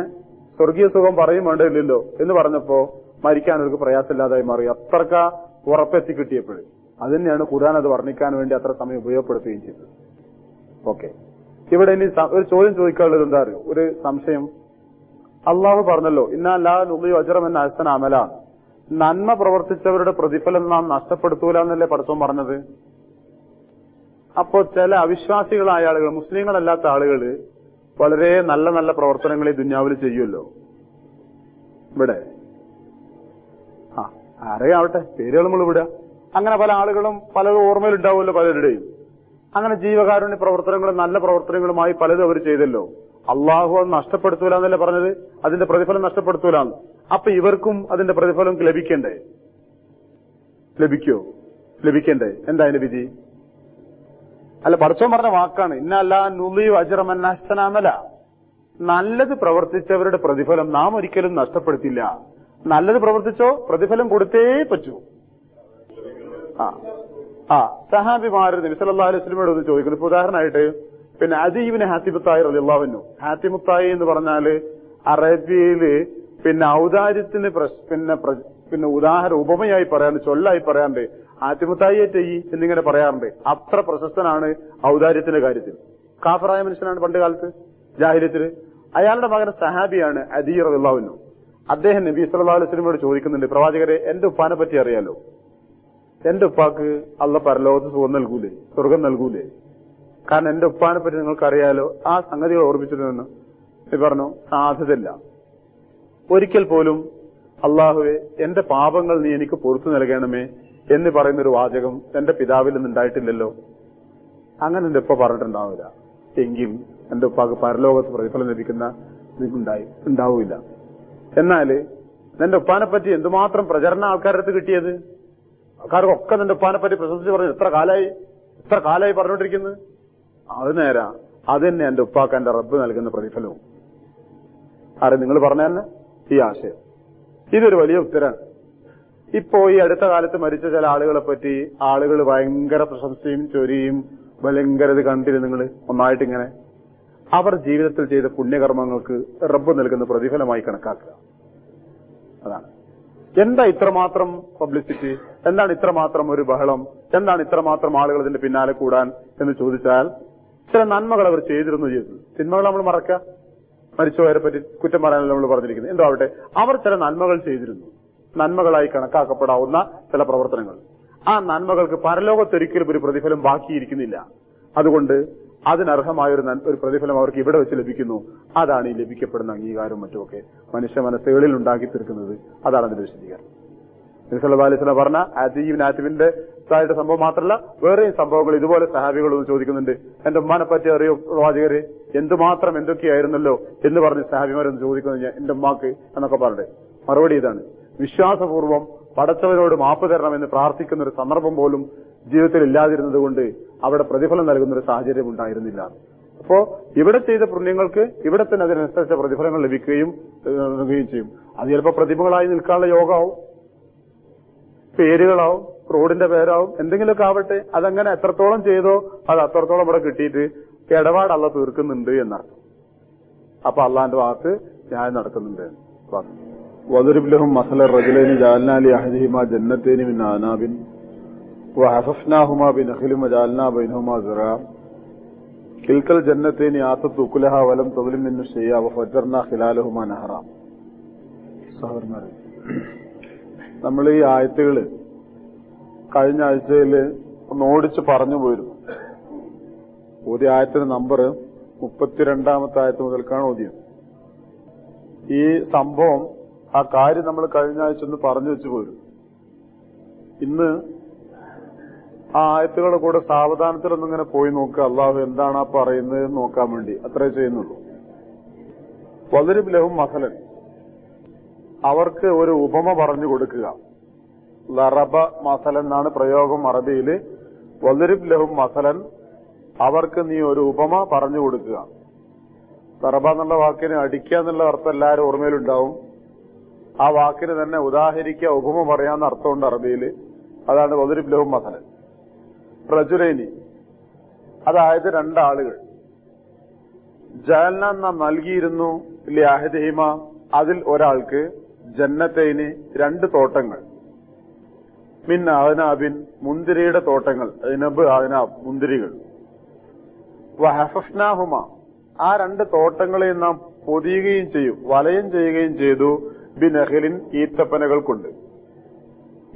സ്വർഗീയ സുഖം പറയും വേണ്ടില്ലല്ലോ എന്ന് പറഞ്ഞപ്പോ മരിക്കാൻ അവർക്ക് പ്രയാസമില്ലാതായി മാറി. അത്രക്ക ഉറപ്പെത്തി കിട്ടിയപ്പോൾ അത് തന്നെയാണ് ഖുർആൻ അത് വർണ്ണിക്കാൻ വേണ്ടി അത്ര സമയം ഉപയോഗപ്പെടുത്തുകയും ചെയ്തത്. ഓക്കെ, ഇവിടെ ഇനി ഒരു ചോദ്യം ചോദിക്കാനുള്ളത് എന്താ അറിയോ? ഒരു സംശയം. അള്ളാഹു പറഞ്ഞല്ലോ, ഇന്നാ ലാ നുളിയു അജ്റ മൻ അഹ്സന അമല, നന്മ പ്രവർത്തിച്ചവരുടെ പ്രതിഫലം നാം നഷ്ടപ്പെടുത്തൂല എന്നല്ലേ പടച്ചോൻ പറഞ്ഞത്. അപ്പോ ചില അവിശ്വാസികളായ ആളുകൾ, മുസ്ലിങ്ങളല്ലാത്ത ആളുകൾ വളരെ നല്ല നല്ല പ്രവർത്തനങ്ങൾ ഈ ദുന്യാവിൽ ചെയ്യുമല്ലോ. ഇവിടെ ആരെയാവട്ടെ, പേരുകൾ നമ്മൾ വിടുക. അങ്ങനെ പല ആളുകളും പലതും ഓർമ്മയിലുണ്ടാവുമല്ലോ പലരുടെയും. അങ്ങനെ ജീവകാരുണ്യ പ്രവർത്തനങ്ങളും നല്ല പ്രവർത്തനങ്ങളുമായി പലതും അവർ ചെയ്തല്ലോ. അള്ളാഹു അത് നഷ്ടപ്പെടുത്തൂല എന്നല്ലേ പറഞ്ഞത്, അതിന്റെ പ്രതിഫലം നഷ്ടപ്പെടുത്തൂലാന്ന്. അപ്പൊ ഇവർക്കും അതിന്റെ പ്രതിഫലം ലഭിക്കണ്ടേ? ലഭിക്കോ? ലഭിക്കണ്ടേ? എന്താ അതിന്റെ വിധി? അല്ല, പടച്ചോൻ പറഞ്ഞ വാക്കാണ്, ഇന്നല്ലാ നുളിയു അജ്റമന്നഹ്സനമല. നല്ലത് പ്രവർത്തിച്ചവരുടെ പ്രതിഫലം നാം ഒരിക്കലും നഷ്ടപ്പെടുത്തില്ല. നല്ലത് പ്രവർത്തിച്ചോ പ്രതിഫലം കൊടുത്തേ പറ്റൂ. സഹാബിമാര് നബി സല്ലല്ലാഹു അലൈഹി വസല്ലമയോട് ഒന്ന് ചോദിക്കുന്നു. ഇപ്പൊ ഉദാഹരണമായിട്ട് പിന്നെ അദീബിന് ഹാത്തിമുത്തായി റളിയല്ലാഹു അൻഹു. ഹാത്തിമുത്തായി എന്ന് പറഞ്ഞാല് അറേബ്യയില് പിന്നെ ഔദാര്യത്തിന് പിന്നെ ഉദാഹരണം ഉപമയായി പറയാറുണ്ട്, ചൊല്ലായി പറയാറുണ്ട്. ഹാത്തിമുത്തായിയെ ചെയ്യി എന്നിങ്ങനെ പറയാറുണ്ട്. അത്ര പ്രശസ്തനാണ് ഔദാര്യത്തിന്റെ കാര്യത്തിൽ. കാഫറായ മനുഷ്യനാണ് പണ്ട് കാലത്ത് ജാഹിലിയത്തില്. അയാളുടെ മകൻ സഹാബിയാണ് അദീ റളിയല്ലാഹു അൻഹു. അദ്ദേഹം നബി സല്ലല്ലാഹു അലൈഹി വസല്ലമയോട് ചോദിക്കുന്നുണ്ട്, പ്രവാചകരെ, എന്റെ ഉപ്പാനെ പറ്റി അറിയാലോ, എന്റെ ഉപ്പാക്ക് അള്ളാഹ് പരലോകത്ത് സ്വർഗം നൽകൂലേ? കാരണം എന്റെ ഉപ്പാനെ പറ്റി നിങ്ങൾക്കറിയാലോ. ആ സംഗതികൾ ഓർമ്മിച്ചിട്ട് നിന്ന് പറഞ്ഞു, സാധ്യതയില്ല. ഒരിക്കൽ പോലും അള്ളാഹുവെ എന്റെ പാപങ്ങൾ നീ എനിക്ക് പുറത്തു നൽകണമേ എന്ന് പറയുന്നൊരു വാചകം എന്റെ പിതാവിൽ നിന്നുണ്ടായിട്ടില്ലല്ലോ. അങ്ങനെ എന്റെ ഉപ്പ പറഞ്ഞിട്ടുണ്ടാവില്ല. എങ്കിൽ എന്റെ ഉപ്പാക്ക് പരലോകത്ത് പ്രതിഫലം ലഭിക്കുന്ന ഉണ്ടാവില്ല. എന്നാല് നിന്റെ ഉപ്പാനെ പറ്റി എന്തുമാത്രം പ്രചരണം ആൾക്കാരുടെ അടുത്ത് കിട്ടിയത്? ആൾക്കാർക്കൊക്കെ നിന്റെ ഉപ്പാനെ പറ്റി പ്രശംസിച്ച് പറഞ്ഞു. എത്ര കാലായി പറഞ്ഞുകൊണ്ടിരിക്കുന്നത്? അത് നേരാ. അത് തന്നെ എന്റെ ഉപ്പാക്ക് എന്റെ റബ്ബ് നൽകുന്ന പ്രതിഫലവും. ആരെ നിങ്ങൾ പറഞ്ഞ തന്നെ ഈ ആശയം. ഇതൊരു വലിയ ഉത്തരാണ്. ഇപ്പോ ഈ അടുത്ത കാലത്ത് മരിച്ച ചില ആളുകളെ പറ്റി ആളുകൾ ഭയങ്കര പ്രശംസയും ചൊരിയും ഭയങ്കര ഇത് കണ്ടിരുന്നു. നിങ്ങൾ ഒന്നായിട്ടിങ്ങനെ അവർ ജീവിതത്തിൽ ചെയ്ത പുണ്യകർമ്മങ്ങൾക്ക് റബ്ബ് നൽകുന്ന പ്രതിഫലമായി കണക്കാക്കുക. അതാണ്. എന്താ ഇത്രമാത്രം പബ്ലിസിറ്റി? എന്താണ് ഇത്രമാത്രം ഒരു ബഹളം? എന്താണ് ഇത്രമാത്രം ആളുകൾ ഇതിന്റെ പിന്നാലെ കൂടാൻ എന്ന് ചോദിച്ചാൽ, ചില നന്മകൾ അവർ ചെയ്തിരുന്നു. തിന്മകൾ നമ്മൾ മറക്കുക. മരിച്ചുപോയവരെ പറ്റി കുറ്റം പറയാനല്ല നമ്മൾ പറഞ്ഞിരിക്കുന്നത്. എന്തോ ആവട്ടെ, അവർ ചില നന്മകൾ ചെയ്തിരുന്നു. നന്മകളായി കണക്കാക്കപ്പെടാവുന്ന ചില പ്രവർത്തനങ്ങൾ. ആ നന്മകൾക്ക് പരലോകത്തൊരിക്കലും ഒരു പ്രതിഫലം ബാക്കിയിരിക്കുന്നില്ല. അതുകൊണ്ട് അതിനർഹമായ ഒരു പ്രതിഫലം അവർക്ക് ഇവിടെ വെച്ച് ലഭിക്കുന്നു. അതാണ് ഈ ലഭിക്കപ്പെടുന്ന അംഗീകാരവും മറ്റുമൊക്കെ മനുഷ്യ മനസ്സുകളിൽ ഉണ്ടാക്കി തീർക്കുന്നത്. അതാണ് അതിന്റെ വിശദീകരണം. നബി സല്ലല്ലാഹു അലൈഹി വസല്ലം പറഞ്ഞ ആതിബിന്റെ സംഭവം മാത്രമല്ല, വേറെയും സംഭവങ്ങൾ ഇതുപോലെ സഹാബികളൊന്നും ചോദിക്കുന്നുണ്ട്. എന്റെ ഉമ്മാനെ പറ്റി അറിയോ പ്രവാചകരെ? എന്തുമാത്രം എന്തൊക്കെയായിരുന്നല്ലോ എന്ന് പറഞ്ഞ് സഹാബിമാരൊന്ന് ചോദിക്കുന്നത് എന്റെ ഉമ്മാക്ക് എന്നൊക്കെ പറഞ്ഞിട്ട് മറുപടി ഇതാണ്: വിശ്വാസപൂർവ്വം പടച്ചവനോട് മാപ്പ് തരണമെന്ന് പ്രാർത്ഥിക്കുന്ന ഒരു സന്ദർഭം പോലും ജീവിതത്തിൽ ഇല്ലാതിരുന്നത് കൊണ്ട് അവിടെ പ്രതിഫലം നൽകുന്ന ഒരു സാഹചര്യം ഉണ്ടായിരുന്നില്ല. അപ്പോ ഇവിടെ ചെയ്ത പുണ്യങ്ങൾക്ക് ഇവിടെ തന്നെ അതിനനുസരിച്ച പ്രതിഫലങ്ങൾ ലഭിക്കുകയും ചെയ്യും. അത് ചിലപ്പോൾ പ്രതിഭകളായി നിൽക്കാനുള്ള യോഗമാവും, പേരുകളാവും, റോഡിന്റെ പേരാവും, എന്തെങ്കിലുമൊക്കെ ആവട്ടെ. അതങ്ങനെ എത്രത്തോളം ചെയ്തോ അത് അത്രത്തോളം ഇവിടെ കിട്ടിയിട്ട് ഇടപാട് അള്ള തീർക്കുന്നുണ്ട് എന്നർത്ഥം. അപ്പൊ അള്ളാന്റെ ഭാഗത്ത് ന്യായം നടക്കുന്നുണ്ട്. വദരിബ് ലഹും മസല റജുലൈനി ജഅൽനാ ലിഅഹദിഹിമാ ജന്നതൈനി മിൻ അനാബിൻ വഹഫഫ്നാഹുമാ ബിനഖിലിൻ വജഅൽനാ ബൈനഹുമാ സിറാ കിൽക്കൽ ജന്നതൈനി ആതത് ഉകുലഹാ വലം തദ്ലിം മിൻഹു ശൈഅ വഫജർനാ ഖിലാലഹുമാ നഹറാ. സഹോദരന്മാരെ, നമ്മൾ ഈ ആയത്തുകള് കഴിഞ്ഞ ആഴ്ചയിൽ ഒന്ന് ഓടിച്ച് പറഞ്ഞു പോയിരുന്നു. ഓതിയ ആയത്തിന്റെ നമ്പർ 32-ാമത്തെ ആയത്ത് മുതൽക്കാണ് ഓതിയത്. ഈ സംഭവം, ആ കാര്യം നമ്മൾ കഴിഞ്ഞ ആഴ്ച ഒന്ന് പറഞ്ഞു വെച്ചു പോരും. ഇന്ന് ആ ആയത്തുകളുടെ കൂടെ സാവധാനത്തിലൊന്നിങ്ങനെ പോയി നോക്കുക, അള്ളാഹു എന്താണ് ആ പറയുന്നത് നോക്കാൻ വേണ്ടി. അത്രേ ചെയ്യുന്നുള്ളൂ. വദരിബ് ലഹും മസലൻ, അവർക്ക് ഒരു ഉപമ പറഞ്ഞു കൊടുക്കുക. ലറബ മസലൻ എന്നാണ് പ്രയോഗം അറബിയില്. വദരിബ് ലഹും മസലൻ, അവർക്ക് നീ ഒരു ഉപമ പറഞ്ഞു കൊടുക്കുക. ലറബ എന്നുള്ള വാക്കിന് അടിക്കുക എന്നുള്ള അർത്ഥം എല്ലാവരും ഓർമ്മയിലുണ്ടാവും. ആ വാക്കിന് തന്നെ ഉദാഹരിക്കുക, ഉപമ പറയാന്ന അർത്ഥമുണ്ട് അറബിയില്. അതാണ് വദരിബ് ലഹും മസലൻ. റജുലൈനി, അതായത് രണ്ടാളുകൾ. ജഅൽനാ നാം നൽകിയിരുന്നു ലിഅഹദിഹിമ, അതിൽ ഒരാൾക്ക് ജന്നതൈനി, 2 തോട്ടങ്ങൾ. മിൻ അഅനാബിൻ, മുന്തിരിയുടെ തോട്ടങ്ങൾ. അഅ്നബ്, അഅനാബ്, മുന്തിരികൾ. വഹഫഫ്നാഹുമ, ആ 2 തോട്ടങ്ങളെയും നാം പൊതിയുകയും ചെയ്യും, വലയം ചെയ്യുകയും ചെയ്തു. ബിനഖിലിൻ, ഈത്തപ്പനകൾ കൊണ്ട്.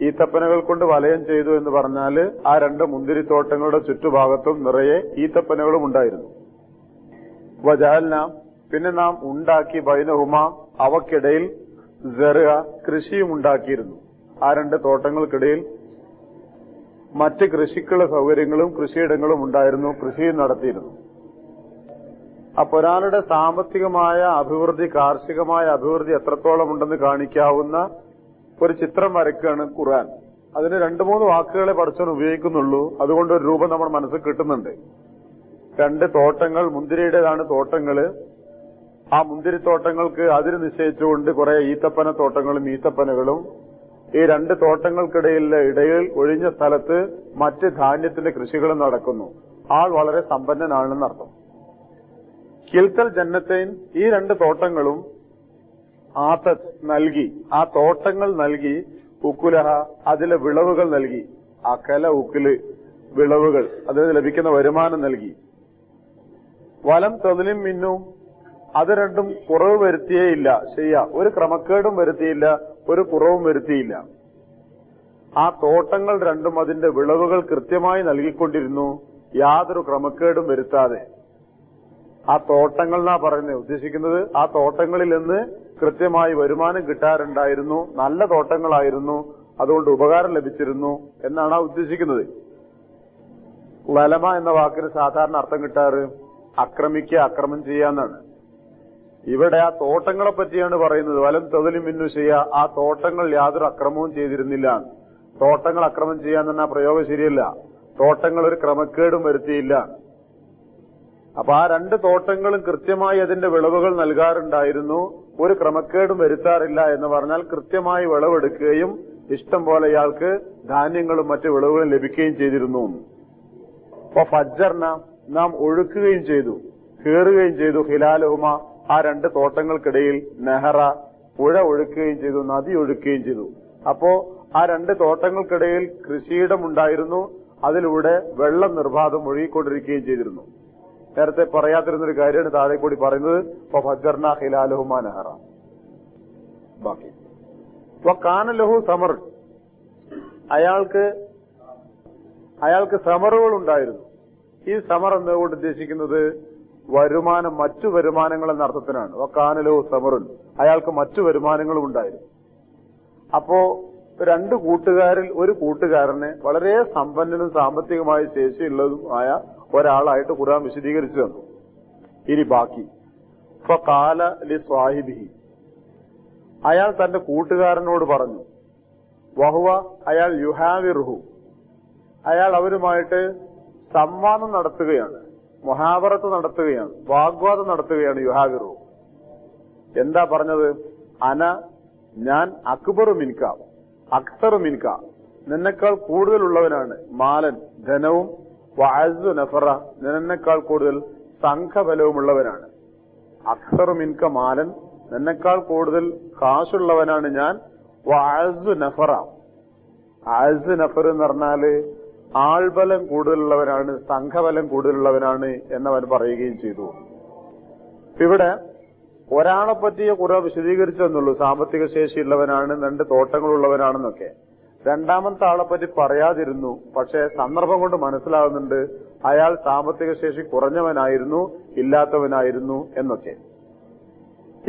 ഈത്തപ്പനകൾ കൊണ്ട് വലയം ചെയ്തു എന്ന് പറഞ്ഞാല് ആ 2 മുന്തിരിത്തോട്ടങ്ങളുടെ ചുറ്റുഭാഗത്തും നിറയെ ഈത്തപ്പനകളും ഉണ്ടായിരുന്നു. വജഅൽന, പിന്നെ നാം ഉണ്ടാക്കി ബൈനഹുമ, അവക്കിടയിൽ സറഅ, കൃഷിയും ഉണ്ടാക്കിയിരുന്നു. ആ 2 തോട്ടങ്ങൾക്കിടയിൽ മറ്റ് കൃഷിക്കുള്ള സൗകര്യങ്ങളും കൃഷിയിടങ്ങളും ഉണ്ടായിരുന്നു, കൃഷിയും നടത്തിയിരുന്നു. അപ്പൊ ഒരാളുടെ സാമ്പത്തികമായ അഭിവൃദ്ധി, കാർഷികമായ അഭിവൃദ്ധി എത്രത്തോളം ഉണ്ടെന്ന് കാണിക്കാവുന്ന ഒരു ചിത്രം വരയ്ക്കുകയാണ് ഖുർആൻ. അതിന് 2-3 വാക്കുകളെ പടച്ചവൻ ഉപയോഗിക്കുന്നുള്ളൂ. അതുകൊണ്ട് ഒരു രൂപം നമ്മുടെ മനസ്സിൽ കിട്ടുന്നുണ്ട്. 2 തോട്ടങ്ങൾ, മുന്തിരിയുടേതാണ് തോട്ടങ്ങള്. ആ മുന്തിരിത്തോട്ടങ്ങൾക്ക് അതിര് നിശ്ചയിച്ചുകൊണ്ട് കുറെ ഈത്തപ്പന തോട്ടങ്ങളും ഈത്തപ്പനകളും, ഈ 2 തോട്ടങ്ങൾക്കിടയിലെ ഇടയിൽ ഒഴിഞ്ഞ സ്ഥലത്ത് മറ്റ് ധാന്യത്തിന്റെ കൃഷികളും നടക്കുന്നു. ആൾ വളരെ സമ്പന്നനാണെന്നർത്ഥം. കിൽത്തൽ ജന്നത്തൈൻ, ഈ 2 തോട്ടങ്ങളും ആത്തത് നൽകി, ആ തോട്ടങ്ങൾ നൽകി, ഉക്കുലഹ അതിലെ വിളവുകൾ നൽകി, അകല ഉക്കില് വിളവുകൾ, അതിന് ലഭിക്കുന്ന വരുമാനം നൽകി. വലം തൊതിലും മിന്നും, അത് 2ഉം കുറവ് വരുത്തിയേയില്ല, ഒരു ക്രമക്കേടും വരുത്തിയില്ല, ഒരു കുറവും വരുത്തിയില്ല. ആ തോട്ടങ്ങൾ 2ഉം അതിന്റെ വിളവുകൾ കൃത്യമായി നൽകിക്കൊണ്ടിരുന്നു, യാതൊരു ക്രമക്കേടും വരുത്താതെ. ആ തോട്ടങ്ങൾ എന്നാ പറയുന്നത്, ഉദ്ദേശിക്കുന്നത് ആ തോട്ടങ്ങളിൽ നിന്ന് കൃത്യമായി വരുമാനം കിട്ടാറുണ്ടായിരുന്നു, നല്ല തോട്ടങ്ങളായിരുന്നു, അതുകൊണ്ട് ഉപകാരം ലഭിച്ചിരുന്നു എന്നാണ് ആ ഉദ്ദേശിക്കുന്നത്. ലലമ എന്ന വാക്കിന് സാധാരണ അർത്ഥം കിട്ടാറ് ആക്രമിക്കുക, അക്രമം ചെയ്യാന്നാണ്. ഇവിടെ ആ തോട്ടങ്ങളെ പറ്റിയാണ് പറയുന്നത്. വലം തൊതിലും മിന്നു ചെയ്യുക, ആ തോട്ടങ്ങൾ യാതൊരു അക്രമവും ചെയ്തിരുന്നില്ല. തോട്ടങ്ങൾ അക്രമം ചെയ്യാന്ന് പറഞ്ഞാൽ പ്രയോഗം ശരിയല്ല. തോട്ടങ്ങൾ ഒരു ക്രമക്കേടും വരുത്തിയില്ല. അപ്പൊ ആ 2 തോട്ടങ്ങളും കൃത്യമായി അതിന്റെ വിളവുകൾ നൽകാറുണ്ടായിരുന്നു, ഒരു ക്രമക്കേടും വരുത്താറില്ല എന്ന് പറഞ്ഞാൽ കൃത്യമായി വിളവെടുക്കുകയും ഇഷ്ടം പോലെ ഇയാൾക്ക് ധാന്യങ്ങളും മറ്റ് വിളവുകളും ലഭിക്കുകയും ചെയ്തിരുന്നു. അപ്പൊ ഫജ്ജർന, നാം ഒഴുക്കുകയും ചെയ്തു, കയറുകയും ചെയ്തു, ഹിലാലുഹുമ ആ 2 തോട്ടങ്ങൾക്കിടയിൽ നെഹറ പുഴ ഒഴുക്കുകയും ചെയ്തു, നദി ഒഴുക്കുകയും ചെയ്തു. അപ്പോ ആ 2 തോട്ടങ്ങൾക്കിടയിൽ കൃഷിയിടമുണ്ടായിരുന്നു, അതിലൂടെ വെള്ളം നിർബാധം ഒഴുകിക്കൊണ്ടിരിക്കുകയും ചെയ്തിരുന്നു. നേരത്തെ പറയാതിരുന്നൊരു കാര്യമാണ് താഴെ കൂടി പറയുന്നത്. ഫജ്ജർന ഹിലാലുഹുമ നെഹറ. ബാക്കി കാനലഹു സമർ, അയാൾക്ക് സമറുകൾ ഉണ്ടായിരുന്നു. ഈ സമർ എന്നതുകൊണ്ട് ഉദ്ദേശിക്കുന്നത് വരുമാനം, മറ്റു വരുമാനങ്ങൾ എന്ന അർത്ഥത്തിനാണ്. കാനലഹു സമറുൻ, അയാൾക്ക് മറ്റു വരുമാനങ്ങളും ഉണ്ടായിരുന്നു. അപ്പോ 2 കൂട്ടുകാരിൽ ഒരു കൂട്ടുകാരനെ വളരെ സമ്പന്നനും സാമ്പത്തികമായ ശേഷിയുള്ളതുമായ ഒരാളായിട്ട് ഖുർആൻ വിശദീകരിച്ചു തന്നു. ഇനി ബാക്കി ഫഖാല ലിസ്വാഹിബിഹി, അയാൾ തന്റെ കൂട്ടുകാരനോട് പറഞ്ഞു, വഹുവ അയാൾ യുഹാവിറുഹു, അയാൾ അവരുമായിട്ട് സംവാദം നടത്തുകയാണ്, മുഹാവറത്ത് നടത്തുകയാണ്, വാഗ്വാദം നടത്തുകയാണ്. യുഹാവിറുഹു എന്താ പറഞ്ഞത്? അന, ഞാൻ, അക്ബറു മിൻക, അക്തറു മിൻക, നിന്നെക്കാൾ കൂടുതലുള്ളവനാണ്, മാലൻ ധനവും, വഅസ്സു നഫറ, നിന്നെക്കാൾ കൂടുതൽ സംഘബലവുമുള്ളവനാണ്. അക്തറു മിൻക മാലൻ, നിന്നെക്കാൾ കൂടുതൽ കാശുള്ളവനാണ് ഞാൻ, വഅസ്സു നഫറ, അസ്സു നഫർ എന്ന് പറഞ്ഞാല് ആൾബലം കൂടുതലുള്ളവനാണ്, സംഘബലം കൂടുതലുള്ളവനാണ് എന്നവൻ പറയുകയും ചെയ്തു. ഇവിടെ ഒരാളെ പറ്റി കുറെ വിശദീകരിച്ചെന്നുള്ളൂ, സാമ്പത്തിക ശേഷിയുള്ളവനാണ്, 2 തോട്ടങ്ങളുള്ളവനാണെന്നൊക്കെ. 2ാമത്തെ ആളെ പറ്റി പറയാതിരുന്നു. പക്ഷെ സന്ദർഭം കൊണ്ട് മനസ്സിലാകുന്നുണ്ട് അയാൾ സാമ്പത്തിക ശേഷി കുറഞ്ഞവനായിരുന്നു, ഇല്ലാത്തവനായിരുന്നു എന്നൊക്കെ.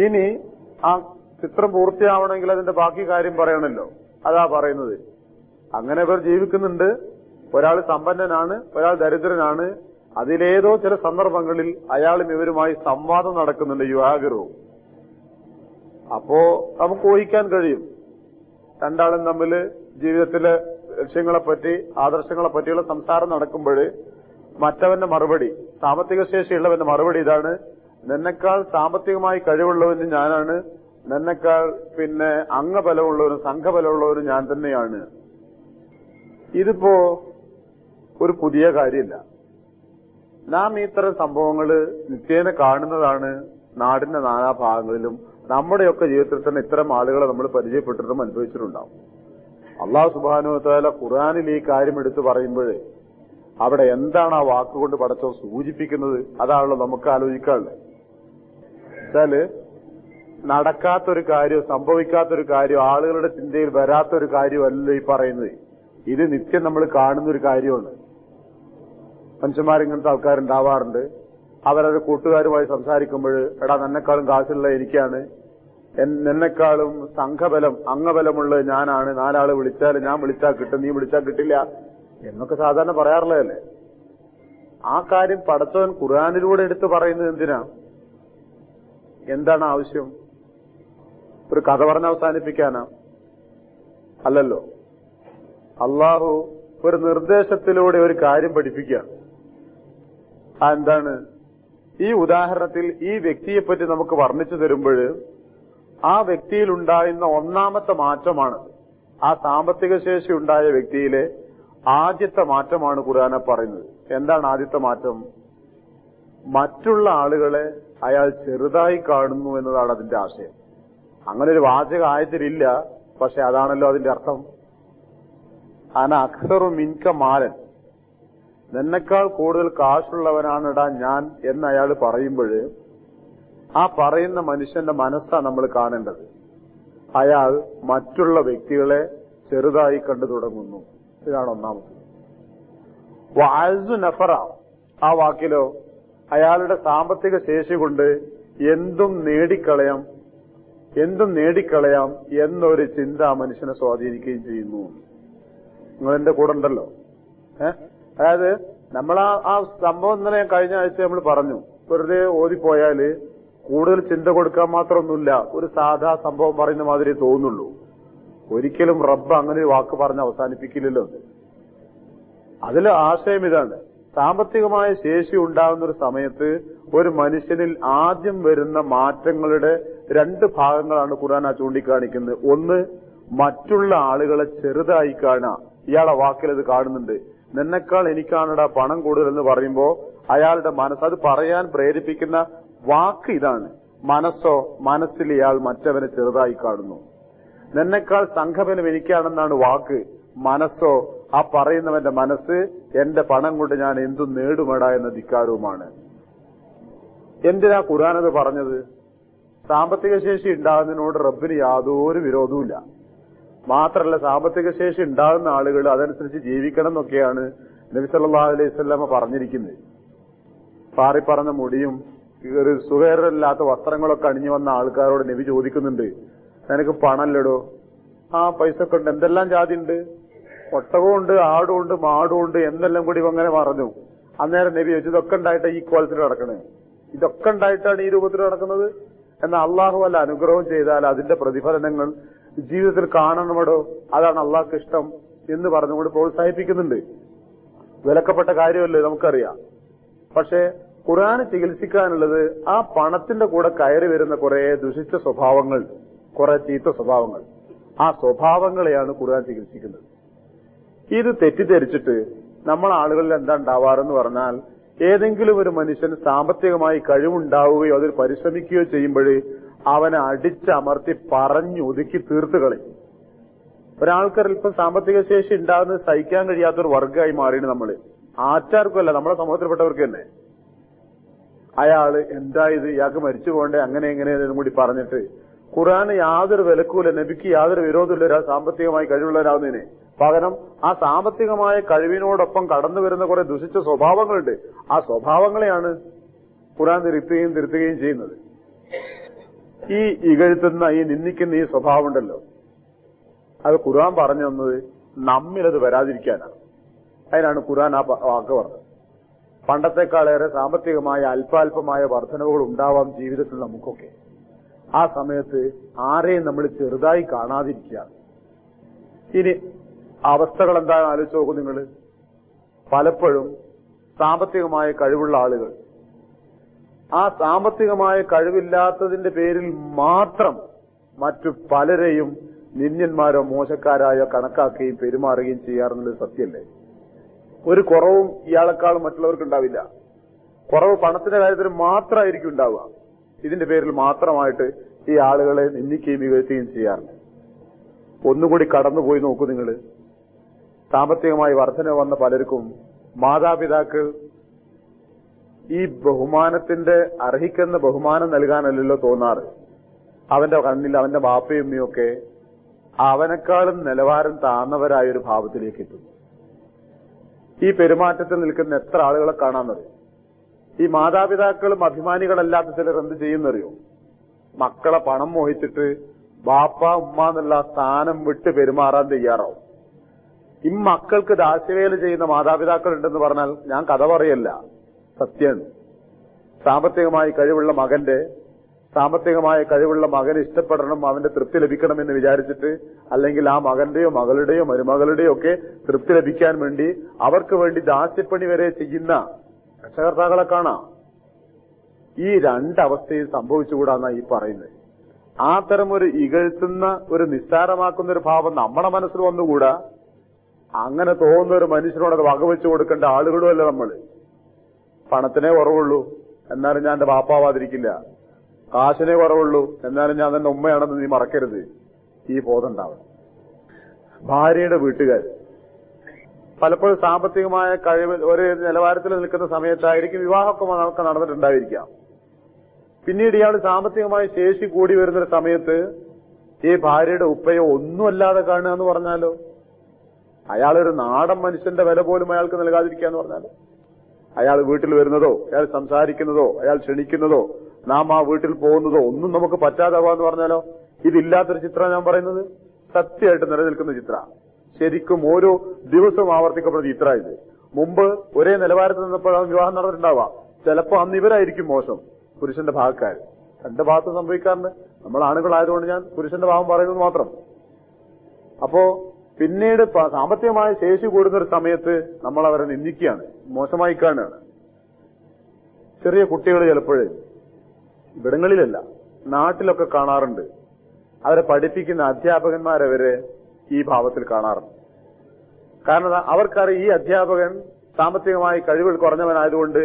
ഇനി ആ ചിത്രം പൂർത്തിയാവണമെങ്കിൽ അതിന്റെ ബാക്കി കാര്യം പറയണല്ലോ. അതാ പറയുന്നത്, അങ്ങനെ ഇവർ ജീവിക്കുന്നുണ്ട്. ഒരാൾ സമ്പന്നനാണ്, ഒരാൾ ദരിദ്രനാണ്. അതിലേതോ ചില സന്ദർഭങ്ങളിൽ അയാളും ഇവരുമായി സംവാദം നടക്കുന്നുണ്ട്, യുഹാഗിറു. അപ്പോ നമുക്ക് ഊഹിക്കാൻ കഴിയും, 2 ആളും തമ്മിൽ ജീവിതത്തിലെ ലക്ഷ്യങ്ങളെപ്പറ്റി, ആദർശങ്ങളെ പറ്റിയുള്ള സംസാരം നടക്കുമ്പോൾ മറ്റവന്റെ മറുപടി, സാമ്പത്തിക ശേഷിയുള്ളവന്റെ മറുപടി ഇതാണ്, നിന്നെക്കാൾ സാമ്പത്തികമായി കഴിവുള്ളവന് ഞാനാണ്, നിന്നെക്കാൾ അംഗബലമുള്ളവനും സംഘബലമുള്ളവനും ഞാൻ തന്നെയാണ്. ഇതിപ്പോ ഒരു പുതിയ കാര്യമില്ല. നാം ഇത്തരം സംഭവങ്ങള് നിത്യേന കാണുന്നതാണ് നാടിന്റെ നാനാഭാഗങ്ങളിലും. നമ്മുടെയൊക്കെ ജീവിതത്തിൽ തന്നെ ഇത്തരം ആളുകളെ നമ്മൾ പരിചയപ്പെട്ടിട്ടും അനുഭവിച്ചിട്ടുണ്ടാവും. അല്ലാഹു സുബ്ഹാനഹു വ തആല ഖുർആനിൽ ഈ കാര്യം എടുത്തു പറയുമ്പോൾ അവിടെ എന്താണ് ആ വാക്കുകൊണ്ട് പടച്ചവൻ സൂചിപ്പിക്കുന്നത്? അതാണല്ലോ നമുക്ക് ആലോചിക്കാനുള്ളത്. വെച്ചാല് നടക്കാത്തൊരു കാര്യം, സംഭവിക്കാത്തൊരു കാര്യം, ആളുകളുടെ ചിന്തയിൽ വരാത്തൊരു കാര്യമല്ല ഈ പറയുന്നത്. ഇത് നിത്യം നമ്മൾ കാണുന്നൊരു കാര്യമാണ്. മനുഷ്യന്മാരിങ്ങനത്തെ ആൾക്കാരുണ്ടാവാറുണ്ട്. അവരവരുടെ കൂട്ടുകാരുമായി സംസാരിക്കുമ്പോൾ, എടാ നിന്നെക്കാളും കാശുള്ള എനിക്കാണ്, എന്നെക്കാളും സംഘബലം അംഗബലമുള്ളത് ഞാനാണ്, 4 ആള് വിളിച്ചാൽ ഞാൻ വിളിച്ചാൽ കിട്ടും, നീ വിളിച്ചാൽ കിട്ടില്ല എന്നൊക്കെ സാധാരണ പറയാറുള്ളതല്ലേ. ആ കാര്യം പടച്ചവൻ ഖുർആനിലൂടെ എടുത്ത് പറയുന്നത് എന്തിനാ? എന്താണ് ആവശ്യം? ഒരു കഥ പറഞ്ഞ് അവസാനിപ്പിക്കാനാ? അല്ലല്ലോ. അള്ളാഹു ഒരു നിർദ്ദേശത്തിലൂടെ ഒരു കാര്യം പഠിപ്പിക്കുകയാണ്. എന്താണ്? ഈ ഉദാഹരണത്തിൽ ഈ വ്യക്തിയെപ്പറ്റി നമുക്ക് വർണ്ണിച്ചു തരുമ്പോൾ ആ വ്യക്തിയിൽ ഉണ്ടായിരുന്ന ഒന്നാമത്തെ മാറ്റമാണ്, ആ സാമ്പത്തിക ശേഷി ഉണ്ടായ വ്യക്തിയിലെ ആദ്യത്തെ മാറ്റമാണ് ഖുർആൻ പറയുന്നത്. എന്താണ് ആദ്യത്തെ മാറ്റം? മറ്റുള്ള ആളുകളെ അയാൾ ചെറുതായി കാണുന്നു എന്നതാണ് അതിന്റെ ആശയം. അങ്ങനെ ഒരു വാചക ആയത്തിലില്ല, പക്ഷെ അതാണല്ലോ അതിന്റെ അർത്ഥം. അന അക്സറു മിൻക മാലൻ, നിന്നെക്കാൾ കൂടുതൽ കാശുള്ളവനാണിടാ ഞാൻ എന്ന് അയാൾ പറയുമ്പോൾ ആ പറയുന്ന മനുഷ്യന്റെ മനസ്സാ നമ്മൾ കാണേണ്ടത്. അയാൾ മറ്റുള്ള വ്യക്തികളെ ചെറുതായി കണ്ടു തുടങ്ങുന്നു. ഇതാണ് ഒന്നാമത്. വഅസ്സു നഫറ, ആ വാക്കിലോ അയാളുടെ സാമ്പത്തിക ശേഷി കൊണ്ട് എന്തും നേടിക്കളയാം എന്നൊരു ചിന്ത മനുഷ്യനെ സ്വാധീനിക്കുകയും ചെയ്യുന്നു. നിങ്ങൾ എന്റെ കൂടെ ഉണ്ടല്ലോ. അതായത് നമ്മൾ ആ സംഭവം ഇന്നലെ കഴിഞ്ഞ ആഴ്ച നമ്മൾ പറഞ്ഞു, വെറുതെ ഓതിപ്പോയാല് കൂടുതൽ ചിന്ത കൊടുക്കാൻ മാത്രമൊന്നുമില്ല, ഒരു സാധാ സംഭവം പറയുന്ന മാതിരി തോന്നുള്ളൂ. ഒരിക്കലും റബ്ബ് അങ്ങനെ ഒരു വാക്ക് പറഞ്ഞ് അവസാനിപ്പിക്കില്ലല്ലോ. അതിൽ ആശയം ഇതാണ്: സാമ്പത്തികമായ ശേഷി ഉണ്ടാകുന്ന ഒരു സമയത്ത് ഒരു മനുഷ്യനിൽ ആദ്യം വരുന്ന മാറ്റങ്ങളുടെ 2 ഭാഗങ്ങളാണ് ഖുർആൻ ചൂണ്ടിക്കാണിക്കുന്നത്. ഒന്ന്, മറ്റുള്ള ആളുകളെ ചെറുതായി കാണുക. ഇയാളെ വാക്കിൽ അത് കാണുന്നുണ്ട്. നിന്നെക്കാൾ എനിക്കാണടാ പണം കൂടുതലെന്ന് പറയുമ്പോ അയാളുടെ മനസ്സ്, അത് പറയാൻ പ്രേരിപ്പിക്കുന്ന വാക്ക് ഇതാണ്. മനസ്സിൽ ഇയാൾ മറ്റവനെ ചെറുതായി കാണുന്നു. നിന്നെക്കാൾ സംഘബലം എനിക്കാണെന്നാണ് വാക്ക്. മനസ്സോ, ആ പറയുന്നവന്റെ മനസ്സ്, എന്റെ പണം കൊണ്ട് ഞാൻ എന്തും നേടുമെടാ എന്ന ധിക്കാരവുമാണ്. എന്തിനാ ഖുർആൻ അത് പറഞ്ഞത്? സാമ്പത്തിക ശേഷി ഉണ്ടാകുന്നതിനോട് റബ്ബിന് യാതൊരു വിരോധവുമില്ല. മാത്രമല്ല, സാമ്പത്തിക ശേഷി ഉണ്ടാകുന്ന ആളുകൾ അതനുസരിച്ച് ജീവിക്കണം എന്നൊക്കെയാണ് നബി സല്ലല്ലാഹു അലൈഹി വസല്ലമ പറഞ്ഞിരിക്കുന്നത്. പാറിപ്പറഞ്ഞ മുടിയും ഒരു സുഖകരമില്ലാത്ത വസ്ത്രങ്ങളൊക്കെ അണിഞ്ഞു വന്ന ആൾക്കാരോട് നബി ചോദിക്കുന്നുണ്ട്, നിനക്ക് പണല്ലടോ? ആ പൈസ ഒക്കെ ഉണ്ട്. എന്തെല്ലാം ജാതി ഉണ്ട്? ഒട്ടകമുണ്ട്, ആടുമുണ്ട്, മാടുമുണ്ട് എന്നെല്ലാം കൂടി അങ്ങനെ പറഞ്ഞു. അന്നേരം നബി ചോദിച്ചു, ഇതൊക്കെ ഉണ്ടായിട്ട് ഈ കോലത്തിൽ നടക്കണേ? ഇതൊക്കെ ഉണ്ടായിട്ടാണ് ഈ രൂപത്തിൽ നടക്കുന്നത്? എന്നാൽ അള്ളാഹു വല്ല അനുഗ്രഹം ചെയ്താൽ അതിന്റെ പ്രതിഫലനങ്ങൾ ജീവിതത്തിൽ കാണണമടോ, അതാണ് അള്ളാഹ്ക്ക് ഇഷ്ടം എന്ന് പറഞ്ഞുകൊണ്ട് പ്രോത്സാഹിപ്പിക്കുന്നുണ്ട്. വിലക്കപ്പെട്ട കാര്യമല്ലേ, നമുക്കറിയാം. പക്ഷേ ഖുർആന് ചികിത്സിക്കാനുള്ളത് ആ പണത്തിന്റെ കൂടെ കയറി വരുന്ന കുറെ ദുഷിച്ച സ്വഭാവങ്ങൾ, കുറെ ചീത്ത സ്വഭാവങ്ങൾ. ആ സ്വഭാവങ്ങളെയാണ് ഖുർആൻ ചികിത്സിക്കുന്നത്. ഇത് തെറ്റിദ്ധരിച്ചിട്ട് നമ്മൾ ആളുകളിൽ എന്താ ഉണ്ടാവാറെന്ന് പറഞ്ഞാൽ, ഏതെങ്കിലും ഒരു മനുഷ്യൻ സാമ്പത്തികമായി കഴിവുണ്ടാവുകയോ അതിൽ പരിശ്രമിക്കുകയോ ചെയ്യുമ്പോൾ അവനെ അടിച്ചമർത്തി പറഞ്ഞൊതുക്കി തീർത്ത് കളയും. ഒരാൾക്ക് അല്പം സാമ്പത്തിക ശേഷി ഉണ്ടാകുന്നത് സഹിക്കാൻ കഴിയാത്തൊരു വർഗ്ഗമായി മാറിയാണ് നമ്മള്. ആറ്റാർക്കുമല്ല, നമ്മുടെ സമൂഹത്തിൽപ്പെട്ടവർക്ക് തന്നെ. അയാള് എന്തായത്, ഇയാൾക്ക് മരിച്ചു പോകണ്ടേ, അങ്ങനെ എങ്ങനെ കൂടി പറഞ്ഞിട്ട് ഖുർആന് യാതൊരു വിലക്കൂല, നബിക്ക് യാതൊരു വിരോധമില്ല ഒരാൾ സാമ്പത്തികമായി കഴിവുള്ളവരാവുന്നതിന്. പകരം ആ സാമ്പത്തികമായ കഴിവിനോടൊപ്പം കടന്നു വരുന്ന കുറെ ദുഷിച്ച സ്വഭാവങ്ങളുണ്ട്. ആ സ്വഭാവങ്ങളെയാണ് ഖുർആൻ തിരുത്തുകയും ചെയ്യുന്നത്. ഈ ഇകഴ്ത്തുന്ന, ഈ നിന്ദിക്കുന്ന ഈ സ്വഭാവം ഉണ്ടല്ലോ, അത് ഖുർആൻ പറഞ്ഞു തന്നത് നമ്മിലത് വരാതിരിക്കാനാണ്. അതിനാണ് ഖുർആൻ ആ വാക്ക് പറഞ്ഞത്. പണ്ടത്തെക്കാളേറെ സാമ്പത്തികമായ അല്പാൽപമായ വർധനവുകൾ ഉണ്ടാവാം ജീവിതത്തിൽ നമുക്കൊക്കെ. ആ സമയത്ത് ആരെയും നമ്മൾ ചെറുതായി കാണാതിരിക്കുകയാണ്. ഇനി അവസ്ഥകൾ എന്താണെന്ന് ആലോചിച്ച് നോക്കൂ നിങ്ങൾ. പലപ്പോഴും സാമ്പത്തികമായ കഴിവുള്ള ആളുകൾ ആ സാമ്പത്തികമായ കഴിവില്ലാത്തതിന്റെ പേരിൽ മാത്രം മറ്റു പലരെയും നിന്ദ്യന്മാരോ മോശക്കാരായോ കണക്കാക്കുകയും പെരുമാറുകയും ചെയ്യാറുള്ളത് സത്യമല്ലേ? ഒരു കുറവും ഇയാളെക്കാളും മറ്റുള്ളവർക്ക് ഉണ്ടാവില്ല. കുറവ് പണത്തിന്റെ കാര്യത്തിൽ മാത്രമായിരിക്കും ഉണ്ടാവുക. ഇതിന്റെ പേരിൽ മാത്രമായിട്ട് ഈ ആളുകളെ നിന്ദിക്കുകയും ഇകഴ്ത്തുകയും ചെയ്യാറുണ്ട്. ഒന്നുകൂടി കടന്നുപോയി നോക്കൂ നിങ്ങൾ. സാമ്പത്തികമായി വർധന വന്ന പലർക്കും മാതാപിതാക്കൾ ഈ ബഹുമാനത്തിന്റെ അർഹിക്കുന്ന ബഹുമാനം നൽകാനല്ലല്ലോ തോന്നാറ്. അവന്റെ കണ്ണിൽ അവന്റെ ബാപ്പയും ഉമ്മയൊക്കെ അവനെക്കാളും നിലവാരം താഴ്ന്നവരായ ഒരു ഭാവത്തിലേക്ക് എത്തും. ഈ പെരുമാറ്റത്തിൽ നിൽക്കുന്ന എത്ര ആളുകളെ കാണാമെന്നറിയോ? ഈ മാതാപിതാക്കളും അഭിമാനികളല്ലാത്ത ചിലർ എന്ത് ചെയ്യുന്നറിയോ? മക്കളെ പണം മോഹിച്ചിട്ട് ബാപ്പ ഉമ്മ എന്നുള്ള സ്ഥാനം വിട്ട് പെരുമാറാൻ തയ്യാറാവും. മക്കൾക്ക് ദാസ്യവേല ചെയ്യുന്ന മാതാപിതാക്കൾ ഉണ്ടെന്ന് പറഞ്ഞാൽ ഞാൻ കഥ പറയല്ല, സത്യമാണ്. സാമ്പത്തികമായി കഴിവുള്ള മകന് ഇഷ്ടപ്പെടണം, അവന്റെ തൃപ്തി ലഭിക്കണം എന്ന് വിചാരിച്ചിട്ട്, അല്ലെങ്കിൽ ആ മകന്റെയോ മകളുടെയോ മരുമകളുടെയോ ഒക്കെ തൃപ്തി ലഭിക്കാൻ വേണ്ടി അവർക്ക് വേണ്ടി ദാസ്യപ്പണി വരെ ചെയ്യുന്ന രക്ഷകർത്താക്കളെ കാണാം. ഈ രണ്ടവസ്ഥയും സംഭവിച്ചുകൂടാന്നാ ഈ പറയുന്നത്. ആ തരം ഒരു ഇകഴ്ത്തുന്ന, ഒരു നിസ്സാരമാക്കുന്ന ഒരു ഭാവം നമ്മുടെ മനസ്സിൽ വന്നുകൂടാ. അങ്ങനെ തോന്നുന്ന ഒരു മനുഷ്യനോട് അത് വകവെച്ചു കൊടുക്കേണ്ട ആളുകളുമല്ല നമ്മള്. പണത്തിനേ കുറവുള്ളൂ, എന്നാലും ഞാൻ എന്റെ ബാപ്പാവാതിരിക്കില്ല. കാശിനേ കുറവുള്ളൂ, എന്നാലും ഞാൻ എന്റെ ഉമ്മയാണെന്ന് നീ മറക്കരുത്. ഈ ബോധം ഉണ്ടാവണം. ഭാര്യയുടെ വീട്ടുകാർ പലപ്പോഴും സാമ്പത്തികമായ കഴിവ് ഒരു നിലവാരത്തിൽ നിൽക്കുന്ന സമയത്തായിരിക്കും വിവാഹമൊക്കെ നടന്നിട്ടുണ്ടായിരിക്കാം. പിന്നീട് ഇയാൾ സാമ്പത്തികമായ ശേഷി കൂടി വരുന്നൊരു സമയത്ത് ഈ ഭാര്യയുടെ ഉപ്പയോ ഒന്നുമല്ലാതെ കാണുക എന്ന് പറഞ്ഞാലോ, അയാളൊരു നാടൻ മനുഷ്യന്റെ വില പോലും അയാൾക്ക് നൽകാതിരിക്കുക എന്ന് പറഞ്ഞാലോ, അയാൾ വീട്ടിൽ വരുന്നതോ അയാൾ സംസാരിക്കുന്നതോ അയാൾ ക്ഷണിക്കുന്നതോ നാം ആ വീട്ടിൽ പോകുന്നതോ ഒന്നും നമുക്ക് പറ്റാതാവാന്ന് പറഞ്ഞാലോ, ഇതില്ലാത്തൊരു ചിത്രം ഞാൻ പറയുന്നത് സത്യമായിട്ട് നിലനിൽക്കുന്ന ചിത്ര. ശരിക്കും ഓരോ ദിവസവും ആവർത്തിക്കപ്പെടുന്ന ചിത്ര ഇത്. മുമ്പ് ഒരേ നിലവാരത്തിൽ നിന്നപ്പോഴാണ് വിവാഹം നടന്നിട്ടുണ്ടാവുക. ചിലപ്പോ അന്ന് ഇവരായിരിക്കും മോശം, പുരുഷന്റെ ഭാഗക്കാർ. രണ്ട് ഭാഗത്തും സംഭവിക്കാറുണ്ട്. നമ്മൾ ആണുങ്ങളായതുകൊണ്ട് ഞാൻ പുരുഷന്റെ ഭാഗം പറയുന്നത് മാത്രം. അപ്പോ പിന്നീട് സാമ്പത്തികമായ ശേഷി കൂടുന്നൊരു സമയത്ത് നമ്മൾ അവരെ നിന്ദിക്കുകയാണ്, മോശമായി കാണുകയാണ്. ചെറിയ കുട്ടികൾ ചിലപ്പോഴേ ഇവിടങ്ങളിലല്ല നാട്ടിലൊക്കെ കാണാറുണ്ട്. അവരെ പഠിപ്പിക്കുന്ന അധ്യാപകന്മാരവരെ ഈ ഭാവത്തിൽ കാണാറുണ്ട്. കാരണം അവർക്കറിയാം ഈ അധ്യാപകൻ സാമ്പത്തികമായി കഴിവുകൾ കുറഞ്ഞവനായതുകൊണ്ട്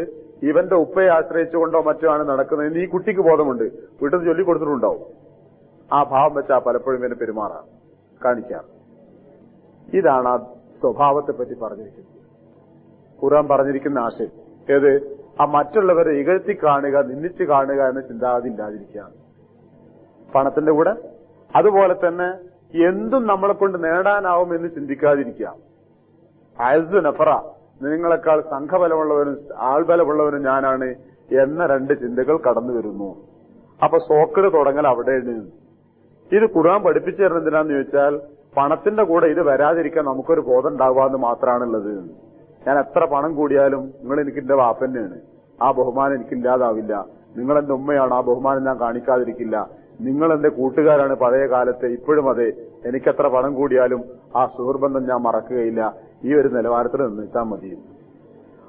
ഇവന്റെ ഉപ്പയെ ആശ്രയിച്ചുകൊണ്ടോ മറ്റോ ആണ് നടക്കുന്നത്. ഈ കുട്ടിക്ക് ബോധമുണ്ട്, വീട്ടിൽ നിന്ന് ചൊല്ലിക്കൊടുത്തിട്ടുണ്ടാവും. ആ ഭാവം വെച്ചാ പലപ്പോഴും ഇവനെ പെരുമാറാൻ കാണിക്കാറ്. ഇതാണ് ആ സ്വഭാവത്തെ പറ്റി പറഞ്ഞിരിക്കുന്നത്. ഖുർആൻ പറഞ്ഞിരിക്കുന്ന ആശയം ഏത്? ആ മറ്റുള്ളവരെ ഇകഴ്ത്തി കാണുക, നിന്ദിച്ച് കാണുക എന്ന ചിന്താഗതി ഇല്ലാതിരിക്കുക. പണത്തിന്റെ കൂടെ അതുപോലെ തന്നെ എന്തും നമ്മളെ കൊണ്ട് നേടാനാവും എന്ന് ചിന്തിക്കാതിരിക്കുക. അയസു നഫറ, നിങ്ങളെക്കാൾ സംഘബലമുള്ളവരും ആൾബലമുള്ളവരും ഞാനാണ് എന്ന രണ്ട് ചിന്തകൾ കടന്നു വരുന്നു. അപ്പൊ സോക്കട് തുടങ്ങൽ അവിടെ നിന്ന്. ഇത് ഖുർആൻ പഠിപ്പിച്ചു തരുന്നത് എന്തിനാന്ന് ചോദിച്ചാൽ പണത്തിന്റെ കൂടെ ഇത് വരാതിരിക്കാൻ നമുക്കൊരു ബോധം ഉണ്ടാവാന്ന് മാത്രമാണുള്ളത്. ഞാൻ എത്ര പണം കൂടിയാലും നിങ്ങൾ എനിക്ക് എന്റെ വാപ്പന്നെയാണ്, ആ ബഹുമാനം എനിക്കില്ലാതാവില്ല. നിങ്ങൾ എന്റെ ഉമ്മയാണ്, ആ ബഹുമാനം ഞാൻ കാണിക്കാതിരിക്കില്ല. നിങ്ങൾ എന്റെ കൂട്ടുകാരാണ് പഴയ കാലത്തെ, ഇപ്പോഴും അതെ. എനിക്കെത്ര പണം കൂടിയാലും ആ സുഹൃബന്ധം ഞാൻ മറക്കുകയില്ല. ഈ ഒരു നിലവാരത്തിൽ നിന്നിച്ചാൽ മതി.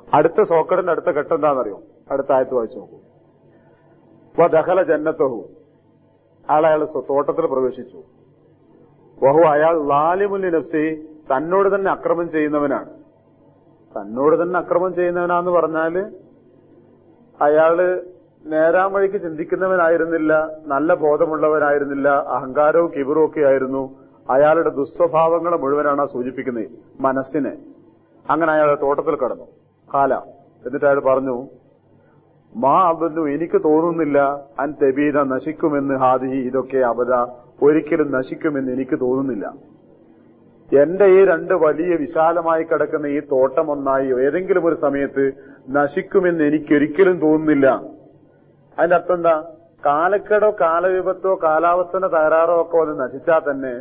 അടുത്ത സോക്കടിന്റെ അടുത്ത ഘട്ടം എന്താണെന്നറിയോ? അടുത്ത ആയത്ത് വായിച്ചു നോക്കൂ. ദഖല ജന്നത്തഹു, അയാൾ തോട്ടത്തിൽ പ്രവേശിച്ചു. വഹു, അയാൾ ലാലിമുല്ലി നഫ്സി, തന്നോട് തന്നെ അക്രമം ചെയ്യുന്നവനാണ്. തന്നോട് തന്നെ അക്രമം ചെയ്യുന്നവനാന്ന് പറഞ്ഞാല് അയാള് നേരാൻ വഴിക്ക് ചിന്തിക്കുന്നവനായിരുന്നില്ല, നല്ല ബോധമുള്ളവനായിരുന്നില്ല, അഹങ്കാരവും കിബറും ഒക്കെ ആയിരുന്നു. അയാളുടെ ദുസ്വഭാവങ്ങളെ മുഴുവനാണ് സൂചിപ്പിക്കുന്നത്, മനസ്സിനെ. അങ്ങനെ അയാൾ തോട്ടത്തിൽ കടന്നു. കാല, എന്നിട്ട് അയാൾ പറഞ്ഞു, മാ അബന്നു, എനിക്ക് തോന്നുന്നില്ല അൻ തെബീന, നശിക്കുമെന്ന്, ഹാദിഹി, ഇതൊക്കെ അബദ, ഒരിക്കലും നശിക്കുമെന്ന് എനിക്ക് തോന്നുന്നില്ല. എന്റെ ഈ രണ്ട് വലിയ വിശാലമായി കിടക്കുന്ന ഈ തോട്ടം ഒന്നായി ഏതെങ്കിലും ഒരു സമയത്ത് നശിക്കുമെന്ന് എനിക്കൊരിക്കലും തോന്നുന്നില്ല. അതിന്റെ അർത്ഥം എന്താ? കാലക്കേടോ കാലവിപത്തോ കാലാവസ്ഥന്റെ തകരാറോ ഒക്കെ വന്ന് നശിച്ചാൽ തന്നെ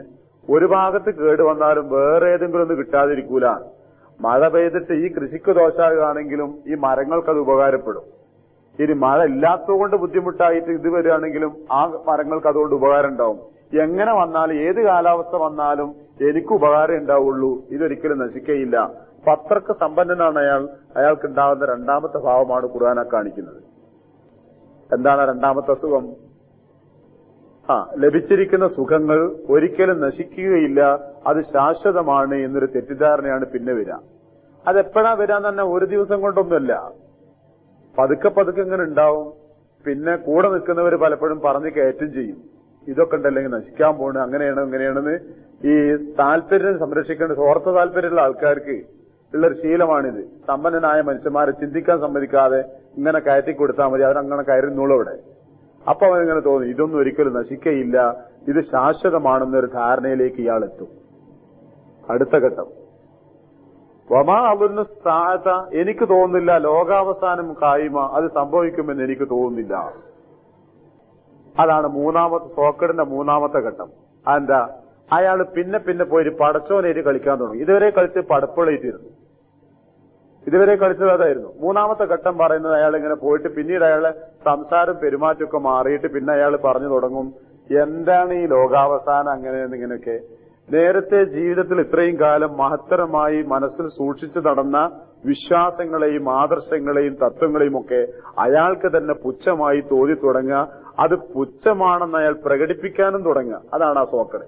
ഒരു ഭാഗത്ത് കേട് വന്നാലും വേറെ ഏതെങ്കിലും ഒന്ന് കിട്ടാതിരിക്കൂല. മഴ പെയ്തിട്ട് ഈ കൃഷിക്ക് ദോഷമാകുകയാണെങ്കിലും ഈ മരങ്ങൾക്കത് ഉപകാരപ്പെടും. ഇനി മഴ ഇല്ലാത്തതുകൊണ്ട് ബുദ്ധിമുട്ടായിട്ട് ഇത് വരികയാണെങ്കിലും ആ മരങ്ങൾക്ക് അതുകൊണ്ട് ഉപകാരം ഉണ്ടാവും. എങ്ങനെ വന്നാലും ഏത് കാലാവസ്ഥ വന്നാലും എനിക്ക് ഉപകാരം ഉണ്ടാവുള്ളൂ, ഇതൊരിക്കലും നശിക്കയില്ല. പത്രക്ക് സമ്പന്നനാണ് അയാൾ. അയാൾക്ക് ഉണ്ടാകുന്ന രണ്ടാമത്തെ ഭാവമാണ് ഖുർആൻ കാണിക്കുന്നത്. എന്താണ് രണ്ടാമത്തെ സുഖം? ലഭിച്ചിരിക്കുന്ന സുഖങ്ങൾ ഒരിക്കലും നശിക്കുകയില്ല, അത് ശാശ്വതമാണ് എന്നൊരു തെറ്റിദ്ധാരണയാണ് പിന്നെ വരിക. അതെപ്പോഴാ വരാന്ന് തന്നെ ഒരു ദിവസം കൊണ്ടൊന്നുമല്ല, പതുക്കെ പതുക്കെ ഇങ്ങനെ ഉണ്ടാവും. പിന്നെ കൂടെ നിൽക്കുന്നവർ പലപ്പോഴും പറഞ്ഞ് കയറ്റും ചെയ്യും, ഇതൊക്കെ ഉണ്ടല്ലെങ്കിൽ നശിക്കാൻ പോണ്, അങ്ങനെയാണ് ഇങ്ങനെയാണെന്ന്. ഈ താല്പര്യം സംരക്ഷിക്കേണ്ട സ്വാർത്ഥ താല്പര്യമുള്ള ആൾക്കാർക്ക് ഉള്ളൊരു ശീലമാണിത്. സമ്പന്നനായ മനുഷ്യന്മാരെ ചിന്തിക്കാൻ സമ്മതിക്കാതെ ഇങ്ങനെ കയറ്റി കൊടുത്താൽ മതി, അവരങ്ങനെ കയറുന്നുള്ളൂ അവിടെ. അപ്പൊ അവനിങ്ങനെ തോന്നി ഇതൊന്നും ഒരിക്കലും നശിക്കയില്ല, ഇത് ശാശ്വതമാണെന്നൊരു ധാരണയിലേക്ക് ഇയാൾ എത്തും. അടുത്ത ഘട്ടം, വമാ അബുന്നു സാഅത, എനിക്ക് തോന്നുന്നില്ല ലോകാവസാനം കായിമ, അത് സംഭവിക്കുമെന്ന് എനിക്ക് തോന്നുന്നില്ല. അതാണ് സോക്കടിന്റെ മൂന്നാമത്തെ ഘട്ടം. അതെന്താ? അയാൾ പിന്നെ പോയി പടച്ചോനേറ്റ് കളിക്കാൻ തുടങ്ങി. ഇതുവരെ കളിച്ച് പടപ്പുകളേറ്റിരുന്നു. ഇതുവരെ കളിച്ചത് അതായിരുന്നു. മൂന്നാമത്തെ ഘട്ടം പറയുന്നത് അയാൾ ഇങ്ങനെ പോയിട്ട് പിന്നീട് അയാളെ സംസാരം പെരുമാറ്റമൊക്കെ മാറിയിട്ട് പിന്നെ അയാൾ പറഞ്ഞു തുടങ്ങും, എന്താണ് ഈ ലോകാവസാനം ഇങ്ങനെയൊക്കെ. നേരത്തെ ജീവിതത്തിൽ ഇത്രയും കാലം മഹത്തരമായി മനസ്സിൽ സൂക്ഷിച്ചു നടന്ന വിശ്വാസങ്ങളെയും ആദർശങ്ങളെയും തത്വങ്ങളെയും ഒക്കെ അയാൾക്ക് തന്നെ പുച്ഛമായി തോന്നി തുടങ്ങുക. അത് പുച്ഛമാണെന്ന് അയാൾ പ്രകടിപ്പിക്കാനും തുടങ്ങുക. അതാണ് ആ സോക്കട്.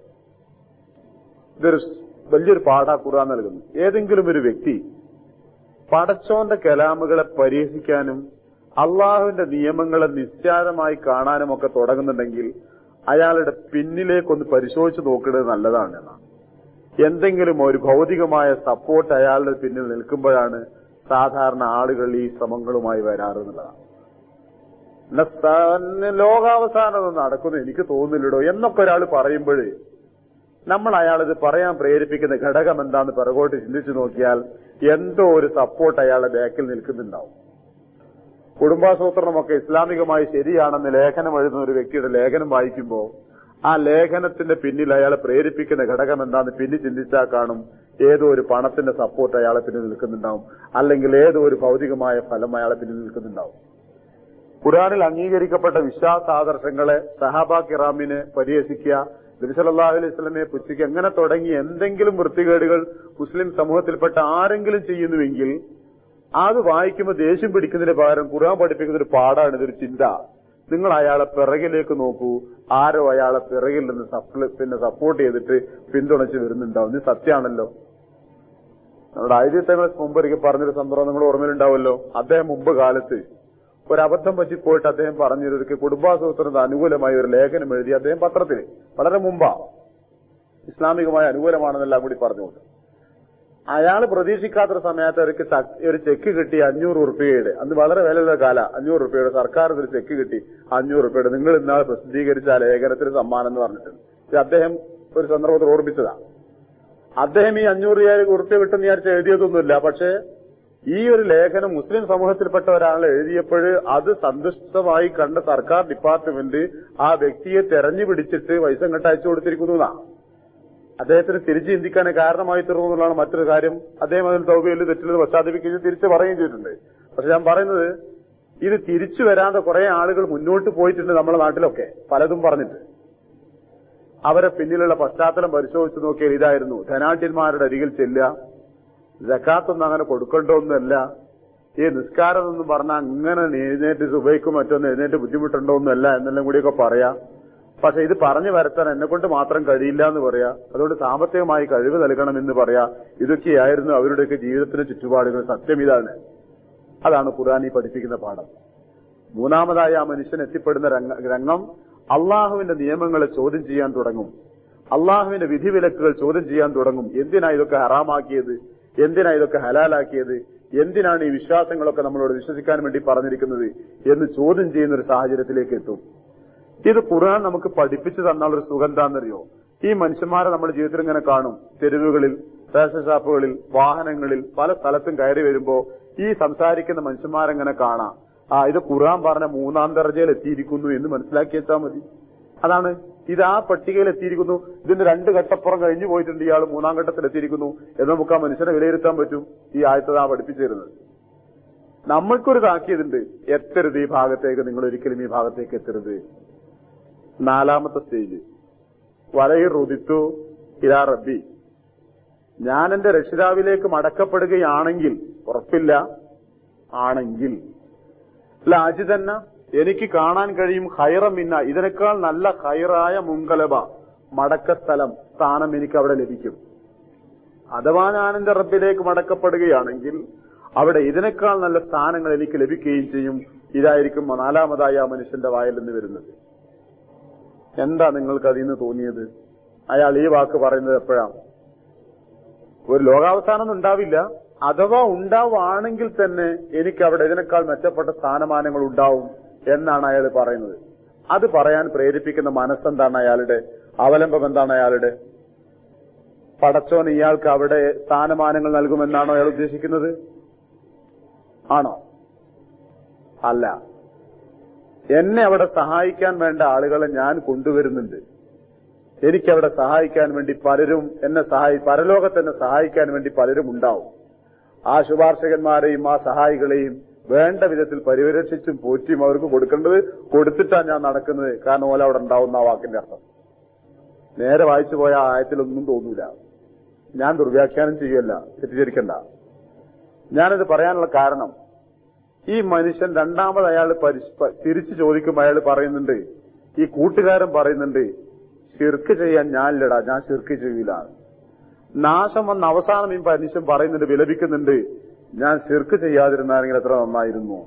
ഇതൊരു വലിയൊരു പാഠാ ഖുർആൻ നൽകുന്നു. ഏതെങ്കിലും ഒരു വ്യക്തി പടച്ചോന്റെ കലാമുകളെ പരിഹസിക്കാനും അള്ളാഹുവിന്റെ നിയമങ്ങളെ നിസ്സാരമായി കാണാനും ഒക്കെ തുടങ്ങുന്നുണ്ടെങ്കിൽ അയാളുടെ പിന്നിലേക്കൊന്ന് പരിശോധിച്ച് നോക്കുന്നത് നല്ലതാണ് എന്നാണ്. എന്തെങ്കിലും ഒരു ഭൗതികമായ സപ്പോർട്ട് അയാളുടെ പിന്നിൽ നിൽക്കുമ്പോഴാണ് സാധാരണ ആളുകൾ ഈ ശ്രമങ്ങളുമായി വരാറെന്നുള്ളതാണ്. ലോകാവസാനം നടക്കുന്നു എനിക്ക് തോന്നുന്നില്ലടോ എന്നൊക്കെ ഒരാൾ പറയുമ്പോൾ നമ്മൾ അയാളിത് പറയാൻ പ്രേരിപ്പിക്കുന്ന ഘടകം എന്താന്ന് പിറകോട്ട് ചിന്തിച്ചു നോക്കിയാൽ എന്തോ ഒരു സപ്പോർട്ട് അയാളുടെ ബാക്കിൽ നിൽക്കുന്നുണ്ടാവും. കുടുംബാസൂത്രണമൊക്കെ ഇസ്ലാമികമായി ശരിയാണെന്ന് ലേഖനം എഴുതുന്ന ഒരു വ്യക്തിയുടെ ലേഖനം വായിക്കുമ്പോൾ ആ ലേഖനത്തിന്റെ പിന്നിൽ അയാളെ പ്രേരിപ്പിക്കുന്ന ഘടകം എന്താന്ന് പിന്നെ ചിന്തിച്ചാൽ കാണും ഏതോ ഒരു പണത്തിന്റെ സപ്പോർട്ട് അയാളെ പിന്നിൽ നിൽക്കുന്നുണ്ടാവും, അല്ലെങ്കിൽ ഏതോ ഒരു ഭൗതികമായ ഫലം അയാളെ പിന്നിൽ നിൽക്കുന്നുണ്ടാവും. ഖുർആനിൽ അംഗീകരിക്കപ്പെട്ട വിശ്വാസാദർശങ്ങളെ സഹാബാ കിറാമിനെ പരിഹസിക്കുക, നബി സല്ലല്ലാഹു അലൈഹി വസല്ലമയെ പുച്ഛിക്കുക, അങ്ങനെ തുടങ്ങി എന്തെങ്കിലും വൃത്തികേടുകൾ മുസ്ലിം സമൂഹത്തിൽപ്പെട്ട ആരെങ്കിലും ചെയ്യുന്നുവെങ്കിൽ അത് വായിക്കുമ്പോൾ ദേഷ്യം പിടിക്കുന്നതിന് പകരം ഖുർആൻ പഠിപ്പിക്കുന്ന ഒരു പാഠമാണ്, ഇതൊരു ചിന്ത. നിങ്ങൾ അയാളെ പിറകിലേക്ക് നോക്കൂ, ആരോ അയാളെ പിറകിൽ നിന്ന് സപ്പോർട്ട് ചെയ്തിട്ട് പിന്തുണച്ച് വരുന്നുണ്ടാവും. ഇത് സത്യമാണല്ലോ. നമ്മുടെ ആയിരത്തങ്ങൾ മുമ്പൊരിക്കൽ പറഞ്ഞൊരു സന്ദർഭം നിങ്ങൾ ഓർമ്മയിലുണ്ടാവുമല്ലോ. അദ്ദേഹം മുമ്പ് കാലത്ത് ഒരബദ്ധം പറ്റിപ്പോയിട്ട് അദ്ദേഹം പറഞ്ഞൊരു കുടുംബാസൂത്രണത്തിന് അനുകൂലമായി ഒരു ലേഖനം എഴുതി അദ്ദേഹം പത്രത്തിൽ വളരെ മുമ്പാ ഇസ്ലാമികമായ അനുകൂലമാണെന്നെല്ലാം കൂടി പറഞ്ഞുകൊണ്ട് അയാൾ പ്രതീക്ഷിക്കാത്തൊരു സമയത്ത് അവർക്ക് ഒരു ചെക്ക് കിട്ടി 500 ഉറുപ്പികയുടെ, അന്ന് വളരെ വിലയുള്ള കാല, 500 ഉറുപ്പികയുടെ സർക്കാർ ഒരു ചെക്ക് കിട്ടി 500 ഉറുപ്പികയുടെ, നിങ്ങൾ ഇന്നാൾ പ്രസിദ്ധീകരിച്ച ആ ലേഖനത്തിന് സമ്മാനം എന്ന് പറഞ്ഞിട്ടുണ്ട്. ഇത് അദ്ദേഹം ഒരു സന്ദർഭത്തിൽ ഓർമ്മിച്ചതാണ്. അദ്ദേഹം ഈ 500 ഉറുപ്പിക കിട്ടുന്ന വിചാരിച്ച് എഴുതിയതൊന്നുമില്ല. പക്ഷേ ഈ ഒരു ലേഖനം മുസ്ലിം സമൂഹത്തിൽപ്പെട്ട ഒരാൾ എഴുതിയപ്പോൾ അത് സന്തുഷ്ടമായി കണ്ട സർക്കാർ ഡിപ്പാർട്ട്മെന്റ് ആ വ്യക്തിയെ തെരഞ്ഞു പിടിച്ചിട്ട് പൈസ ഇങ്ങോട്ട് അയച്ചു കൊടുത്തിരിക്കുന്നതാണ്. അദ്ദേഹത്തിന് തിരിച്ചു ചിന്തിക്കാൻ കാരണമായി തീർന്നു എന്നുള്ളതാണ് മറ്റൊരു കാര്യം. അദ്ദേഹം അതിൽ തൗബയിൽ തെറ്റിൽ പശ്ചാത്തപിക്കുകയും തിരിച്ചു പറയുകയും ചെയ്തിട്ടുണ്ട്. പക്ഷെ ഞാൻ പറയുന്നത് ഇത് തിരിച്ചു വരാതെ കുറെ ആളുകൾ മുന്നോട്ട് പോയിട്ടുണ്ട് നമ്മുടെ നാട്ടിലൊക്കെ പലതും പറഞ്ഞിട്ട്. അവരെ പിന്നിലുള്ള പശ്ചാത്തലം പരിശോധിച്ച് നോക്കിയാൽ ഇതായിരുന്നു. ധനാഢ്യന്മാരുടെ അരികിൽ ചെല്ലുക, സക്കാത്തൊന്നും അങ്ങനെ കൊടുക്കേണ്ടതൊന്നുമല്ല, ഈ നിസ്കാരം എന്നും പറഞ്ഞാൽ അങ്ങനെ എഴുന്നേറ്റ് സുബൈക്കും മറ്റൊന്നും എഴുന്നേറ്റ് ബുദ്ധിമുട്ടുണ്ടോന്നല്ല എന്നെല്ലാം കൂടിയൊക്കെ പറയാം. പക്ഷെ ഇത് പറഞ്ഞു വരത്താൻ എന്നെ കൊണ്ട് മാത്രം കഴിയില്ല എന്ന് പറയാ. അതുകൊണ്ട് സാമ്പത്തികമായി കഴിവ് നൽകണമെന്ന് പറയാ. ഇതൊക്കെയായിരുന്നു അവരുടെയൊക്കെ ജീവിതത്തിന്റെ ചുറ്റുപാടുകൾ. സത്യം ഇതാണ്. അതാണ് ഖുർആൻ പഠിപ്പിക്കുന്ന പാഠം. മൂന്നാമതായി ആ മനുഷ്യൻ എത്തിപ്പെടുന്ന രംഗം അള്ളാഹുവിന്റെ നിയമങ്ങളെ ചോദ്യം ചെയ്യാൻ തുടങ്ങും. അള്ളാഹുവിന്റെ വിധിവിലക്കുകൾ ചോദ്യം ചെയ്യാൻ തുടങ്ങും. എന്തിനാ ഇതൊക്കെ ഹറാമാക്കിയത്? എന്തിനാ ഇതൊക്കെ ഹലാലാക്കിയത്? എന്തിനാണ് ഈ വിശ്വാസങ്ങളൊക്കെ നമ്മളോട് വിശ്വസിക്കാൻ വേണ്ടി പറഞ്ഞിരിക്കുന്നത് എന്ന് ചോദ്യം ചെയ്യുന്ന ഒരു സാഹചര്യത്തിലേക്ക് എത്തും. ഇത് ഖുർആൻ നമുക്ക് പഠിപ്പിച്ചു തന്നാലൊരു സുഖം എന്താണെന്നറിയോ? ഈ മനുഷ്യന്മാരെ നമ്മുടെ ജീവിതത്തിൽ ഇങ്ങനെ കാണും. തെരുവുകളിൽ, റേഷൻ ഷാപ്പുകളിൽ, വാഹനങ്ങളിൽ, പല സ്ഥലത്തും കയറി വരുമ്പോ ഈ സംസാരിക്കുന്ന മനുഷ്യന്മാരെങ്ങനെ കാണാം. ഇത് ഖുർആൻ പറഞ്ഞ 3-ാം ദർജയിൽ എത്തിയിരിക്കുന്നു എന്ന് മനസ്സിലാക്കി വെച്ചാൽ മതി. അതാണ് ഇത് ആ പട്ടികയിൽ എത്തിയിരിക്കുന്നു. ഇതിന്റെ 2 ഘട്ടപ്പുറം കഴിഞ്ഞു പോയിട്ടുണ്ട്. ഇയാൾ 3-ാം ഘട്ടത്തിൽ എത്തിയിരിക്കുന്നു എന്ന് നമുക്ക് ആ മനുഷ്യനെ വിലയിരുത്താൻ പറ്റും. ഈ ആയത്തത് പഠിപ്പിച്ചു തരുന്നത് നമ്മൾക്കൊരു താക്കീതുണ്ട്. എത്തരുത് ഈ ഭാഗത്തേക്ക്, നിങ്ങൾ ഒരിക്കലും ഈ ഭാഗത്തേക്ക് എത്തരുത്. 4-ാമത്തെ സ്റ്റേജ് വലയിൽ റുദിത്തു ഇലാ റബ്ബി, ഞാൻ എന്റെ രക്ഷിതാവിലേക്ക് മടക്കപ്പെടുകയാണെങ്കിൽ, ഉറപ്പില്ല, ആണെങ്കിൽ ലാജിതന്ന, എനിക്ക് കാണാൻ കഴിയും ഖൈറം മിന്ന, ഇതിനേക്കാൾ നല്ല ഖൈറായ മുൻകലബ, മടക്ക സ്ഥാനം എനിക്ക് അവിടെ ലഭിക്കും. അഥവാ ഞാൻ എന്റെ റബ്ബിലേക്ക് മടക്കപ്പെടുകയാണെങ്കിൽ അവിടെ ഇതിനേക്കാൾ നല്ല സ്ഥാനങ്ങൾ എനിക്ക് ലഭിക്കുകയും ചെയ്യും. ഇതായിരിക്കും 4-ാമതായി ആ മനുഷ്യന്റെ വായിൽ നിന്ന് വരുന്നത്. എന്താ നിങ്ങൾക്ക് അതിൽ നിന്ന് തോന്നിയത്? അയാൾ ഈ വാക്ക് പറയുന്നത് എപ്പോഴാണ്? ഒരു ലോകാവസാനം ഉണ്ടാവില്ല, അഥവാ ഉണ്ടാവുകയാണെങ്കിൽ തന്നെ എനിക്ക് അവിടെ ഇതിനേക്കാൾ മെച്ചപ്പെട്ട സ്ഥാനമാനങ്ങൾ ഉണ്ടാവും എന്നാണ് അയാൾ പറയുന്നത്. അത് പറയാൻ പ്രേരിപ്പിക്കുന്ന മനസ്സെന്താണ് അയാളുടെ? അവലംബം എന്താണ് അയാളുടെ? പടച്ചോൻ ഇയാൾക്ക് അവിടെ സ്ഥാനമാനങ്ങൾ നൽകുമെന്നാണോ അയാൾ ഉദ്ദേശിക്കുന്നത്? ആണോ? അല്ല. എന്നെ അവിടെ സഹായിക്കാൻ വേണ്ട ആളുകളെ ഞാൻ കൊണ്ടുവരുന്നുണ്ട്. എനിക്കവിടെ സഹായിക്കാൻ വേണ്ടി പലരും പരലോകത്ത് എന്നെ സഹായിക്കാൻ വേണ്ടി പലരും ഉണ്ടാവും. ആ ശുപാർശകന്മാരെയും ആ സഹായികളെയും വേണ്ട വിധത്തിൽ പരിരക്ഷിച്ചും പോറ്റിയും അവർക്ക് കൊടുക്കേണ്ടത് കൊടുത്തിട്ടാണ് ഞാൻ നടക്കുന്നത്. കാരണം ഓല അവിടെ ഉണ്ടാവുന്ന ആ വാക്കിന്റെ അർത്ഥം നേരെ വായിച്ചു പോയ ആ ആയത്തിലൊന്നും തോന്നൂല. ഞാൻ ദുർവ്യാഖ്യാനം ചെയ്യല്ല, തെറ്റിദ്ധരിക്കണ്ട. ഞാനിത് പറയാനുള്ള കാരണം, ഈ മനുഷ്യൻ രണ്ടാമത് അയാൾ തിരിച്ചു ചോദിക്കുമ്പോൾ അയാൾ പറയുന്നുണ്ട്, ഈ കൂട്ടുകാരൻ പറയുന്നുണ്ട്, ശിർക്ക് ചെയ്യാൻ ഞാനില്ലടാ, ഞാൻ ശിർക്ക് ചെയ്യൂല. നാശം വന്ന അവസാനം ഈ മനുഷ്യൻ പറയുന്നുണ്ട്, വിലപിക്കുന്നുണ്ട്, ഞാൻ ശിർക്ക് ചെയ്യാതിരുന്നാണെങ്കിൽ എത്ര നന്നായിരുന്നു.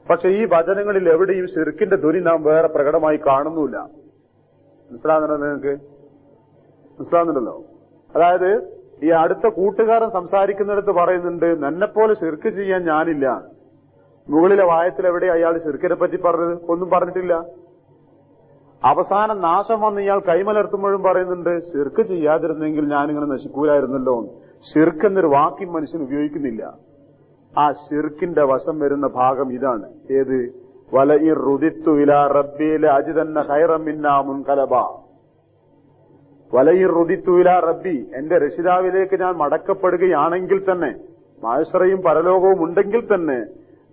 പക്ഷെ ഈ വചനങ്ങളിൽ എവിടെയും ശിർക്കിന്റെ ധ്വനി നാം വേറെ പ്രകടമായി കാണുന്നില്ല. മനസ്സിലാകുന്നുണ്ടോ നിങ്ങൾക്ക്? മനസ്സിലാകുന്നുണ്ടല്ലോ. അതായത് ഈ അടുത്ത കൂട്ടുകാരൻ സംസാരിക്കുന്നിടത്ത് പറയുന്നുണ്ട്, എന്നെപ്പോലെ ശിർക്ക് ചെയ്യാൻ ഞാനില്ല. മുകളിലെ വായത്തിൽ എവിടെ അയാൾ ശിർക്കിനെ പറ്റി പറഞ്ഞത്? ഒന്നും പറഞ്ഞിട്ടില്ല. അവസാനം നാശം വന്ന് ഇയാൾ കൈമലർത്തുമ്പോഴും പറയുന്നുണ്ട്, ശിർക്ക് ചെയ്യാതിരുന്നെങ്കിൽ ഞാനിങ്ങനെ നശിക്കൂലായിരുന്നല്ലോ. ശിർക്ക് എന്നൊരു വാക്കി മനുഷ്യൻ ഉപയോഗിക്കുന്നില്ല. ആ ശിർക്കിന്റെ വശം വരുന്ന ഭാഗം ഇതാണ്. ഏത്? വലഇൻ റുദിത്തു ഇലാ റബ്ബി ലഅജിദന്ന ഖൈറൻ മിന്നാ മുൻകലബ. വലഇൻ റുദിത്തു ഇലാ റബ്ബി, എന്റെ രക്ഷിതാവിലേക്ക് ഞാൻ മടക്കപ്പെടുകയാണെങ്കിൽ തന്നെ, മഹ്ശറയും പരലോകവും ഉണ്ടെങ്കിൽ തന്നെ,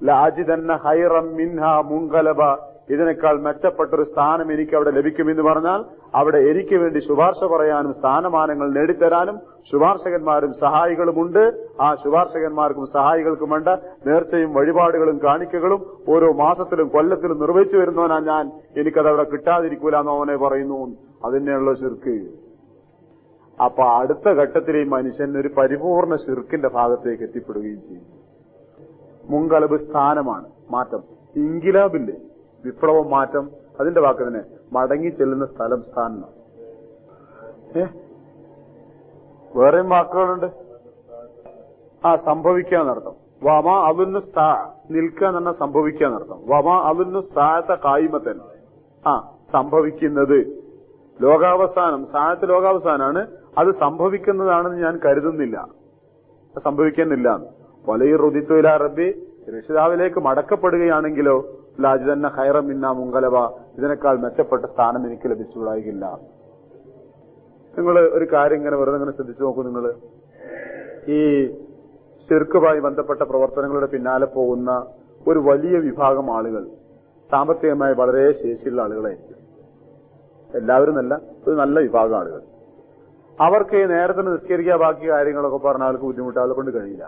ലഅജിദന്ന ഖൈറൻ മിൻഹാ മുൻകലബ, ഇതിനേക്കാൾ മെച്ചപ്പെട്ടൊരു സ്ഥാനം എനിക്ക് അവിടെ ലഭിക്കുമെന്ന് പറഞ്ഞാൽ, അവിടെ എനിക്ക് വേണ്ടി ശുപാർശ പറയാനും സ്ഥാനമാനങ്ങൾ നേടിത്തരാനും ശുപാർശകന്മാരും സഹായികളുമുണ്ട്. ആ ശുപാർശകന്മാർക്കും സഹായികൾക്കും വേണ്ട നേർച്ചയും വഴിപാടുകളും കാണിക്കകളും ഓരോ മാസത്തിലും കൊല്ലത്തിലും നിർവഹിച്ചു വരുന്നവനാ ഞാൻ. എനിക്കതവിടെ കിട്ടാതിരിക്കൂലെന്ന് അവനെ പറയുന്നു. അതിനെയുള്ള ശിർക്ക്. അപ്പൊ അടുത്ത ഘട്ടത്തിൽ ഈ മനുഷ്യൻ ഒരു പരിപൂർണ ശിർക്കിന്റെ ഭാഗത്തേക്ക് എത്തിപ്പെടുകയും ചെയ്യും. മുൻകലബ് സ്ഥാനമാണ്, മാറ്റം. ഇൻകിലാബില്ലേ, വിപ്ലവം, മാറ്റം, അതിന്റെ വാക്ക് തന്നെ മടങ്ങി ചെല്ലുന്ന സ്ഥലം, സ്ഥാനം. വേറെയും വാക്കുകളുണ്ട്. സംഭവിക്കാന്നർത്ഥം. വമാ അലുന്നു സാ, നിൽക്കുക എന്ന് പറഞ്ഞാൽ സംഭവിക്കാന്നർത്ഥം. വമാ അലുന്നു സായത്തെ കായിമത്തൻ, സംഭവിക്കുന്നത്, ലോകാവസാനം. സായത്ത് ലോകാവസാനാണ്. അത് സംഭവിക്കുന്നതാണെന്ന് ഞാൻ കരുതുന്നില്ല, സംഭവിക്കുന്നില്ല. വലയിൽ റുദിത്തുല റബ്ബി, രക്ഷിതാവിലേക്ക് മടക്കപ്പെടുകയാണെങ്കിലോ ലാജിദന്ന ഖൈറൻ മിന്നാ മുൻകലബ, ഇതിനേക്കാൾ മെച്ചപ്പെട്ട സ്ഥാനം എനിക്ക് ലഭിച്ചുകൂടായില്ല. നിങ്ങൾ ഒരു കാര്യം ഇങ്ങനെ വെറുതെ ഇങ്ങനെ ശ്രദ്ധിച്ചു നോക്കൂ. നിങ്ങൾ ഈ ശിർക്കുമായി ബന്ധപ്പെട്ട പ്രവർത്തനങ്ങളുടെ പിന്നാലെ പോകുന്ന ഒരു വലിയ വിഭാഗം ആളുകൾ സാമ്പത്തികമായി വളരെ ശേഷിയുള്ള ആളുകളായിരിക്കും. എല്ലാവരും നല്ല ഒരു നല്ല വിഭാഗം ആളുകൾ. അവർക്ക് നേരത്തെ നിസ്കരിക്കുക, ബാക്കി കാര്യങ്ങളൊക്കെ പറഞ്ഞാൽ അവർക്ക് ബുദ്ധിമുട്ട്, അവരെ കൊണ്ട് കഴിയില്ല.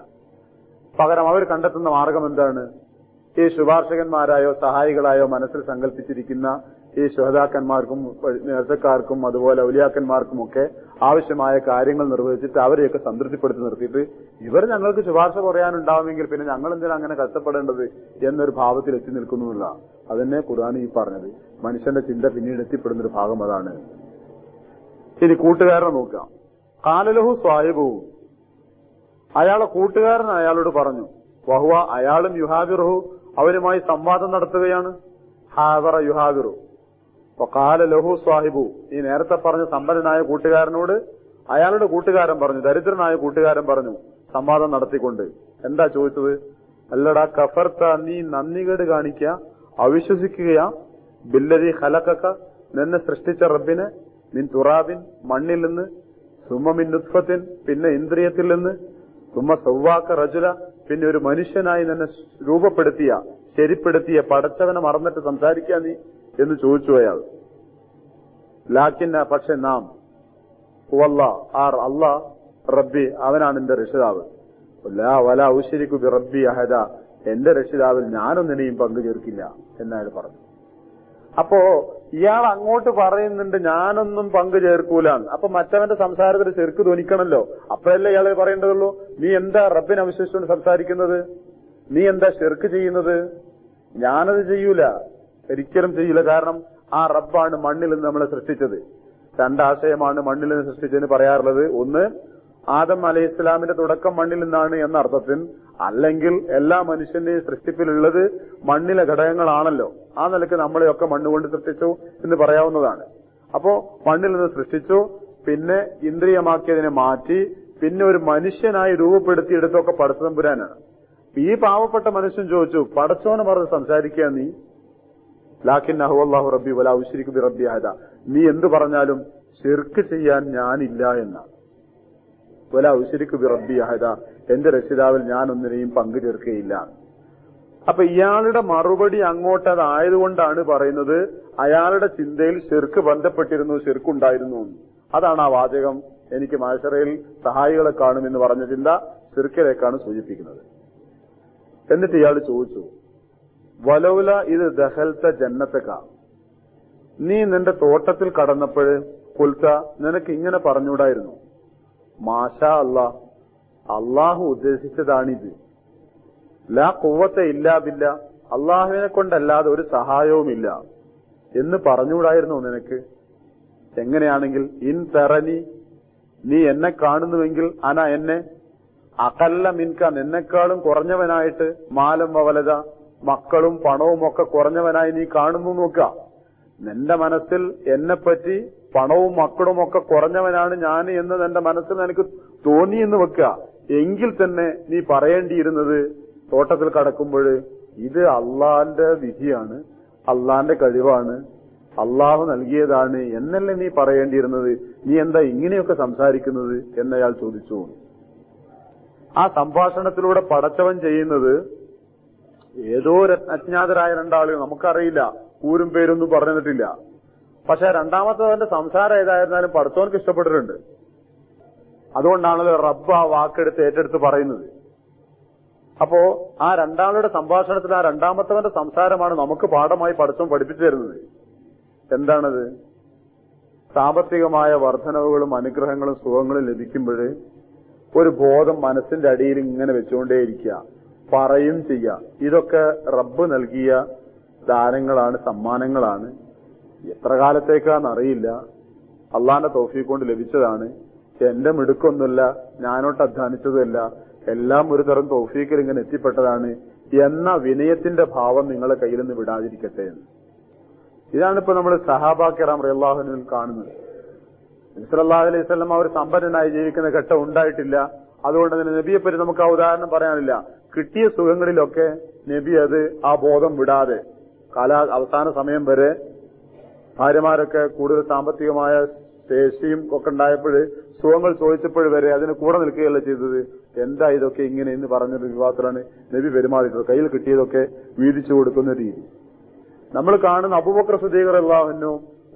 പകരം അവർ കണ്ടെത്തുന്ന മാർഗം എന്താണ്? ഈ ശുപാർശകന്മാരായോ സഹായികളായോ മനസ്സിൽ സങ്കല്പിച്ചിരിക്കുന്ന ഈ ശുഹദാക്കന്മാർക്കും നേർച്ചക്കാർക്കും അതുപോലെ ഔലിയാക്കന്മാർക്കുമൊക്കെ ആവശ്യമായ കാര്യങ്ങൾ നിർവഹിച്ചിട്ട് അവരെയൊക്കെ സംതൃപ്തിപ്പെടുത്തി നിർത്തിയിട്ട്, ഇവർ ഞങ്ങൾക്ക് ശുപാർശ പറയാനുണ്ടാവുമെങ്കിൽ പിന്നെ ഞങ്ങൾ എന്തിനാ അങ്ങനെ കഷ്ടപ്പെടേണ്ടത് എന്നൊരു ഭാവത്തിൽ എത്തി നിൽക്കുന്നുമില്ല. അതന്നെ ഖുർആൻ ഈ പറഞ്ഞത്. മനുഷ്യന്റെ ചിന്ത പിന്നീട് എത്തിപ്പെടുന്നൊരു ഭാഗം അതാണ്. ഇനി കൂട്ടുകാരനെ നോക്കാം. ഖാലലഹു സ്വാഹിബുഹു, അയാളെ കൂട്ടുകാരൻ അയാളോട് പറഞ്ഞു. വഹുവ, അയാളും യുഹാബിറുഹു, അവരുമായി സംവാദം നടത്തുകയാണ്. ഹാദറ യുഹാബിറു. ഖാല ലഹു സ്വാഹിബു, ഈ നേരത്തെ പറഞ്ഞ സമ്പന്നനായ കൂട്ടുകാരനോട് അയാളുടെ കൂട്ടുകാരൻ പറഞ്ഞു, ദരിദ്രനായ കൂട്ടുകാരൻ പറഞ്ഞു സംവാദം നടത്തിക്കൊണ്ട്. എന്താ ചോദിച്ചത്? അല്ലടാ കഫർത്ത, നീ നന്ദികേട് കാണിക്കുക, അവിശ്വസിക്കുകയാ, ബില്ലദി ഖലഖക, നിന്നെ സൃഷ്ടിച്ച റബ്ബിനെ, മിൻ തുറാബിൻ, മണ്ണിൽ നിന്ന്, സുമ്മ മിൻ നുത്ഫത്തിൻ, പിന്നെ ഇന്ദ്രിയത്തിൽ നിന്ന്, സുമ്മ സവ്വാക്ക റജുല, പിന്നെ ഒരു മനുഷ്യനായി നിന്നെ രൂപപ്പെടുത്തിയ, ശരിപ്പെടുത്തിയ പടച്ചവനെ മറന്നിട്ട് സംസാരിക്കാൻ നീ എന്ന് ചോദിച്ചു അയാൾ. ലാക്കിന്ന, പക്ഷെ നാം, അല്ലാ റബ്ബി, അവനാണ് എന്റെ രക്ഷിതാവ്. വല ഉശ്രികു ബി റബ്ബി അഹദ, എന്റെ രക്ഷിതാവിൽ ഞാനൊന്നിനെയും പങ്കു ചേർക്കില്ല എന്നയാൾ പറഞ്ഞു. അപ്പോ ഇയാൾ അങ്ങോട്ട് പറയുന്നുണ്ട് ഞാനൊന്നും പങ്കു ചേർക്കൂലാന്ന്. അപ്പൊ മറ്റവന്റെ സംസാരത്തിൽ ശരിക്ക് ധ്വനിക്കണല്ലോ. അപ്പോഴല്ലേ ഇയാൾ പറയേണ്ടതുള്ളൂ, നീ എന്താ റബ്ബിനെ അവിശ്വസിച്ചുകൊണ്ട് സംസാരിക്കുന്നത്? നീ എന്താ ശിർക്ക് ചെയ്യുന്നത്? ഞാനത് ചെയ്യൂല, ഒരിക്കലും ചെയ്യൂല. കാരണം ആ റബ്ബാണ് മണ്ണിൽ നിന്ന് നമ്മളെ സൃഷ്ടിച്ചത്. രണ്ടാശയമാണ് മണ്ണിൽ നിന്ന് സൃഷ്ടിച്ചതിന് പറയാറുള്ളത്. ഒന്ന്, ആദം അലൈഹി ഇസ്ലാമിന്റെ തുടക്കം മണ്ണിൽ നിന്നാണ് എന്ന അർത്ഥത്തിൽ, അല്ലെങ്കിൽ എല്ലാ മനുഷ്യന്റെയും സൃഷ്ടിപ്പിലുള്ളത് മണ്ണിലെ ഘടകങ്ങളാണല്ലോ. ആ നിലയ്ക്ക് നമ്മളെയൊക്കെ മണ്ണുകൊണ്ട് സൃഷ്ടിച്ചു എന്ന് പറയാവുന്നതാണ്. അപ്പോ മണ്ണിൽ നിന്ന് സൃഷ്ടിച്ചു, പിന്നെ ഇന്ദ്രിയമാക്കിയതിനെ മാറ്റി, പിന്നെ ഒരു മനുഷ്യനായി ലാക്കിന്നഹു അല്ലാഹു റബ്ബി വലാ ഉശ്രികു ബി റബ്ബി അഹദ. നീ എന്ത് പറഞ്ഞാലും ശിർക്ക് ചെയ്യാൻ ഞാനില്ല എന്നാണ്. വലാ ഉശ്രികു ബി റബ്ബി അഹദ, എന്റെ രക്ഷിതാവിൽ ഞാൻ ഒന്നിനെയും പങ്കു ചേർക്കുകയില്ല. അപ്പൊ ഇയാളുടെ മറുപടി അങ്ങോട്ടതായതുകൊണ്ടാണ് പറയുന്നത് അയാളുടെ ചിന്തയിൽ ശിർക്ക് ബന്ധപ്പെട്ടിരുന്നു, ശിർക്കുണ്ടായിരുന്നു. അതാണ് ആ വാചകം എനിക്ക് മഹ്ശറയിൽ സഹായികളെ കാണുമെന്ന് പറഞ്ഞ ചിന്ത ശിർക്കിലേക്കാണ് സൂചിപ്പിക്കുന്നത്. എന്നിട്ട് ഇയാൾ ചോദിച്ചു, വലൗല ഇത് ദഖൽത ജന്നതക, നീ നിന്റെ തോട്ടത്തിൽ കടന്നപ്പോൾ കുൽത്ത, നിനക്ക് ഇങ്ങനെ പറഞ്ഞുകൂടായിരുന്നു, മാഷാ അല്ലാഹ്, അള്ളാഹു ഉദ്ദേശിച്ചതാണിത്, ലാ ഖുവ്വത ഇല്ലാ ബില്ലാ, അള്ളാഹുവിനെ കൊണ്ടല്ലാതെ ഒരു സഹായവുമില്ല എന്ന് പറഞ്ഞുകൂടായിരുന്നു നിനക്ക്? എങ്ങനെയാണെങ്കിൽ ഇൻ തറനി, നീ എന്നെ കാണുന്നുവെങ്കിൽ അന എന്നെ, അകല്ല മിൻക, നിന്നെക്കാളും കുറഞ്ഞവനായിട്ട്, മാലം വവലത, മക്കളും പണവും ഒക്കെ കുറഞ്ഞവനായി നീ കാണുന്നു നോക്ക. നിന്റെ മനസ്സിൽ എന്നെപ്പറ്റി പണവും മക്കളും ഒക്കെ കുറഞ്ഞവനാണ് ഞാൻ എന്ന് നിന്റെ മനസ്സിൽ എനിക്ക് തോന്നിയെന്ന് വെക്കുക. എങ്കിൽ തന്നെ നീ പറയേണ്ടിയിരുന്നത് തോട്ടത്തിൽ കടക്കുമ്പോൾ ഇത് അള്ളാന്റെ വിധിയാണ്, അള്ളാന്റെ കഴിവാണ്, അള്ളാഹു നൽകിയതാണ് എന്നല്ലേ നീ പറയേണ്ടിയിരുന്നത്. നീ എന്താ ഇങ്ങനെയൊക്കെ സംസാരിക്കുന്നത് എന്നയാൾ ചോദിച്ചു. ആ സംഭാഷണത്തിലൂടെ പടച്ചവൻ ചെയ്യുന്നത് ഏതോ അജ്ഞാതരായ രണ്ടാളുകൾ, നമുക്കറിയില്ല, ഊരും പേരൊന്നും പറഞ്ഞിട്ടില്ല. പക്ഷെ രണ്ടാമത്തവന്റെ സംസാരം ഏതായിരുന്നാലും പടച്ചവനക്ക് ഇഷ്ടപ്പെട്ടിട്ടുണ്ട്. അതുകൊണ്ടാണല്ലോ റബ്ബ് ആ വാക്കെടുത്ത് ഏറ്റെടുത്ത് പറയുന്നത്. അപ്പോ ആ രണ്ടാളുടെ സംഭാഷണത്തിൽ ആ രണ്ടാമത്തവന്റെ സംസാരമാണ് നമുക്ക് പാഠമായി പടച്ചവൻ പഠിപ്പിച്ചു തരുന്നത്. എന്താണത്? സാമ്പത്തികമായ വർധനവുകളും അനുഗ്രഹങ്ങളും സുഖങ്ങളും ലഭിക്കുമ്പോൾ ഒരു ബോധം മനസ്സിന്റെ അടിയിൽ ഇങ്ങനെ വെച്ചുകൊണ്ടേയിരിക്കുക, പറയും ചെയ്യുക, ഇതൊക്കെ റബ്ബ് നൽകിയ ദാനങ്ങളാണ്, സമ്മാനങ്ങളാണ്, എത്ര കാലത്തേക്കാന്നറിയില്ല, അള്ളാന്റെ തൗഫീഖ് കൊണ്ട് ലഭിച്ചതാണ്, എന്റെ മിടുക്കൊന്നുമില്ല, ഞാനോട്ട് അധ്വാനിച്ചതുമല്ല, എല്ലാം ഒരു തരം തൗഫീഖിൽ ഇങ്ങനെ എത്തിപ്പെട്ടതാണ് എന്ന വിനയത്തിന്റെ ഭാവം നിങ്ങളെ കയ്യിൽ നിന്ന് വിടാതിരിക്കട്ടെ എന്ന്. ഇതാണിപ്പോ നമ്മൾ സഹാബാ കിറാം റളിയല്ലാഹു അൻഹുവിൽ കാണുന്നത്. നബി സല്ലല്ലാഹു അലൈഹി വസല്ലം അവർ സമ്പന്നനായി ജീവിക്കുന്ന ഘട്ടം ഉണ്ടായിട്ടില്ല. അതുകൊണ്ട് തന്നെ നബിയെപ്പറ്റി നമുക്ക് ആ ഉദാഹരണം പറയാനില്ല. കിട്ടിയ സുഖങ്ങളിലൊക്കെ നബി അത് ആ ബോധം വിടാതെ അവസാന സമയം വരെ ഭാര്യമാരൊക്കെ കൂടുതൽ സാമ്പത്തികമായ ശേഷിയും ഒക്കെ ഉണ്ടായപ്പോൾ സുഖങ്ങൾ ചോദിച്ചപ്പോൾ വരെ അതിന് കൂടെ നിൽക്കുകയല്ല ചെയ്തത്. എന്താ ഇതൊക്കെ ഇങ്ങനെ എന്ന് പറഞ്ഞൊരു വിവാദത്തിലാണ് നബി പെരുമാറിയിട്ടുള്ളത്. കയ്യിൽ കിട്ടിയതൊക്കെ വീതിച്ചു കൊടുക്കുന്ന രീതി നമ്മൾ കാണുന്ന. അബൂബക്കർ സിദ്ദീഖ് റളിയല്ലാഹു അൻഹു,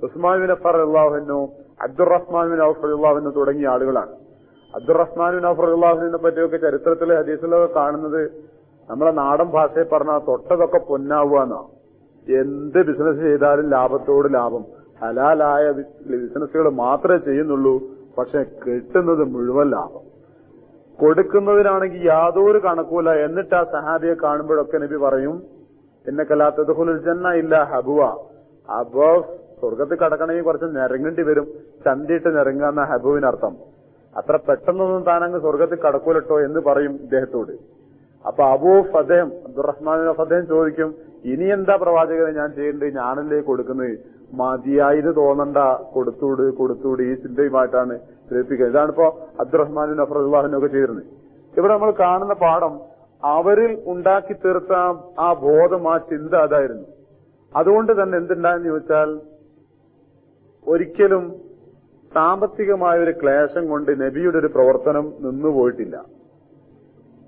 ഉസ്മാൻ ബിൻ അഫ്ഫാൻ റളിയല്ലാഹു അൻഹു, അബ്ദുറഹ്മാൻ ബിൻ ഔഫ് റളിയല്ലാഹു അൻഹു തുടങ്ങിയ ആളുകളാണ്. അബ്ദുറഹ്മാൻ ബിൻ ഔഫ് റളിയല്ലാഹു അൻഹുവിനെ പറ്റിയൊക്കെ ചരിത്രത്തിലെ ഹദീസിലൊക്കെ കാണുന്നത് നമ്മളെ നാടൻ ഭാഷയിൽ പറഞ്ഞാൽ തൊട്ടതൊക്കെ പൊന്നാവുകയെന്നാ. എന്ത് ബിസിനസ് ചെയ്താലും ലാഭത്തോട് ലാഭം, ഹലാലായ ബിസിനസ്സുകൾ മാത്രമേ ചെയ്യുന്നുള്ളൂ. പക്ഷെ കിട്ടുന്നത് മുഴുവൻ ലാഭം. കൊടുക്കുന്നതിനാണെങ്കിൽ യാതൊരു കണക്കൂല. എന്നിട്ട് ആ സഹാബിയെ കാണുമ്പോഴൊക്കെ നബി പറയും, ഇന്നക ലാ തദ്ഖുലുൽ ജന്ന ഇല്ലാ ഹബുവ, അബോ സ്വർഗത്തിൽ കടക്കണമെങ്കിൽ കുറച്ച് നിരങ്ങേണ്ടി വരും, ചന്തിയിട്ട് നിരങ്ങാന്ന ഹബുവിനർത്ഥം. അത്ര പെട്ടെന്നൊന്നും താനങ്ങ് സ്വർഗത്തിൽ കടക്കൂലട്ടോ എന്ന് പറയും ഇദ്ദേഹത്തോട്. അപ്പൊ അദ്ദേഹം അബ്ദുറഹ്മാൻ അദ്ദേഹം ചോദിക്കും, ഇനി എന്താ പ്രവാചകനെ ഞാൻ ചെയ്യേണ്ടത്? ഞാനല്ലേ കൊടുക്കുന്നത്, മതിയായത് തോന്നണ്ട, കൊടുത്തൂട് ഈ ചിന്തയുമായിട്ടാണ് ഗ്രഹിപ്പിക്കുന്നത്. ഇതാണിപ്പോ അബ്ദുറഹ്മാൻ റളിയല്ലാഹു ചെയ്തിരുന്നത്. ഇവിടെ നമ്മൾ കാണുന്ന പാഠം അവരിൽ ഉണ്ടാക്കി തീർത്ത ആ ബോധം, ആ ചിന്ത അതായിരുന്നു. അതുകൊണ്ട് തന്നെ എന്തുണ്ടായെന്ന് ചോദിച്ചാൽ ഒരിക്കലും സാമ്പത്തികമായ ഒരു ക്ലേശം കൊണ്ട് നബിയുടെ ഒരു പ്രവർത്തനം നിന്നുപോയിട്ടില്ല.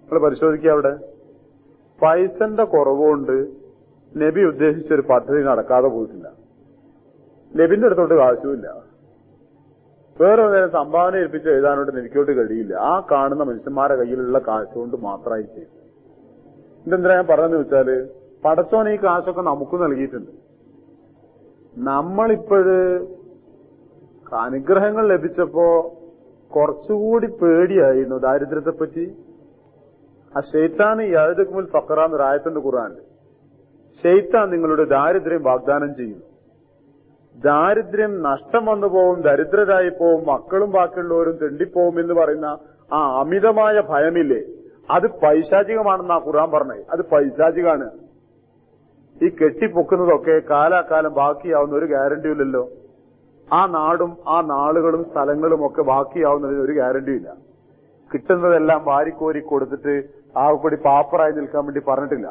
നിങ്ങൾ പരിശോധിക്കുക, അവിടെ പൈസന്റെ കുറവുകൊണ്ട് നബി ഉദ്ദേശിച്ചൊരു പദ്ധതി നടക്കാതെ പോയിട്ടില്ല. നബിന്റെ അടുത്തോട്ട് കാശുമില്ല, വേറെ നേരം സംഭാവന ഏൽപ്പിച്ച് എഴുതാനോട്ട് നബിക്കോട്ട് കഴിയില്ല. ആ കാണുന്ന മനുഷ്യന്മാരുടെ കയ്യിലുള്ള കാശ് കൊണ്ട് മാത്രമായി ചെയ്തു. ഇതെന്തിനാ ഞാൻ പറഞ്ഞെന്ന് വെച്ചാല്, പടച്ചോൻ ഈ കാശൊക്കെ നമുക്ക് നൽകിയിട്ടുണ്ട്. നമ്മളിപ്പോഴ് അനുഗ്രഹങ്ങൾ ലഭിച്ചപ്പോ കുറച്ചുകൂടി പേടിയായിരുന്നു ദാരിദ്ര്യത്തെപ്പറ്റി. ആ ഷെയ്ത്താൻ യഅ്ദുകുൽ ഫഖറ എന്നൊരു ആയത്തുണ്ട് ഖുർആനിൽ. ഷെയ്ത്താൻ നിങ്ങളുടെ ദാരിദ്ര്യം വാഗ്ദാനം ചെയ്യും. ദാരിദ്ര്യം നഷ്ടം വന്നു പോവും, ദരിദ്രരായി പോവും, മക്കളും ബാക്കിയുള്ളവരും തെണ്ടിപ്പോവും എന്ന് പറയുന്ന ആ അമിതമായ ഭയമില്ലേ, അത് പൈശാചികമാണെന്നാ ഖുർആൻ പറഞ്ഞത്. അത് പൈശാചികാണ്. ഈ കെട്ടിപ്പൊക്കുന്നതൊക്കെ കാലാകാലം ബാക്കിയാവുന്ന ഒരു ഗ്യാരണ്ടിയില്ലല്ലോ. ആ നാടും ആ നാളുകളും സ്ഥലങ്ങളും ഒക്കെ ബാക്കിയാവുന്നതിന് ഒരു ഗ്യാരണ്ടിയില്ല. കിട്ടുന്നതെല്ലാം വാരിക്കോരി കൊടുത്തിട്ട് ആ കൂടി പാപ്പറായി നിൽക്കാൻ വേണ്ടി പറഞ്ഞിട്ടില്ല.